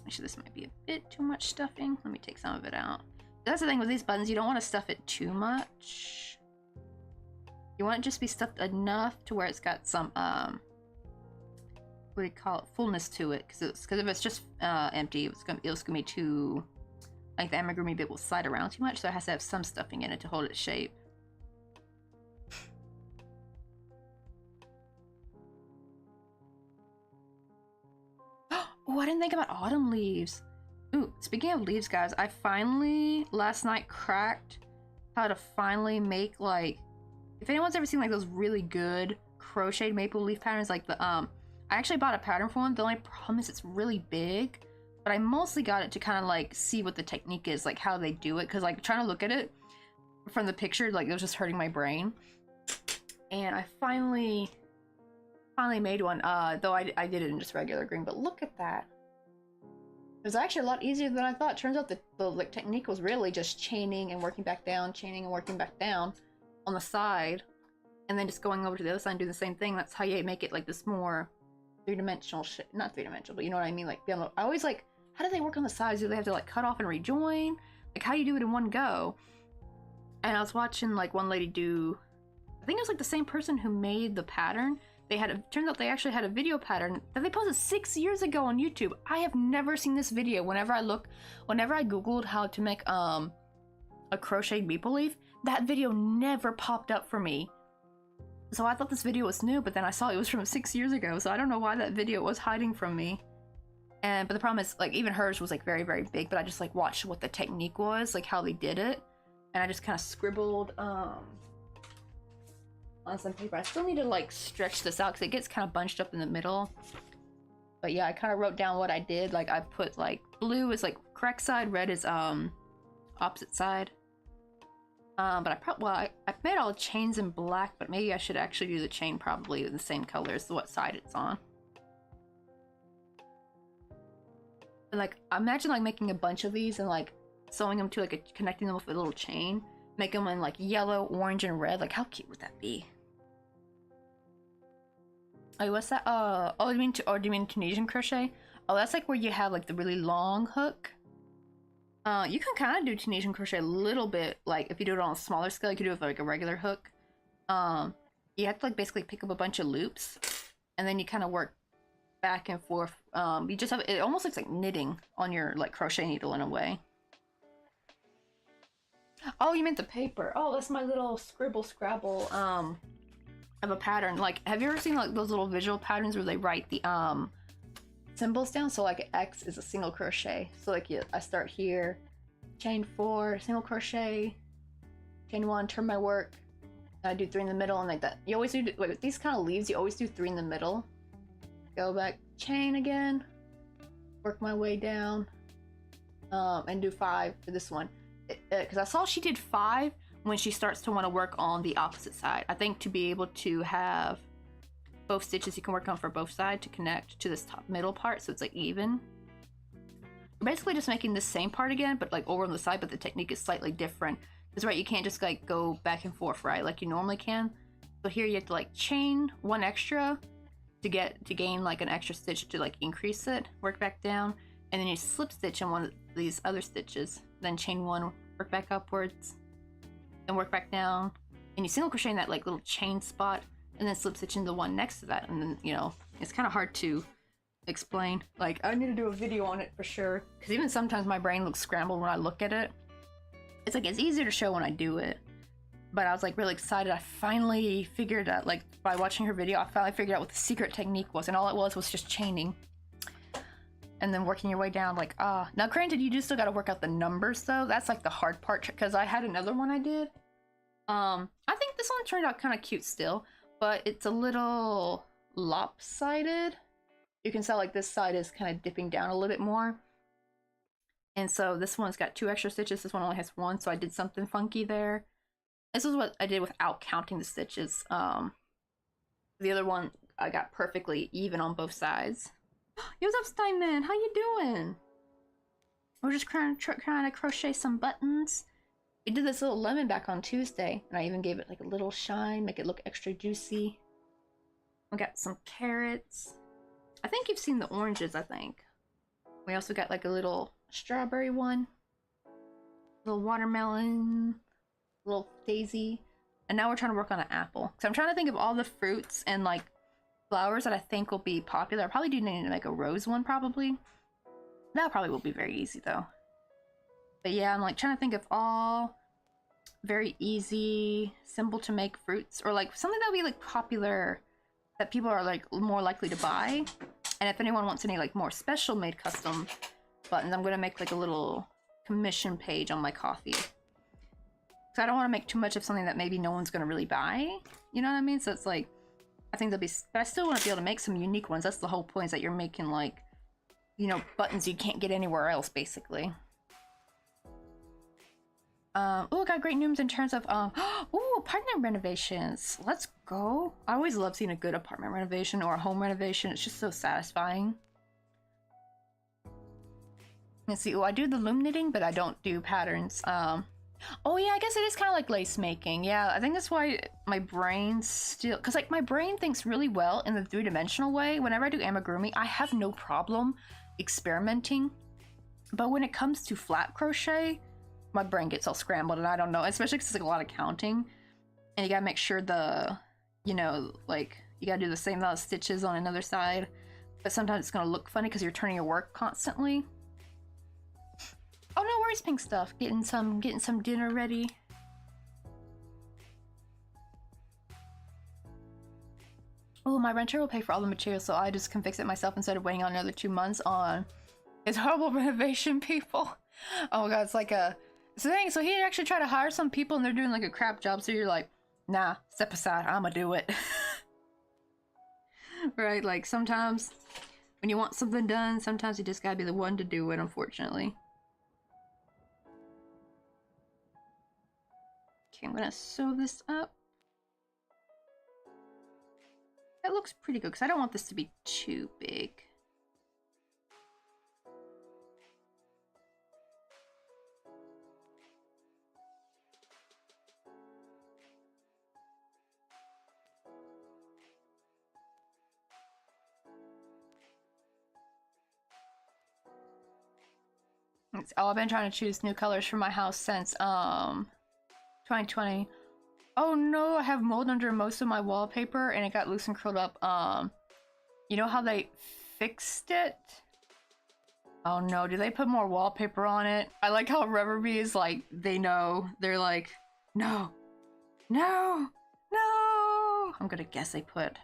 Actually, this might be a bit too much stuffing. Let me take some of it out. That's the thing with these buttons, you don't want to stuff it too much. You want it to just be stuffed enough to where it's got some what do you call it, fullness to it, because if it's just empty, it's gonna be too, like the amigurumi bit will slide around too much, so it has to have some stuffing in it to hold its shape. Oh, I didn't think about autumn leaves. Ooh, speaking of leaves, guys, I finally last night cracked how to finally make, like, if anyone's ever seen like those really good crocheted maple leaf patterns, like the I actually bought a pattern for one. The only problem is it's really big, but I mostly got it to kind of like see what the technique is, like how they do it, because like trying to look at it from the picture, like it was just hurting my brain. And I finally made one, though I did it in just regular green, but look at that. It was actually a lot easier than I thought. Turns out the like technique was really just chaining and working back down, chaining and working back down on the side, and then just going over to the other side and doing the same thing. That's how you make it like this more three-dimensional shit. Not three-dimensional, but you know what I mean? Like, I always like, how do they work on the sides? Do they have to like cut off and rejoin? Like, how do you do it in one go? And I was watching like one lady do, I think it was like the same person who made the pattern. They had, turns out they actually had a video pattern that they posted 6 years ago on YouTube. I have never seen this video. Whenever I Googled how to make a crocheted maple leaf, that video never popped up for me. So I thought this video was new, but then I saw it was from 6 years ago. So I don't know why that video was hiding from me. But the problem is, like, even hers was like very, very big, but I just like watched what the technique was, like how they did it. And I just kind of scribbled on some paper. I still need to like stretch this out because it gets kind of bunched up in the middle. But yeah, I kind of wrote down what I did. Like I put like blue is like correct side, red is opposite side. But I made all the chains in black, but maybe I should actually do the chain probably in the same color as what side it's on. But like imagine like making a bunch of these and like sewing them to like connecting them with a little chain. Make them in like yellow, orange, and red. Like how cute would that be? Oh, what's that? Oh, do you mean Tunisian crochet? Oh, that's like where you have like the really long hook. You can kind of do Tunisian crochet a little bit, like if you do it on a smaller scale, you could do it with like a regular hook. You have to like basically pick up a bunch of loops, and then you kind of work back and forth. You just have, it almost looks like knitting on your like crochet needle in a way. Oh, you meant the paper. Oh, that's my little scribble scrabble of a pattern. Like, have you ever seen like those little visual patterns where they write the symbols down? So like X is a single crochet. So like I start here, chain 4, single crochet, chain 1, turn my work, and I do 3 in the middle, and like that. You always do like with these kind of leaves. You always do 3 in the middle. Go back, chain again, work my way down, and do 5 for this one. Because I saw she did 5 when she starts to want to work on the opposite side. I think to be able to have both stitches you can work on for both sides to connect to this top middle part so it's like even. You're basically just making the same part again, but like over on the side, but the technique is slightly different. Because right, you can't just like go back and forth, right, like you normally can. So here you have to like chain 1 extra to gain like an extra stitch to like increase it, work back down, and then you slip stitch in one of these other stitches, then chain 1, work back upwards, then work back down, and you single crochet in that like little chain spot, and then slip stitch into the one next to that. And then, you know, it's kind of hard to explain. Like, I need to do a video on it for sure, because even sometimes my brain looks scrambled when I look at it. It's like, it's easier to show when I do it. But I was like really excited. I finally figured out, like by watching her video, I finally figured out what the secret technique was, and all it was just chaining. And then working your way down, like, now granted, you do still got to work out the numbers though. That's like the hard part, because I had another one I did. I think this one turned out kind of cute still, but it's a little lopsided. You can tell like this side is kind of dipping down a little bit more. And so this one's got 2 extra stitches. This one only has 1, so I did something funky there. This is what I did without counting the stitches. The other one, I got perfectly even on both sides. Yo, what's up, Steinman? How you doing? We're just trying to crochet some buttons. We did this little lemon back on Tuesday, and I even gave it like a little shine, make it look extra juicy. We got some carrots. I think you've seen the oranges, I think. We also got like a little strawberry one, little watermelon, little daisy, and now we're trying to work on an apple. So I'm trying to think of all the fruits and like flowers that I think will be popular. I probably do need to make a rose one probably. That probably will be very easy though. But yeah, I'm like trying to think of all very easy, simple to make fruits, or like something that'll be like popular that people are like more likely to buy. And if anyone wants any like more special made custom buttons, I'm gonna make like a little commission page on my coffee. So I don't want to make too much of something that maybe no one's gonna really buy. You know what I mean? So it's like, I think there'll be, but I still want to be able to make some unique ones. That's the whole point, is that you're making like, you know, buttons you can't get anywhere else, basically. Oh, got great news in terms of oh, apartment renovations. Let's go. I always love seeing a good apartment renovation or a home renovation. It's just so satisfying. Let's see. Oh, I do the loom knitting, but I don't do patterns. Oh yeah, I guess it is kind of like lace making. Yeah, I think that's why my brain still, because like my brain thinks really well in the 3-dimensional way. Whenever I do amigurumi, I have no problem experimenting. But when it comes to flat crochet, my brain gets all scrambled and I don't know, especially because it's like a lot of counting. And you gotta make sure the, you know, like you gotta do the same amount of stitches on another side. But sometimes it's gonna look funny because you're turning your work constantly. Oh no worries, pink stuff. Getting some dinner ready. Oh, my renter will pay for all the materials, so I just can fix it myself instead of waiting on another 2 months on his horrible renovation people. Oh my god, it's like a thing. So he actually tried to hire some people and they're doing like a crap job, so you're like, nah, step aside, I'ma do it. Right, like sometimes when you want something done, sometimes you just gotta be the one to do it, unfortunately. Okay, I'm gonna sew this up. That looks pretty good because I don't want this to be too big. Oh, I've been trying to choose new colors for my house since 2020. Oh no, I have mold under most of my wallpaper and it got loose and curled up. You know how they fixed it? Oh no, do they put more wallpaper on it? I like how Rubberby is like, they know. They're like, no, no, no. I'm gonna guess they put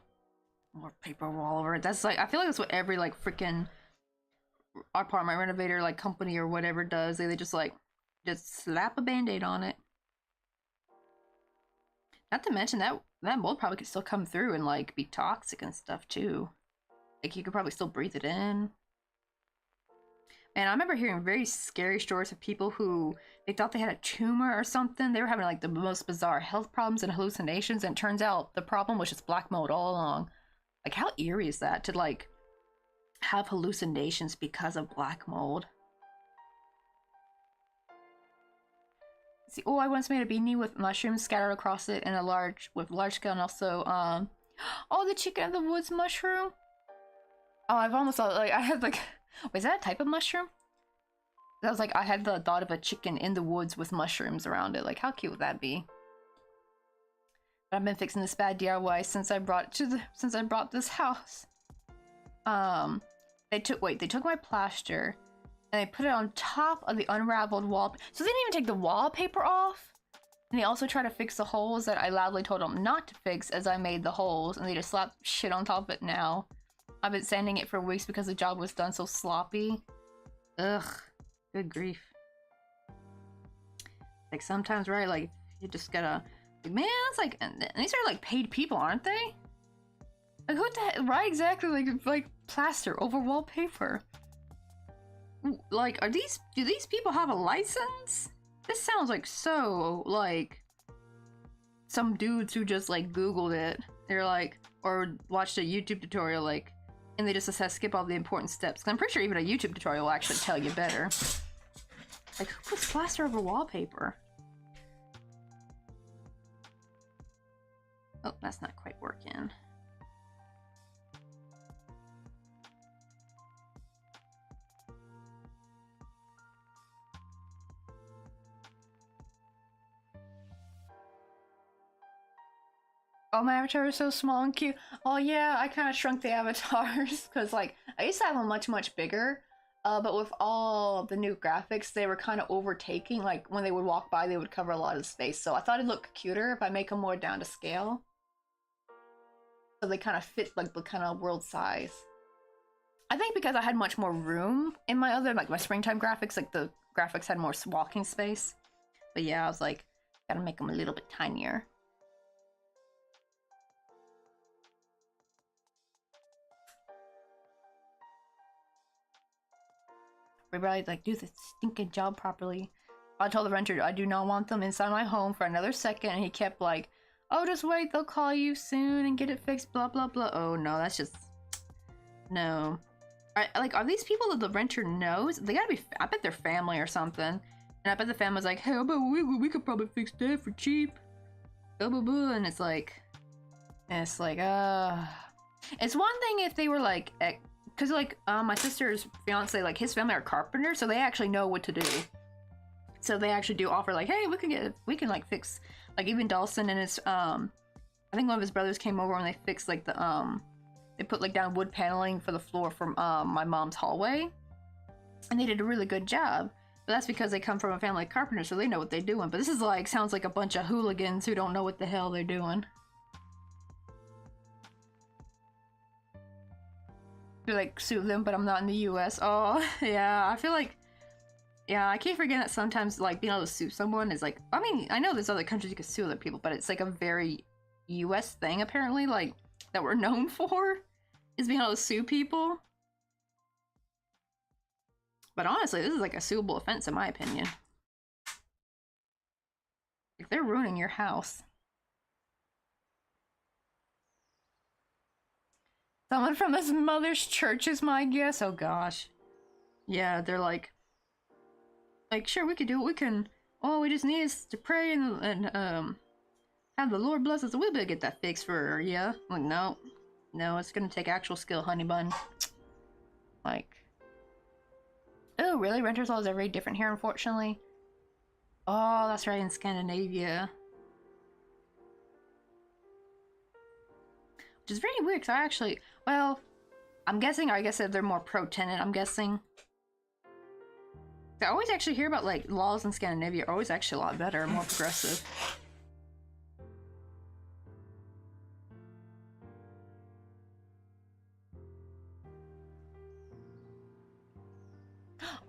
more paper all over it. That's like, I feel like that's what every like freaking apartment renovator like company or whatever does. They just like, just slap a band-aid on it. Not to mention that mold probably could still come through and like be toxic and stuff too. Like you could probably still breathe it in. And I remember hearing very scary stories of people who they thought they had a tumor or something. They were having like the most bizarre health problems and hallucinations, and it turns out the problem was just black mold all along. Like how eerie is that to like have hallucinations because of black mold? See, oh, I once made a beanie with mushrooms scattered across it and with large scale, and also oh, the chicken of the woods mushroom. Oh, I've almost thought like I had like, wait, is that a type of mushroom? That was like I had the thought of a chicken in the woods with mushrooms around it. Like how cute would that be? But I've been fixing this bad DIY since I brought this house. They took my plaster and they put it on top of the unraveled wall. So they didn't even take the wallpaper off. And they also tried to fix the holes that I loudly told them not to fix as I made the holes, and they just slapped shit on top of it now. I've been sanding it for weeks because the job was done so sloppy. Ugh, good grief. Like sometimes, right, like you just gotta, like, man, it's like, and these are like paid people, aren't they? Like what the heck, right, exactly, like plaster over wallpaper. Like, do these people have a license? This sounds like so, like, some dudes who just, like, Googled it. They're like, or watched a YouTube tutorial, like, and they just said skip all the important steps. 'Cause I'm pretty sure even a YouTube tutorial will actually tell you better. Like, who puts plaster over wallpaper? Oh, that's not quite working. Oh, my avatar is so small and cute. Oh yeah, I kind of shrunk the avatars because like I used to have them much bigger, but with all the new graphics, they were kind of overtaking. Like when they would walk by, they would cover a lot of space. So I thought it'd look cuter if I make them more down to scale. So they kind of fit like the kind of world size. I think because I had much more room in my other, like my springtime graphics, like the graphics had more walking space. But yeah, I was like, gotta make them a little bit tinier. Everybody like do the stinking job properly. I told the renter I do not want them inside my home for another second, and he kept like, oh, just wait, they'll call you soon and get it fixed, blah blah blah. Oh no, that's just no. Are these people that the renter knows? They gotta be, I bet they're family or something, And I bet the fan was like, hey, but we could probably fix that for cheap. Blah, blah, blah. And it's like, it's one thing if they were like, because like my sister's fiance, like his family are carpenters, so they actually know what to do. So they actually do offer like, hey, we can like fix, like even Dawson and his I think one of his brothers came over and they fixed like the they put like down wood paneling for the floor from my mom's hallway, and they did a really good job. But that's because they come from a family of carpenters, so they know what they're doing. But this is like, sounds like a bunch of hooligans who don't know what the hell they're doing. To like sue them, but I'm not in the US. Oh, yeah, I feel like, yeah, I keep forgetting that sometimes like being able to sue someone is like, I mean, I know there's other countries you can sue other people, but it's like a very US thing apparently, like, that we're known for, is being able to sue people. But honestly, this is like a suable offense in my opinion. Like, they're ruining your house. Someone from his mother's church is my guess. Oh gosh. Yeah, they're like, sure, we could do what we can. All we just need is to pray and have the Lord bless us. We'll be able to get that fixed for ya. Like, no, it's gonna take actual skill, honey bun. Like, oh really? Renters laws are very different here, unfortunately. Oh, that's right, in Scandinavia. Which is very weird, because I actually, well, I'm guessing, or I guess they're more pro-tenant, I'm guessing. I always actually hear about, like, laws in Scandinavia are always actually a lot better, more progressive.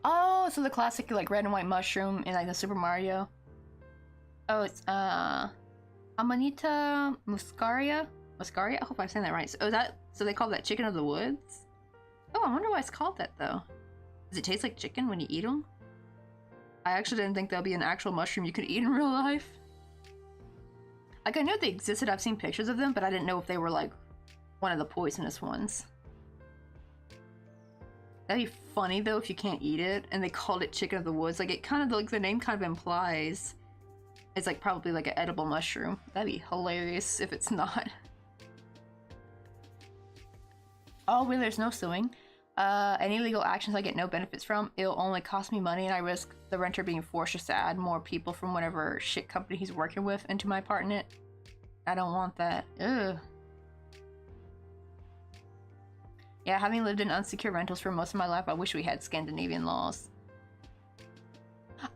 Oh, so the classic, like, red and white mushroom in, like, the Super Mario. Oh, it's, Amanita muscaria? Muscaria? I hope I'm saying that right. So they call that chicken of the woods? Oh, I wonder why it's called that, though. Does it taste like chicken when you eat them? I actually didn't think that'd be an actual mushroom you could eat in real life. Like, I knew they existed, I've seen pictures of them, but I didn't know if they were, like, one of the poisonous ones. That'd be funny, though, if you can't eat it, and they called it chicken of the woods. Like, it kind of, like, the name kind of implies it's, like, probably, like, an edible mushroom. That'd be hilarious if it's not. Oh, really? There's no suing? Any legal actions I get no benefits from, it'll only cost me money and I risk the renter being forced just to add more people from whatever shit company he's working with into my part in it. I don't want that. Ugh. Yeah, having lived in unsecure rentals for most of my life, I wish we had Scandinavian laws.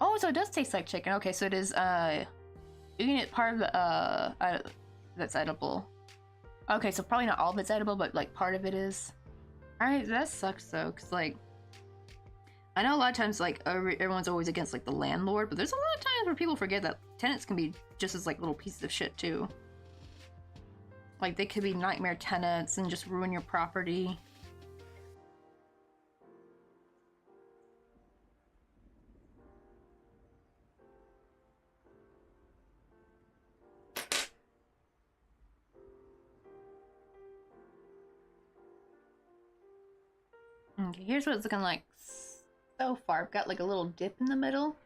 Oh, so it does taste like chicken. Okay, so it is, you can eat part of the, that's edible. Okay, so probably not all of it's edible, but, like, part of it is. Alright, that sucks, though, because, like, I know a lot of times, like, everyone's always against, like, the landlord, but there's a lot of times where people forget that tenants can be just as, like, little pieces of shit, too. Like, they could be nightmare tenants and just ruin your property. Okay, here's what it's looking like so far. I've got like a little dip in the middle.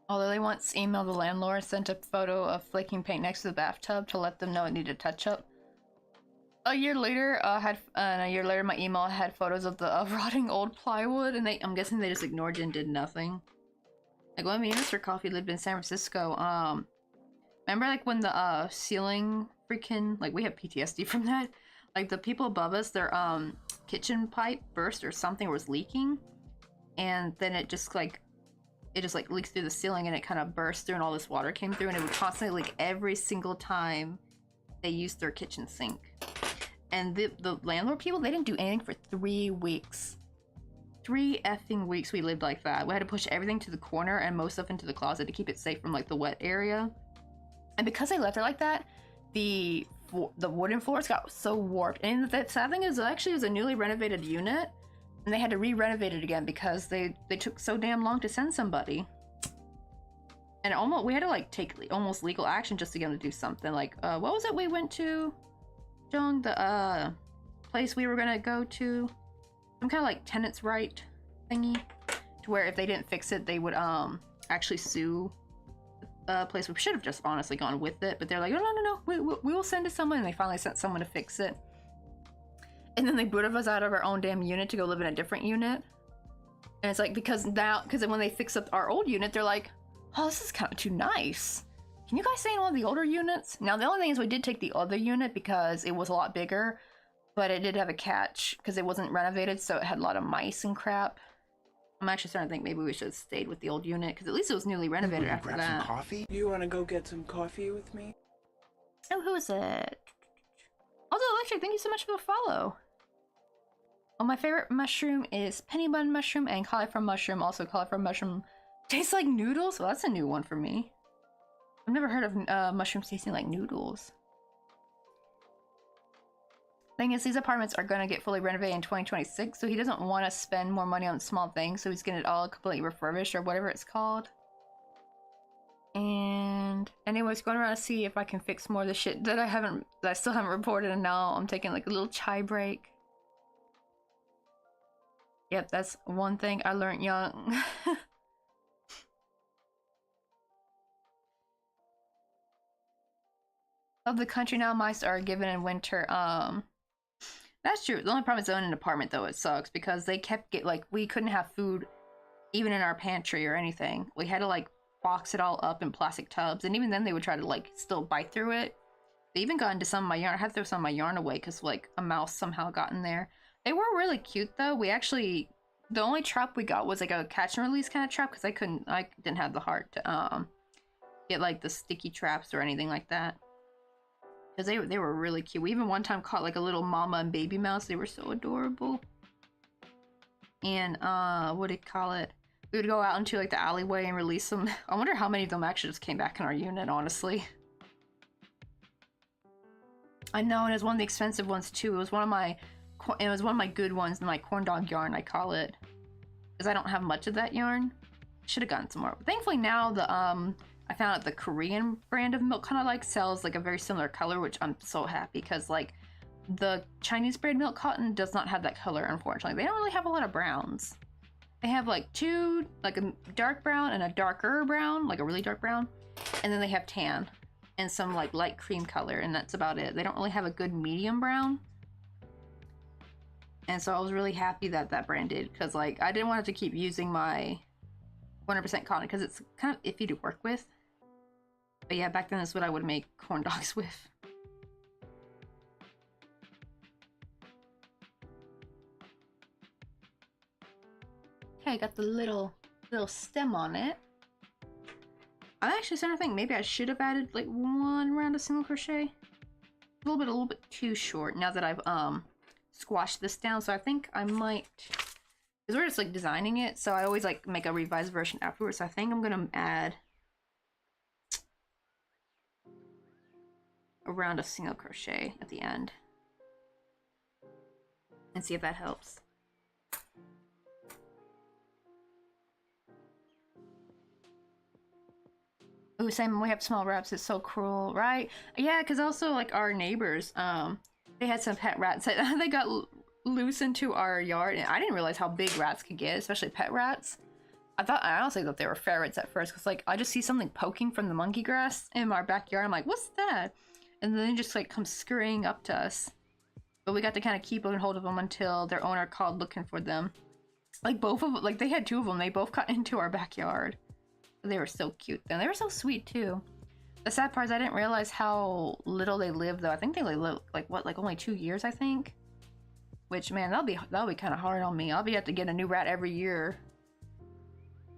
Although they once emailed the landlord, sent a photo of flaking paint next to the bathtub to let them know it needed touch up. A year later, my email had photos of the rotting old plywood, and I'm guessing they just ignored it and did nothing. Like when me and Mr. Coffee lived in San Francisco, remember like when the ceiling freaking, like we have PTSD from that. Like the people above us, their kitchen pipe burst or something, was leaking. and then it just like leaks through the ceiling, and it kind of burst through, and all this water came through, and it would constantly leak every single time they used their kitchen sink. And the landlord people, they didn't do anything for 3 weeks. 3 effing weeks we lived like that. We had to push everything to the corner and most stuff into the closet to keep it safe from like the wet area. And because they left it like that, the wooden floors got so warped. And the sad thing is, actually, it was a newly renovated unit, and they had to re-renovate it again because they took so damn long to send somebody. And we had to like take almost legal action just to get them to do something. Like, what was it we went to, Jung? The place we were gonna go to, some kind of like tenants' right thingy, to where if they didn't fix it, they would actually sue the place. We should have just honestly gone with it, but they're like, no, we will send it someone, and they finally sent someone to fix it. And then they booted us out of our own damn unit to go live in a different unit. And it's like, because when they fix up our old unit, they're like, oh, this is kind of too nice. Can you guys stay in one of the older units? Now, the only thing is we did take the other unit because it was a lot bigger, but it did have a catch because it wasn't renovated, so it had a lot of mice and crap. I'm actually starting to think maybe we should have stayed with the old unit, because at least it was newly renovated after grab that. some coffee? You want to go get some coffee with me? Oh, who is it? Also, Electric, thank you so much for the follow. Oh, my favorite mushroom is penny bun mushroom and cauliflower mushroom. Also, cauliflower mushroom tastes like noodles. Well, that's a new one for me. I've never heard of mushrooms tasting like noodles. Thing is, these apartments are going to get fully renovated in 2026, so he doesn't want to spend more money on small things, so he's getting it all completely refurbished, or whatever it's called. And anyways, going around to see if I can fix more of the shit that I still haven't reported, and now I'm taking like a little chai break. Yep, that's one thing I learned young. Of the country now, mice are given in winter. That's true. The only problem is owning an apartment, though. It sucks because they kept we couldn't have food even in our pantry or anything. We had to like box it all up in plastic tubs, and even then they would try to like still bite through it. They even got into some of my yarn. I had to throw some of my yarn away because like a mouse somehow got in there. They were really cute though. The only trap we got was like a catch and release kind of trap, because I didn't have the heart to get like the sticky traps or anything like that. Because they were really cute. We even one time caught like a little mama and baby mouse. They were so adorable. And what do you call it? We would go out into like the alleyway and release them. I wonder how many of them actually just came back in our unit, honestly. I know, and it was one of the expensive ones too. It was one of my good ones, my corn dog yarn, I call it. Because I don't have much of that yarn. Should have gotten some more. But thankfully now I found out the Korean brand of milk kind of like sells like a very similar color, which I'm so happy, because like the Chinese brand milk cotton does not have that color, unfortunately. They don't really have a lot of browns. They have like two, like a dark brown and a darker brown, like a really dark brown, and then they have tan and some like light cream color, and that's about it. They don't really have a good medium brown. And so I was really happy that that brand did, because like I didn't want to keep using my 100% cotton because it's kind of iffy to work with. But yeah, back then that's what I would make corn dogs with. Okay, I got the little stem on it. I'm actually starting to think maybe I should have added like one round of single crochet. A little bit too short now that I've squashed this down. So I think I might, because we're just like designing it, so I always like make a revised version afterwards. So I think I'm gonna add a round of single crochet at the end and see if that helps. Ooh, Simon, we have small rats. It's so cruel, right? Yeah, because also like our neighbors, they had some pet rats that they got loose into our yard, and I didn't realize how big rats could get, especially pet rats. I honestly thought they were ferrets at first, because like I just see something poking from the monkey grass in our backyard. I'm like, what's that? And then they just like come scurrying up to us. But we got to kind of keep hold of them until their owner called looking for them. Like both of them, like they had two of them. They both got into our backyard. They were so cute then. They were so sweet too. The sad part is I didn't realize how little they lived though. I think they live like what, like only 2 years, I think. Which, man, that'll be kind of hard on me. I'll be have to get a new rat every year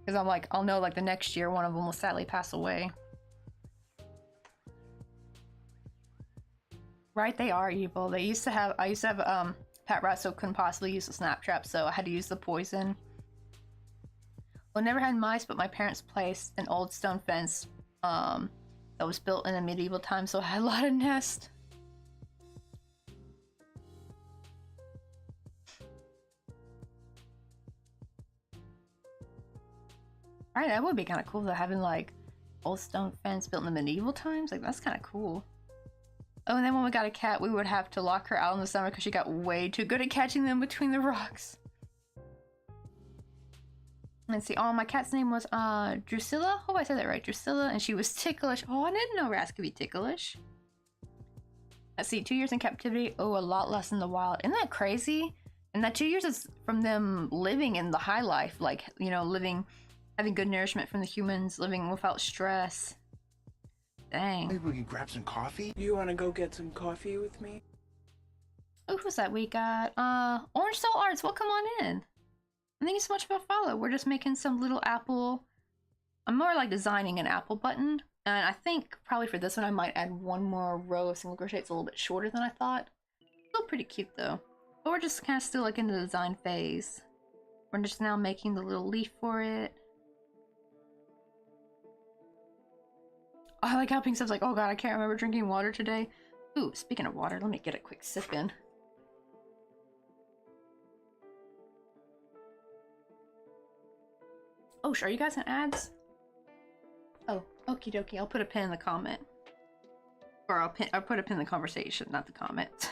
Because I'm like, I'll know like the next year one of them will sadly pass away. Right, they are evil. I used to have pet rat, so couldn't possibly use the snap trap, so I had to use the poison. Well, I never had mice, but my parents placed an old stone fence that was built in the medieval times, so I had a lot of nests. Alright, that would be kind of cool, though, having like old stone fence built in the medieval times. Like, that's kind of cool. Oh, and then when we got a cat, we would have to lock her out in the summer because she got way too good at catching them between the rocks. Let's see. Oh, my cat's name was Drusilla. Hope I said that right. Drusilla, and she was ticklish. Oh, I didn't know rats could be ticklish. Let's see. 2 years in captivity. Oh, a lot less in the wild. Isn't that crazy? And that 2 years is from them living in the high life, like, you know, having good nourishment from the humans, living without stress. Dang. Maybe we can grab some coffee? You want to go get some coffee with me? Oh, who's that we got? Orange Soul Arts, welcome on in. And thank you so much for a follow. We're just making some little apple. I'm more like designing an apple button. And I think probably for this one I might add one more row of single crochet. It's a little bit shorter than I thought. Still pretty cute though. But we're just kind of still like in the design phase. We're just now making the little leaf for it. Oh, I like how Pink Stuff's like, oh god, I can't remember drinking water today. Ooh, speaking of water, let me get a quick sip in. Oh, are you guys in ads? Oh, okie dokie, I'll put a pin in the comment. Or I'll put a pin in the conversation, not the comment.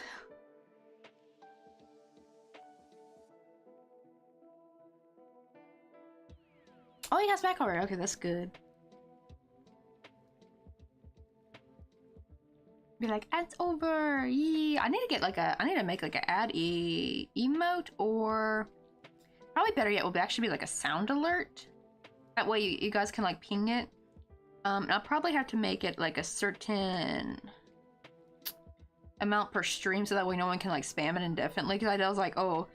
Oh, you guys back already? Okay, that's good. Be like, ads over. Yeah, I need to get like I need to make like an ad emote, or probably better yet would actually be like a sound alert. That way you guys can like ping it. And I'll probably have to make it like a certain amount per stream, so that way no one can like spam it indefinitely. Because I was like, oh,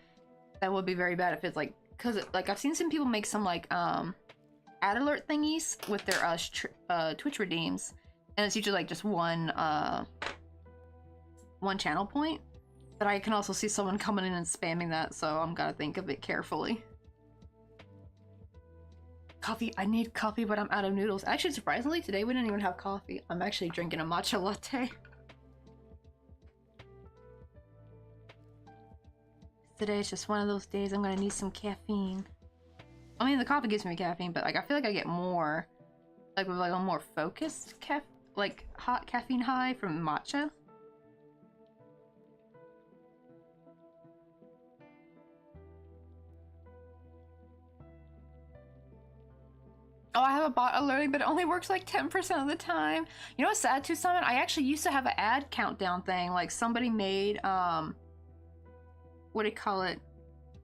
that would be very bad if it's like, because like I've seen some people make some like ad alert thingies with their Twitch redeems. And it's usually like just one channel point. But I can also see someone coming in and spamming that, so I'm gotta think of it carefully. Coffee, I need coffee, but I'm out of noodles. Actually, surprisingly, today we didn't even have coffee. I'm actually drinking a matcha latte. Today is just one of those days I'm gonna need some caffeine. I mean, the coffee gives me caffeine, but like I feel like I get more, like with like a more focused like hot caffeine high from matcha. Oh, I have a bot alerting, but it only works like 10% of the time. You know what's sad too, Summon? I actually used to have an ad countdown thing. Like somebody made, what do you call it?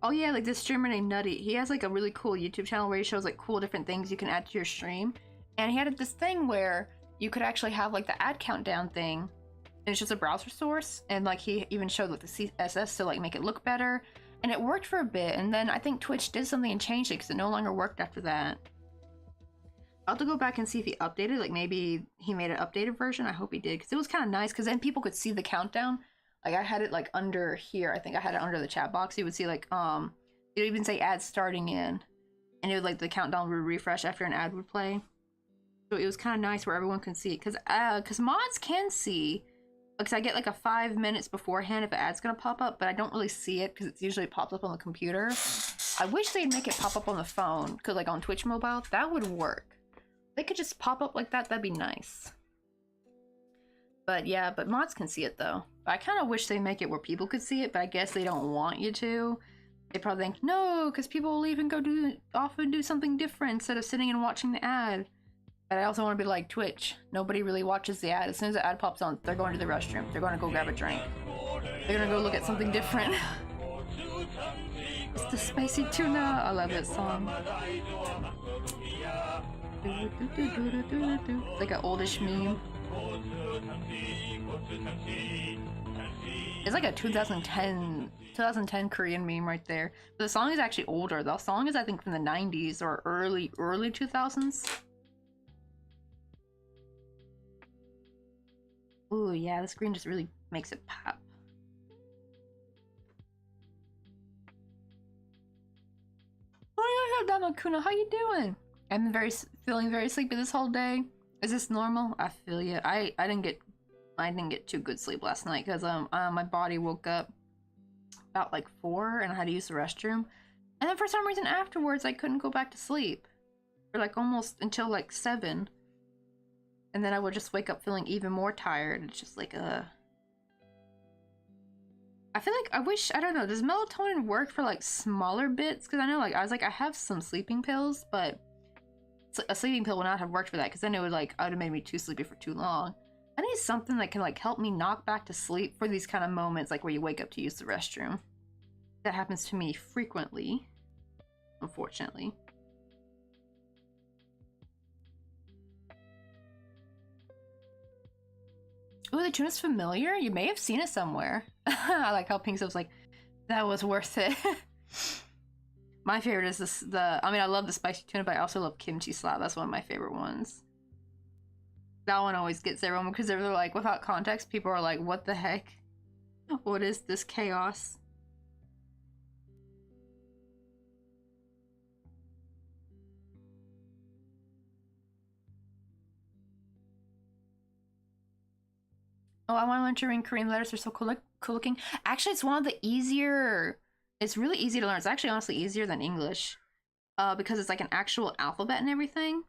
Oh yeah, like this streamer named Nutty. He has like a really cool YouTube channel where he shows like cool different things you can add to your stream. And he had this thing where you could actually have like the ad countdown thing, and it's just a browser source, and like he even showed like the CSS to like make it look better, and it worked for a bit, and then I think Twitch did something and changed it because it no longer worked after that. I'll have to go back and see if he updated, like maybe he made an updated version. I hope he did, because it was kind of nice, because then people could see the countdown. Like I had it like under here, I think I had it under the chat box. You would see like it would even say ads starting in, and it would like the countdown would refresh after an ad would play. So it was kind of nice where everyone can see it, because mods can see, because I get like a 5 minutes beforehand if an ad's gonna pop up, but I don't really see it because it's usually popped up on the computer. I wish they'd make it pop up on the phone, because like on Twitch mobile, that would work. They could just pop up like that, that'd be nice. But yeah, but mods can see it though. I kind of wish they make it where people could see it, but I guess they don't want you to. They probably think, no, because people will leave and go off and do something different instead of sitting and watching the ad. But I also want to be like Twitch. Nobody really watches the ad. As soon as the ad pops on, they're going to the restroom. They're going to go grab a drink. They're going to go look at something different. It's the spicy tuna. I love that song. It's like an oldish meme. It's like a 2010 Korean meme right there. But the song is actually older. The song is, I think, from the 90s or early 2000s. Ooh, yeah, the screen just really makes it pop. Oh yeah, Damakuna, how you doing? I've been feeling very sleepy this whole day. Is this normal? I feel you. I didn't get too good sleep last night because my body woke up about like 4 and I had to use the restroom, and then for some reason afterwards I couldn't go back to sleep for like almost until like 7, and then I would just wake up feeling even more tired. It's just like I feel like I don't know, does melatonin work for like smaller bits? Because I know, like, I was like, I have some sleeping pills, but a sleeping pill would not have worked for that because then it would like, I would have made me too sleepy for too long. I need something that can like help me knock back to sleep for these kind of moments, like where you wake up to use the restroom. That happens to me frequently, unfortunately. Oh, the tune is familiar. You may have seen it somewhere. I like how Pink was like, that was worth it. My favorite is this. I mean, I love the spicy tuna, but I also love kimchi slap. That's one of my favorite ones. That one always gets everyone because they're like, without context, people are like, what the heck? What is this chaos? Oh, I want to learn to read Korean letters. They're so cool looking. Actually, it's one of the easier. It's really easy to learn. It's actually honestly easier than English, because it's like an actual alphabet and everything.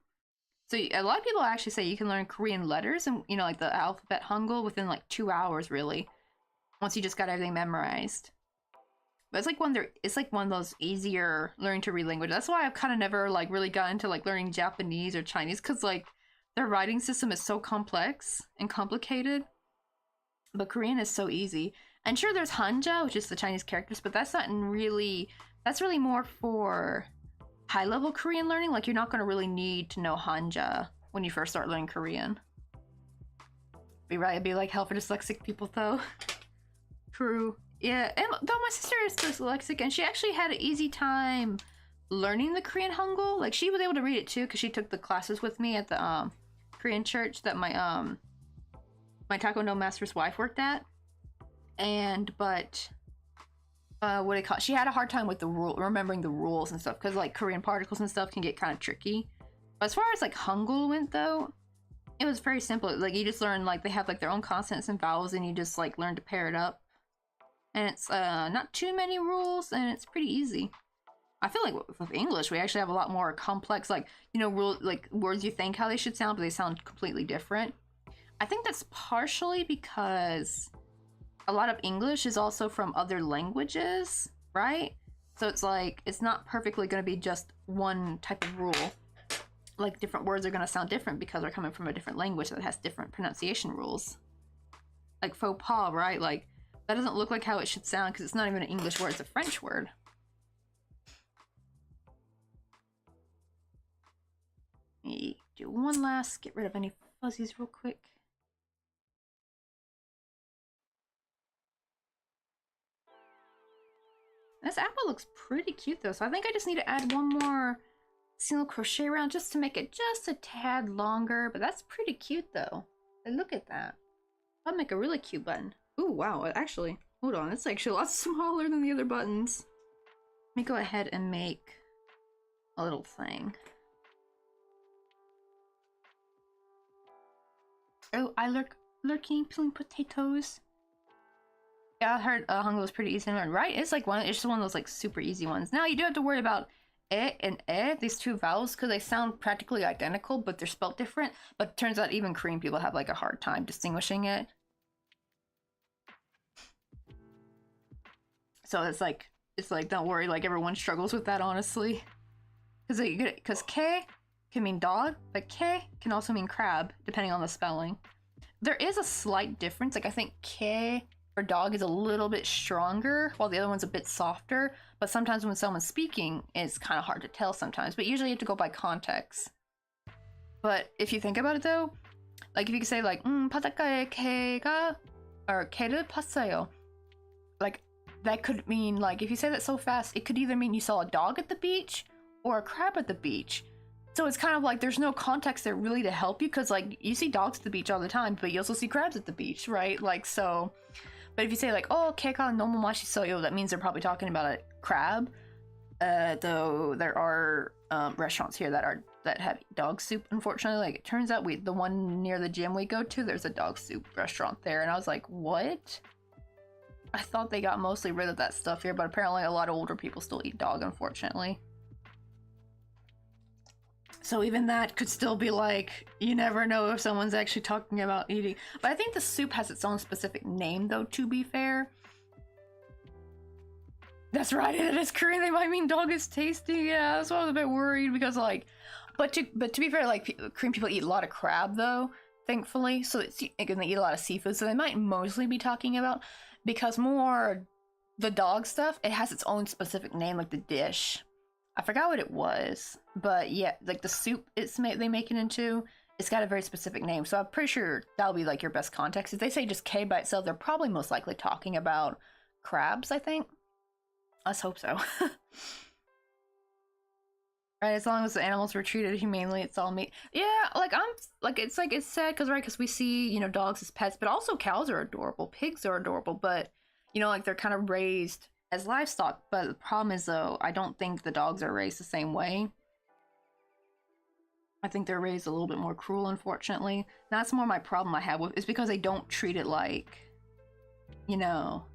So a lot of people actually say you can learn Korean letters and, you know, like the alphabet Hangul within like 2 hours, really, once you just got everything memorized. But it's like one of those easier learning to read languages. That's why I've kind of never like really gotten into like learning Japanese or Chinese, because like their writing system is so complex and complicated. But Korean is so easy. And sure, there's Hanja, which is the Chinese characters, but that's not really, that's really more for high-level Korean learning. Like, you're not going to really need to know Hanja when you first start learning Korean. Be right, it'd be like hell for dyslexic people, though. True. Yeah, and though my sister is dyslexic, and she actually had an easy time learning the Korean Hangul. Like, she was able to read it, too, because she took the classes with me at the Korean church that my Taekwondo master's wife worked at. But what do they call it? She had a hard time with remembering the rules and stuff, because like Korean particles and stuff can get kind of tricky. But as far as like Hangul went, though, it was very simple. Like, you just learn, like, they have like their own consonants and vowels, and you just like learn to pair it up. And it's not too many rules, and it's pretty easy. I feel like with English, we actually have a lot more complex, like, you know, like words you think how they should sound, but they sound completely different. I think that's partially because a lot of English is also from other languages, right? So it's like, it's not perfectly going to be just one type of rule. Like, different words are going to sound different because they're coming from a different language that has different pronunciation rules. Like faux pas, right? Like, that doesn't look like how it should sound because it's not even an English word, it's a French word. Let me do one last, get rid of any fuzzies real quick. This apple looks pretty cute though, so I think I just need to add one more single crochet round just to make it just a tad longer, but that's pretty cute though. And look at that. I'll make a really cute button. Ooh, wow, actually, hold on, it's actually a lot smaller than the other buttons. Let me go ahead and make a little thing. Oh, I lurking, peeling potatoes. Yeah, I heard Hangul was pretty easy to learn, right? It's like it's just one of those like super easy ones. Now you do have to worry about and these two vowels, because they sound practically identical, but they're spelled different. But it turns out even Korean people have like a hard time distinguishing it. So it's like don't worry, like everyone struggles with that, honestly. Because K can mean dog, but K can also mean crab, depending on the spelling. There is a slight difference. Like, I think K for dog is a little bit stronger, while the other one's a bit softer. But sometimes when someone's speaking, it's kind of hard to tell sometimes. But usually you have to go by context. But if you think about it though, Like if you could say like 바닷가에 개가 or 개를 봤어요. Like that could mean like if you say that so fast, it could either mean you saw a dog at the beach or a crab at the beach. So it's kind of like there's no context there really to help you because like you see dogs at the beach all the time, but you also see crabs at the beach, right? Like so. But if you say like oh 개가 너무 맛있어요, that means they're probably talking about a crab. Though there are restaurants here that have dog soup. Unfortunately, like it turns out the one near the gym we go to, there's a dog soup restaurant there, and I was like, what? I thought they got mostly rid of that stuff here, but apparently a lot of older people still eat dog, unfortunately. So even that could still be like, you never know if someone's actually talking about eating. But I think the soup has its own specific name, though, to be fair. That's right, it is Korean. They might mean dog is tasty. Yeah, that's why I was a bit worried because like, but to be fair, like Korean people eat a lot of crab though, thankfully. So it's and they eat a lot of seafood. So they might mostly be talking about because more the dog stuff. It has its own specific name, like the dish. I forgot what it was, but yeah, like the soup they make it into. It's got a very specific name. So I'm pretty sure that'll be like your best context. If they say just K by itself, they're probably most likely talking about crabs. I think. Let's hope so. Right, as long as the animals were treated humanely, it's all meat. Yeah, it's sad because because we see, you know, dogs as pets, but also cows are adorable, pigs are adorable, but you know, like they're kind of raised as livestock. But the problem is though, I don't think the dogs are raised the same way. I think they're raised a little bit more cruel, unfortunately. That's more my problem I have with is because they don't treat it like, you know.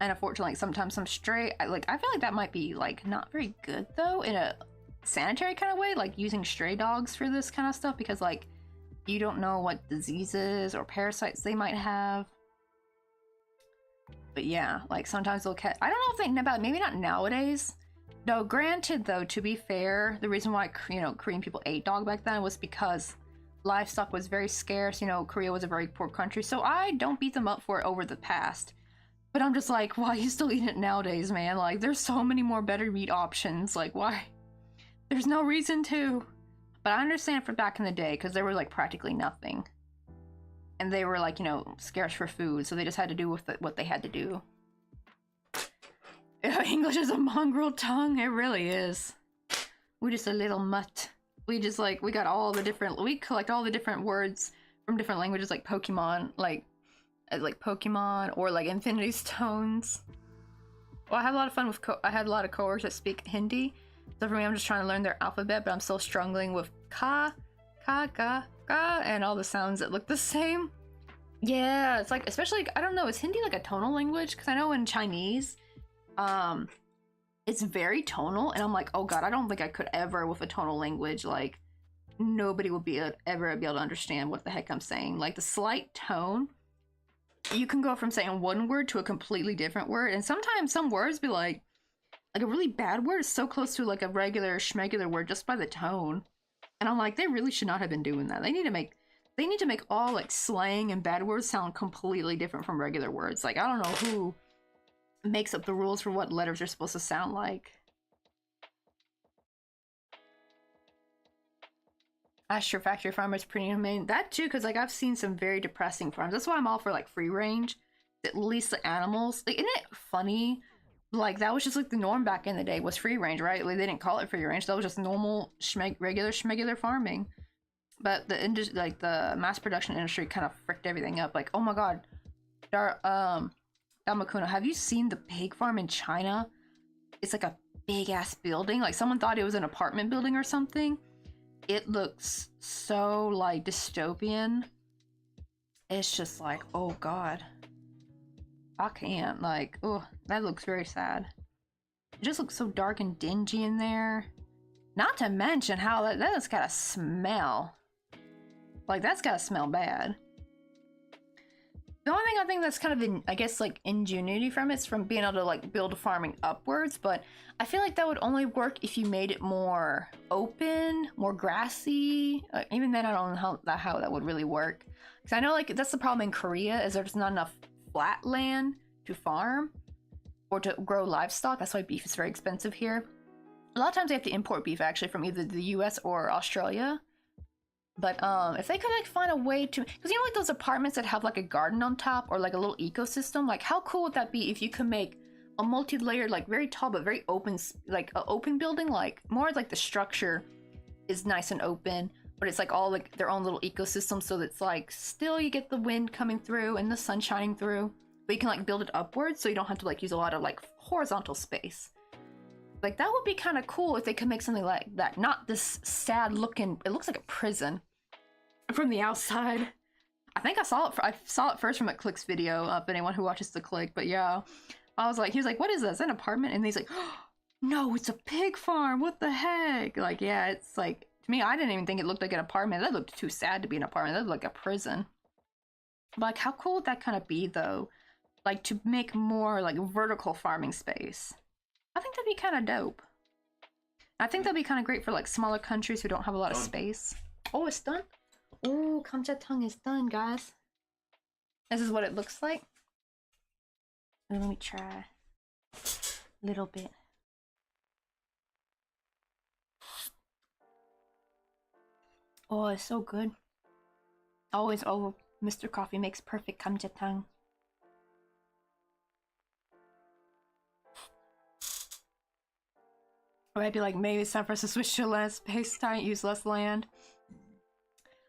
And unfortunately, sometimes some stray, I feel like that might be like not very good though in a sanitary kind of way, like using stray dogs for this kind of stuff because like you don't know what diseases or parasites they might have. But yeah, like sometimes they'll catch. I don't know if they know about maybe not nowadays. No, granted though, to be fair, the reason why Korean people ate dog back then was because livestock was very scarce. You know, Korea was a very poor country, so I don't beat them up for it over the past. But I'm just like, why you still eating it nowadays, man? Like, there's so many more better meat options. Like, why? There's no reason to. But I understand for back in the day, because there was, like, practically nothing. And they were, like, you know, scarce for food, so they just had to do with what they had to do. English is a mongrel tongue. It really is. We're just a little mutt. We just, like, we collect all the different words from different languages, like Pokemon, like Pokemon or like Infinity Stones. Well, I had a lot of fun with I had a lot of coworkers that speak Hindi, so for me I'm just trying to learn their alphabet, but I'm still struggling with ka, ga, and all the sounds that look the same. Yeah, it's like, especially, I don't know, is Hindi like a tonal language? Because I know in Chinese it's very tonal, and I'm like, oh god, I don't think I could ever with a tonal language. Like nobody would ever be able to understand what the heck I'm saying. Like the slight tone, you can go from saying one word to a completely different word, and sometimes some words be like a really bad word is so close to like a regular schmegular word just by the tone. And I'm like, they really should not have been doing that. They need to make all like slang and bad words sound completely different from regular words. Like I don't know who makes up the rules for what letters are supposed to sound like. Asher Factory Farm is pretty amazing. That too, because like I've seen some very depressing farms. That's why I'm all for like free range. At least the animals, like, isn't it funny? Like that was just like the norm back in the day was free range, right? Like they didn't call it free range. That was just normal regular schmegular farming. But the mass production industry kind of fricked everything up. Like, oh my god, Damakuna, have you seen the pig farm in China? It's like a big ass building. Like someone thought it was an apartment building or something. It looks so like dystopian. It's just like, oh god, I can't. Like, oh, that looks very sad. It just looks so dark and dingy in there. Not to mention how that's gotta smell. Like that's gotta smell bad. The only thing I think that's kind of I guess like ingenuity from it's from being able to like build farming upwards, but I feel like that would only work if you made it more open, more grassy. Even then, I don't know how that would really work. Because I know like that's the problem in Korea is there's not enough flat land to farm or to grow livestock. That's why beef is very expensive here. A lot of times they have to import beef actually from either the US or Australia. But if they could like find a way to, because you know like those apartments that have like a garden on top or like a little ecosystem, like how cool would that be if you could make a multi-layered, like very tall but very open, like an open building, like more like the structure is nice and open, but it's like all like their own little ecosystem, so it's like still you get the wind coming through and the sun shining through, but you can like build it upwards so you don't have to like use a lot of like horizontal space. Like that would be kind of cool if they could make something like that. Not this sad looking, it looks like a prison from the outside. I think I saw it first from a Click's video, if anyone who watches the Click, but yeah. I was like, he was like, what is this, an apartment? And he's like, oh, no, it's a pig farm, what the heck? Like, yeah, it's like, to me, I didn't even think it looked like an apartment. That looked too sad to be an apartment. That looked like a prison. But like, how cool would that kind of be though? Like to make more like vertical farming space. I think that'd be kind of dope. I think that'd be kind of great for like smaller countries who don't have a lot of space. Oh, it's done? Oh, kamjatang is done, guys. This is what it looks like. Let me try a little bit. Oh, it's so good. Always, oh, Mr. Coffee makes perfect kamjatang. Or I'd be like, maybe it's time for us to switch to less space time, use less land.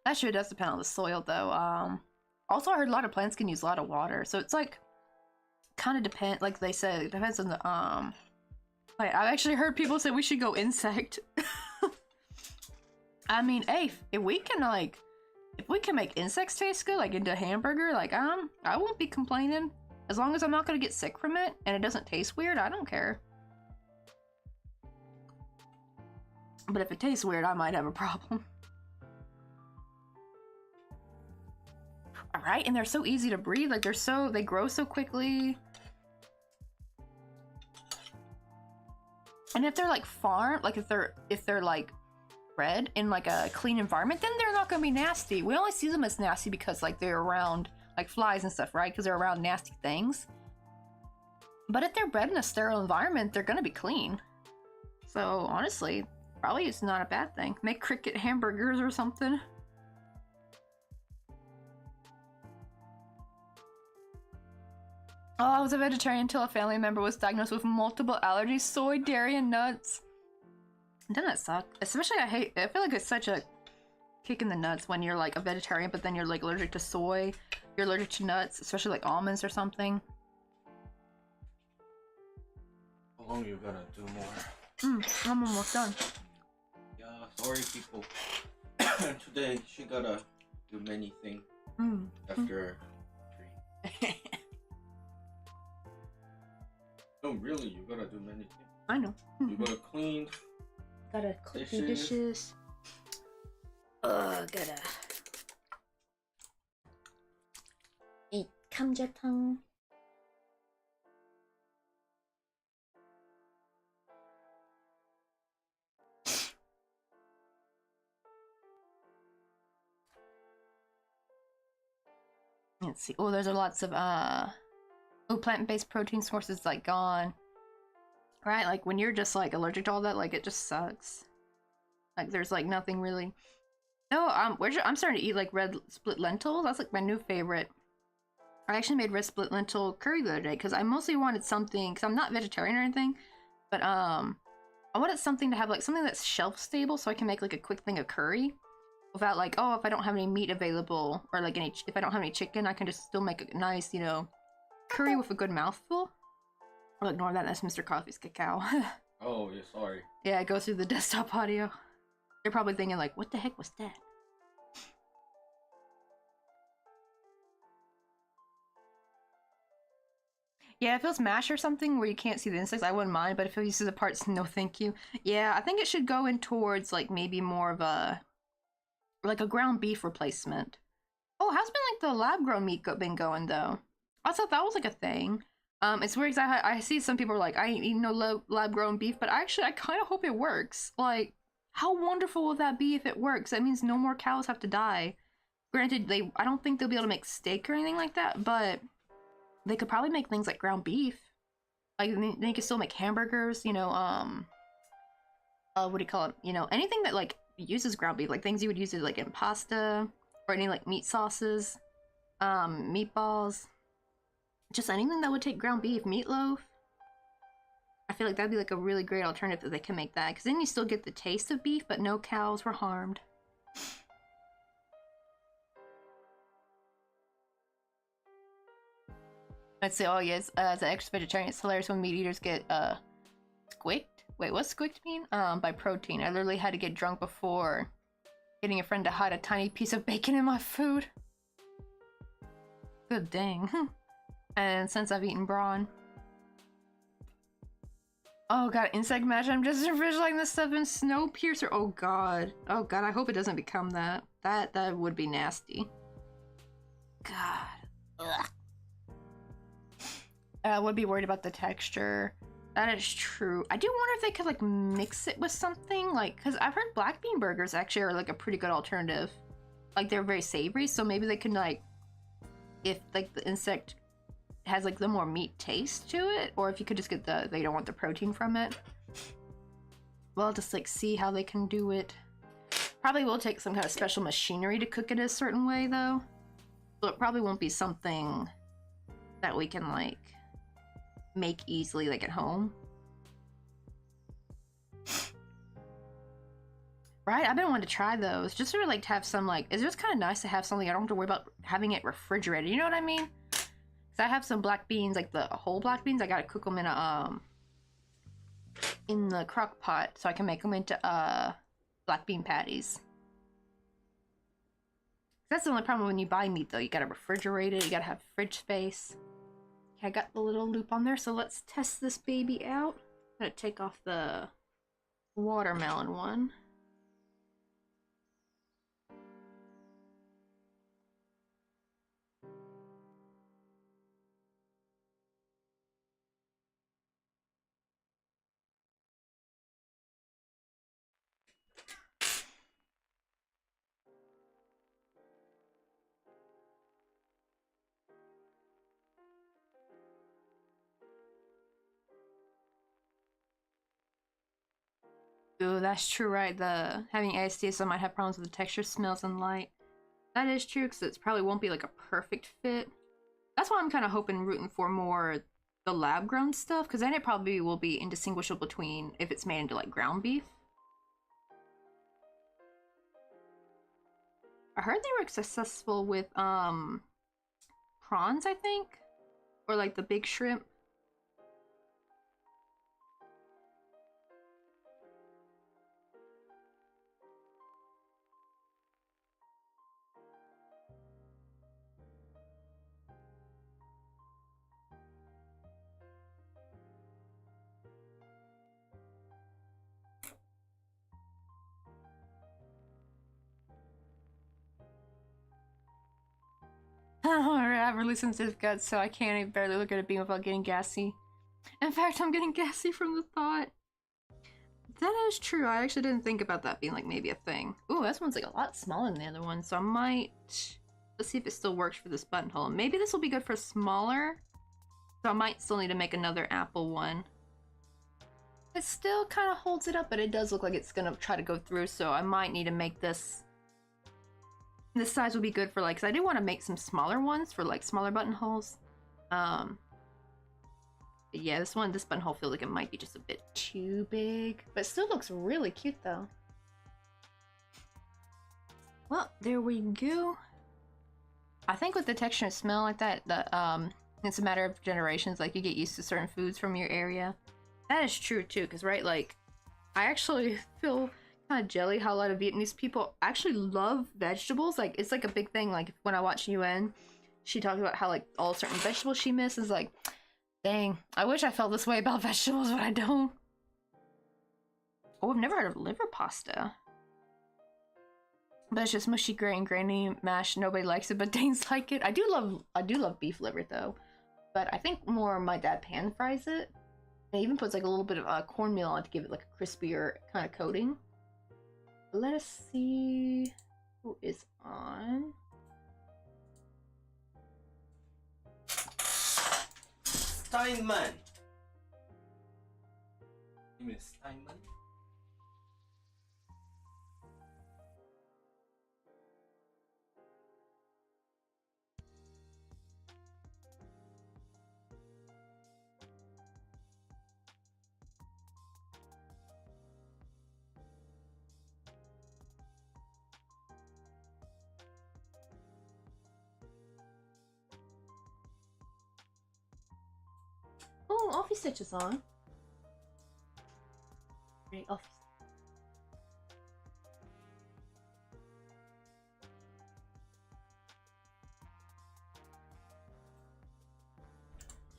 That sure does depend on the soil, though. Also, I heard a lot of plants can use a lot of water, so it's like kind of depend. Like they said, it depends on the Like I've actually heard people say we should go insect. I mean, hey, if we can make insects taste good, like into a hamburger, like I won't be complaining as long as I'm not gonna get sick from it and it doesn't taste weird. I don't care. But if it tastes weird, I might have a problem. Alright, and they're so easy to breed. Like they grow so quickly. And if they're like farmed, like if they're like bred in like a clean environment, then they're not gonna be nasty. We only see them as nasty because like they're around like flies and stuff, right? Because they're around nasty things. But if they're bred in a sterile environment, they're gonna be clean. So honestly, probably it's not a bad thing. Make cricket hamburgers or something. Oh, I was a vegetarian until a family member was diagnosed with multiple allergies, soy, dairy, and nuts. Doesn't that suck? Especially I feel like it's such a kick in the nuts when you're like a vegetarian, but then you're like allergic to soy, you're allergic to nuts, especially like almonds or something. How long you gonna do more? I'm almost done. Yeah, sorry people. Today she gotta do many things after 3. No, really, you gotta do many things. I know. You gotta clean. Gotta clean the dishes. Gotta eat kamjatang. Let's see. Oh, there's lots of plant-based protein sources like gone. Right? Like when you're just like allergic to all that, like it just sucks. Like there's like nothing really. No, I'm starting to eat like red split lentils. That's like my new favorite. I actually made red split lentil curry the other day because I mostly wanted something, because I'm not vegetarian or anything, but I wanted something to have like something that's shelf stable so I can make like a quick thing of curry without like, oh, if I don't have any meat available or like if I don't have any chicken, I can just still make a nice, you know, curry with a good mouthful. I'll ignore that, that's Mr. Coffee's cacao. Oh, yeah, sorry. Yeah, it goes through the desktop audio. They're probably thinking like, what the heck was that? Yeah, if it was MASH or something where you can't see the insects, I wouldn't mind, but if it uses the parts, no thank you. Yeah, I think it should go in towards like maybe more of a like a ground beef replacement. Oh, how's been like the lab grown meat been going though? I thought that was like a thing. It's weird because I see some people are like, I ain't eating no lab grown beef, but I kind of hope it works. Like, how wonderful will that be if it works? That means no more cows have to die. Granted, I don't think they'll be able to make steak or anything like that, but they could probably make things like ground beef. Like they could still make hamburgers, you know, what do you call it? You know, anything that like uses ground beef, like things you would use it like in pasta or any like meat sauces, meatballs, just anything that would take ground beef, meatloaf. I feel like that'd be like a really great alternative if they can make that, because then you still get the taste of beef, but no cows were harmed. Let's say, oh yes, as an ex-vegetarian, it's hilarious when meat eaters get squicked. Wait, what's squicked mean? By protein. I literally had to get drunk before getting a friend to hide a tiny piece of bacon in my food. Good dang. And since I've eaten brawn. Oh god, insect match. I'm just visualizing this stuff in Snowpiercer. Oh god. Oh god, I hope it doesn't become that. That would be nasty. God. Ugh. I would be worried about the texture. That is true. I do wonder if they could like mix it with something, like, because I've heard black bean burgers actually are like a pretty good alternative. Like they're very savory, so maybe they could like, if like the insect has like the more meat taste to it, or if you could just get they don't want the protein from it. Well, just like see how they can do it. Probably will take some kind of special machinery to cook it a certain way though. So it probably won't be something that we can like make easily like at home. Right? I've been wanting to try those. Just sort of like to have some like, it's just kind of nice to have something I don't have to worry about having it refrigerated. You know what I mean? Because I have some black beans, like the whole black beans. I gotta cook them in the crock pot so I can make them into black bean patties. That's the only problem when you buy meat though. You gotta refrigerate it. You gotta have fridge space. Okay, I got the little loop on there, so let's test this baby out. I'm gonna take off the watermelon one. Ooh, that's true, right? The having ASD, so I might have problems with the texture, smells, and light. That is true, because it probably won't be like a perfect fit. That's why I'm kind of rooting for more the lab-grown stuff, because then it probably will be indistinguishable between if it's made into like ground beef. I heard they were successful with prawns, I think, or like the big shrimp. I have really sensitive guts, so I can't even barely look at a beam without getting gassy. In fact, I'm getting gassy from the thought. That is true. I actually didn't think about that being like maybe a thing. Ooh, this one's like a lot smaller than the other one, so I might... Let's see if it still works for this buttonhole. Maybe this will be good for smaller. So I might still need to make another apple one. It still kind of holds it up, but it does look like it's gonna try to go through, so I might need to make this... This size would be good for like, because I do want to make some smaller ones for like smaller buttonholes. But yeah, this buttonhole feels like it might be just a bit too big, but it still looks really cute though. Well, there we go. I think with the texture and smell like that, it's a matter of generations. Like you get used to certain foods from your area. That is true too, because right, like I actually feel kind of jelly how a lot of Vietnamese people actually love vegetables. Like it's like a big thing. Like when I watch UN, she talks about how like all certain vegetables she misses. Like, dang, I wish I felt this way about vegetables, but I don't. Oh, I've never heard of liver pasta. But it's just mushy, gray, and grainy mash. Nobody likes it, but Danes like it. I do love beef liver though. But I think more my dad pan fries it. And he even puts like a little bit of cornmeal on it to give it like a crispier kind of coating. Let us see who is on. Steinman. You mean Steinman? Offie stitches on. Right, Offie.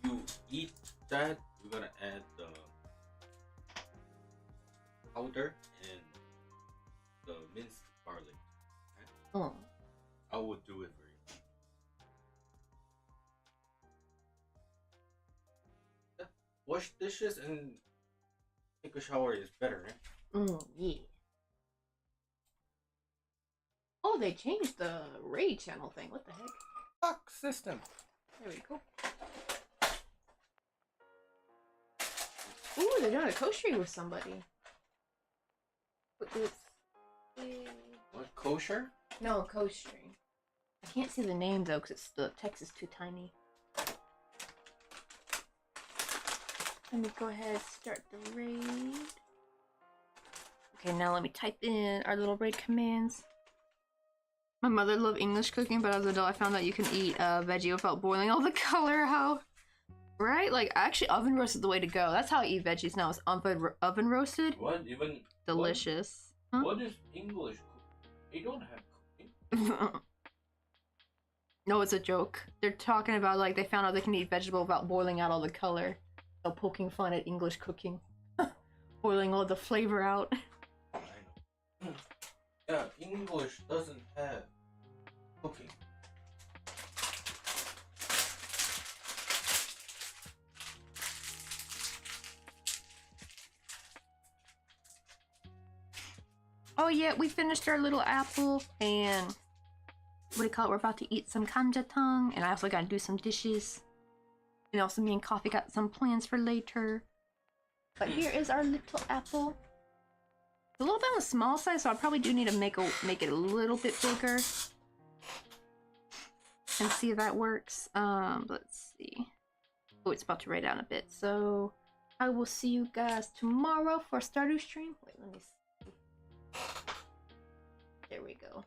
You eat that, you're gonna add the powder and the minced garlic. Okay? Oh. I will do it for you. Yeah. Wash dishes and take a shower is better, right? Yeah. Oh, they changed the raid channel thing. What the heck? Fuck system. There we go. Ooh, they're doing a kosher with somebody. What this? What, kosher? No, kosher. I can't see the name though because the text is too tiny. Let me go ahead and start the raid. Okay, now let me type in our little raid commands. My mother loved English cooking, but as an adult I found out you can eat veggie without boiling all the color. How? Right? Like, actually, oven roasted the way to go. That's how I eat veggies now. It's oven roasted. What? Even Delicious. What is English cooking? They don't have cooking. No, it's a joke. They're talking about, like, they found out they can eat vegetable without boiling out all the color. So poking fun at English cooking. Boiling all the flavor out. I know. Yeah, English doesn't have cooking. Oh yeah, we finished our little apple and what do you call it? We're about to eat some kanjatang, and I also gotta do some dishes. And also me and Coffee got some plans for later. But here is our little apple. It's a little bit on the small side, so I probably do need to make it a little bit bigger. And see if that works. Let's see. Oh, it's about to rain down a bit. So I will see you guys tomorrow for a Stardew stream. Wait, let me see. There we go.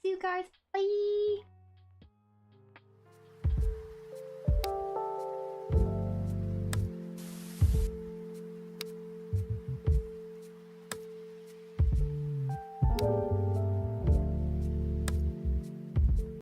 See you guys. Bye.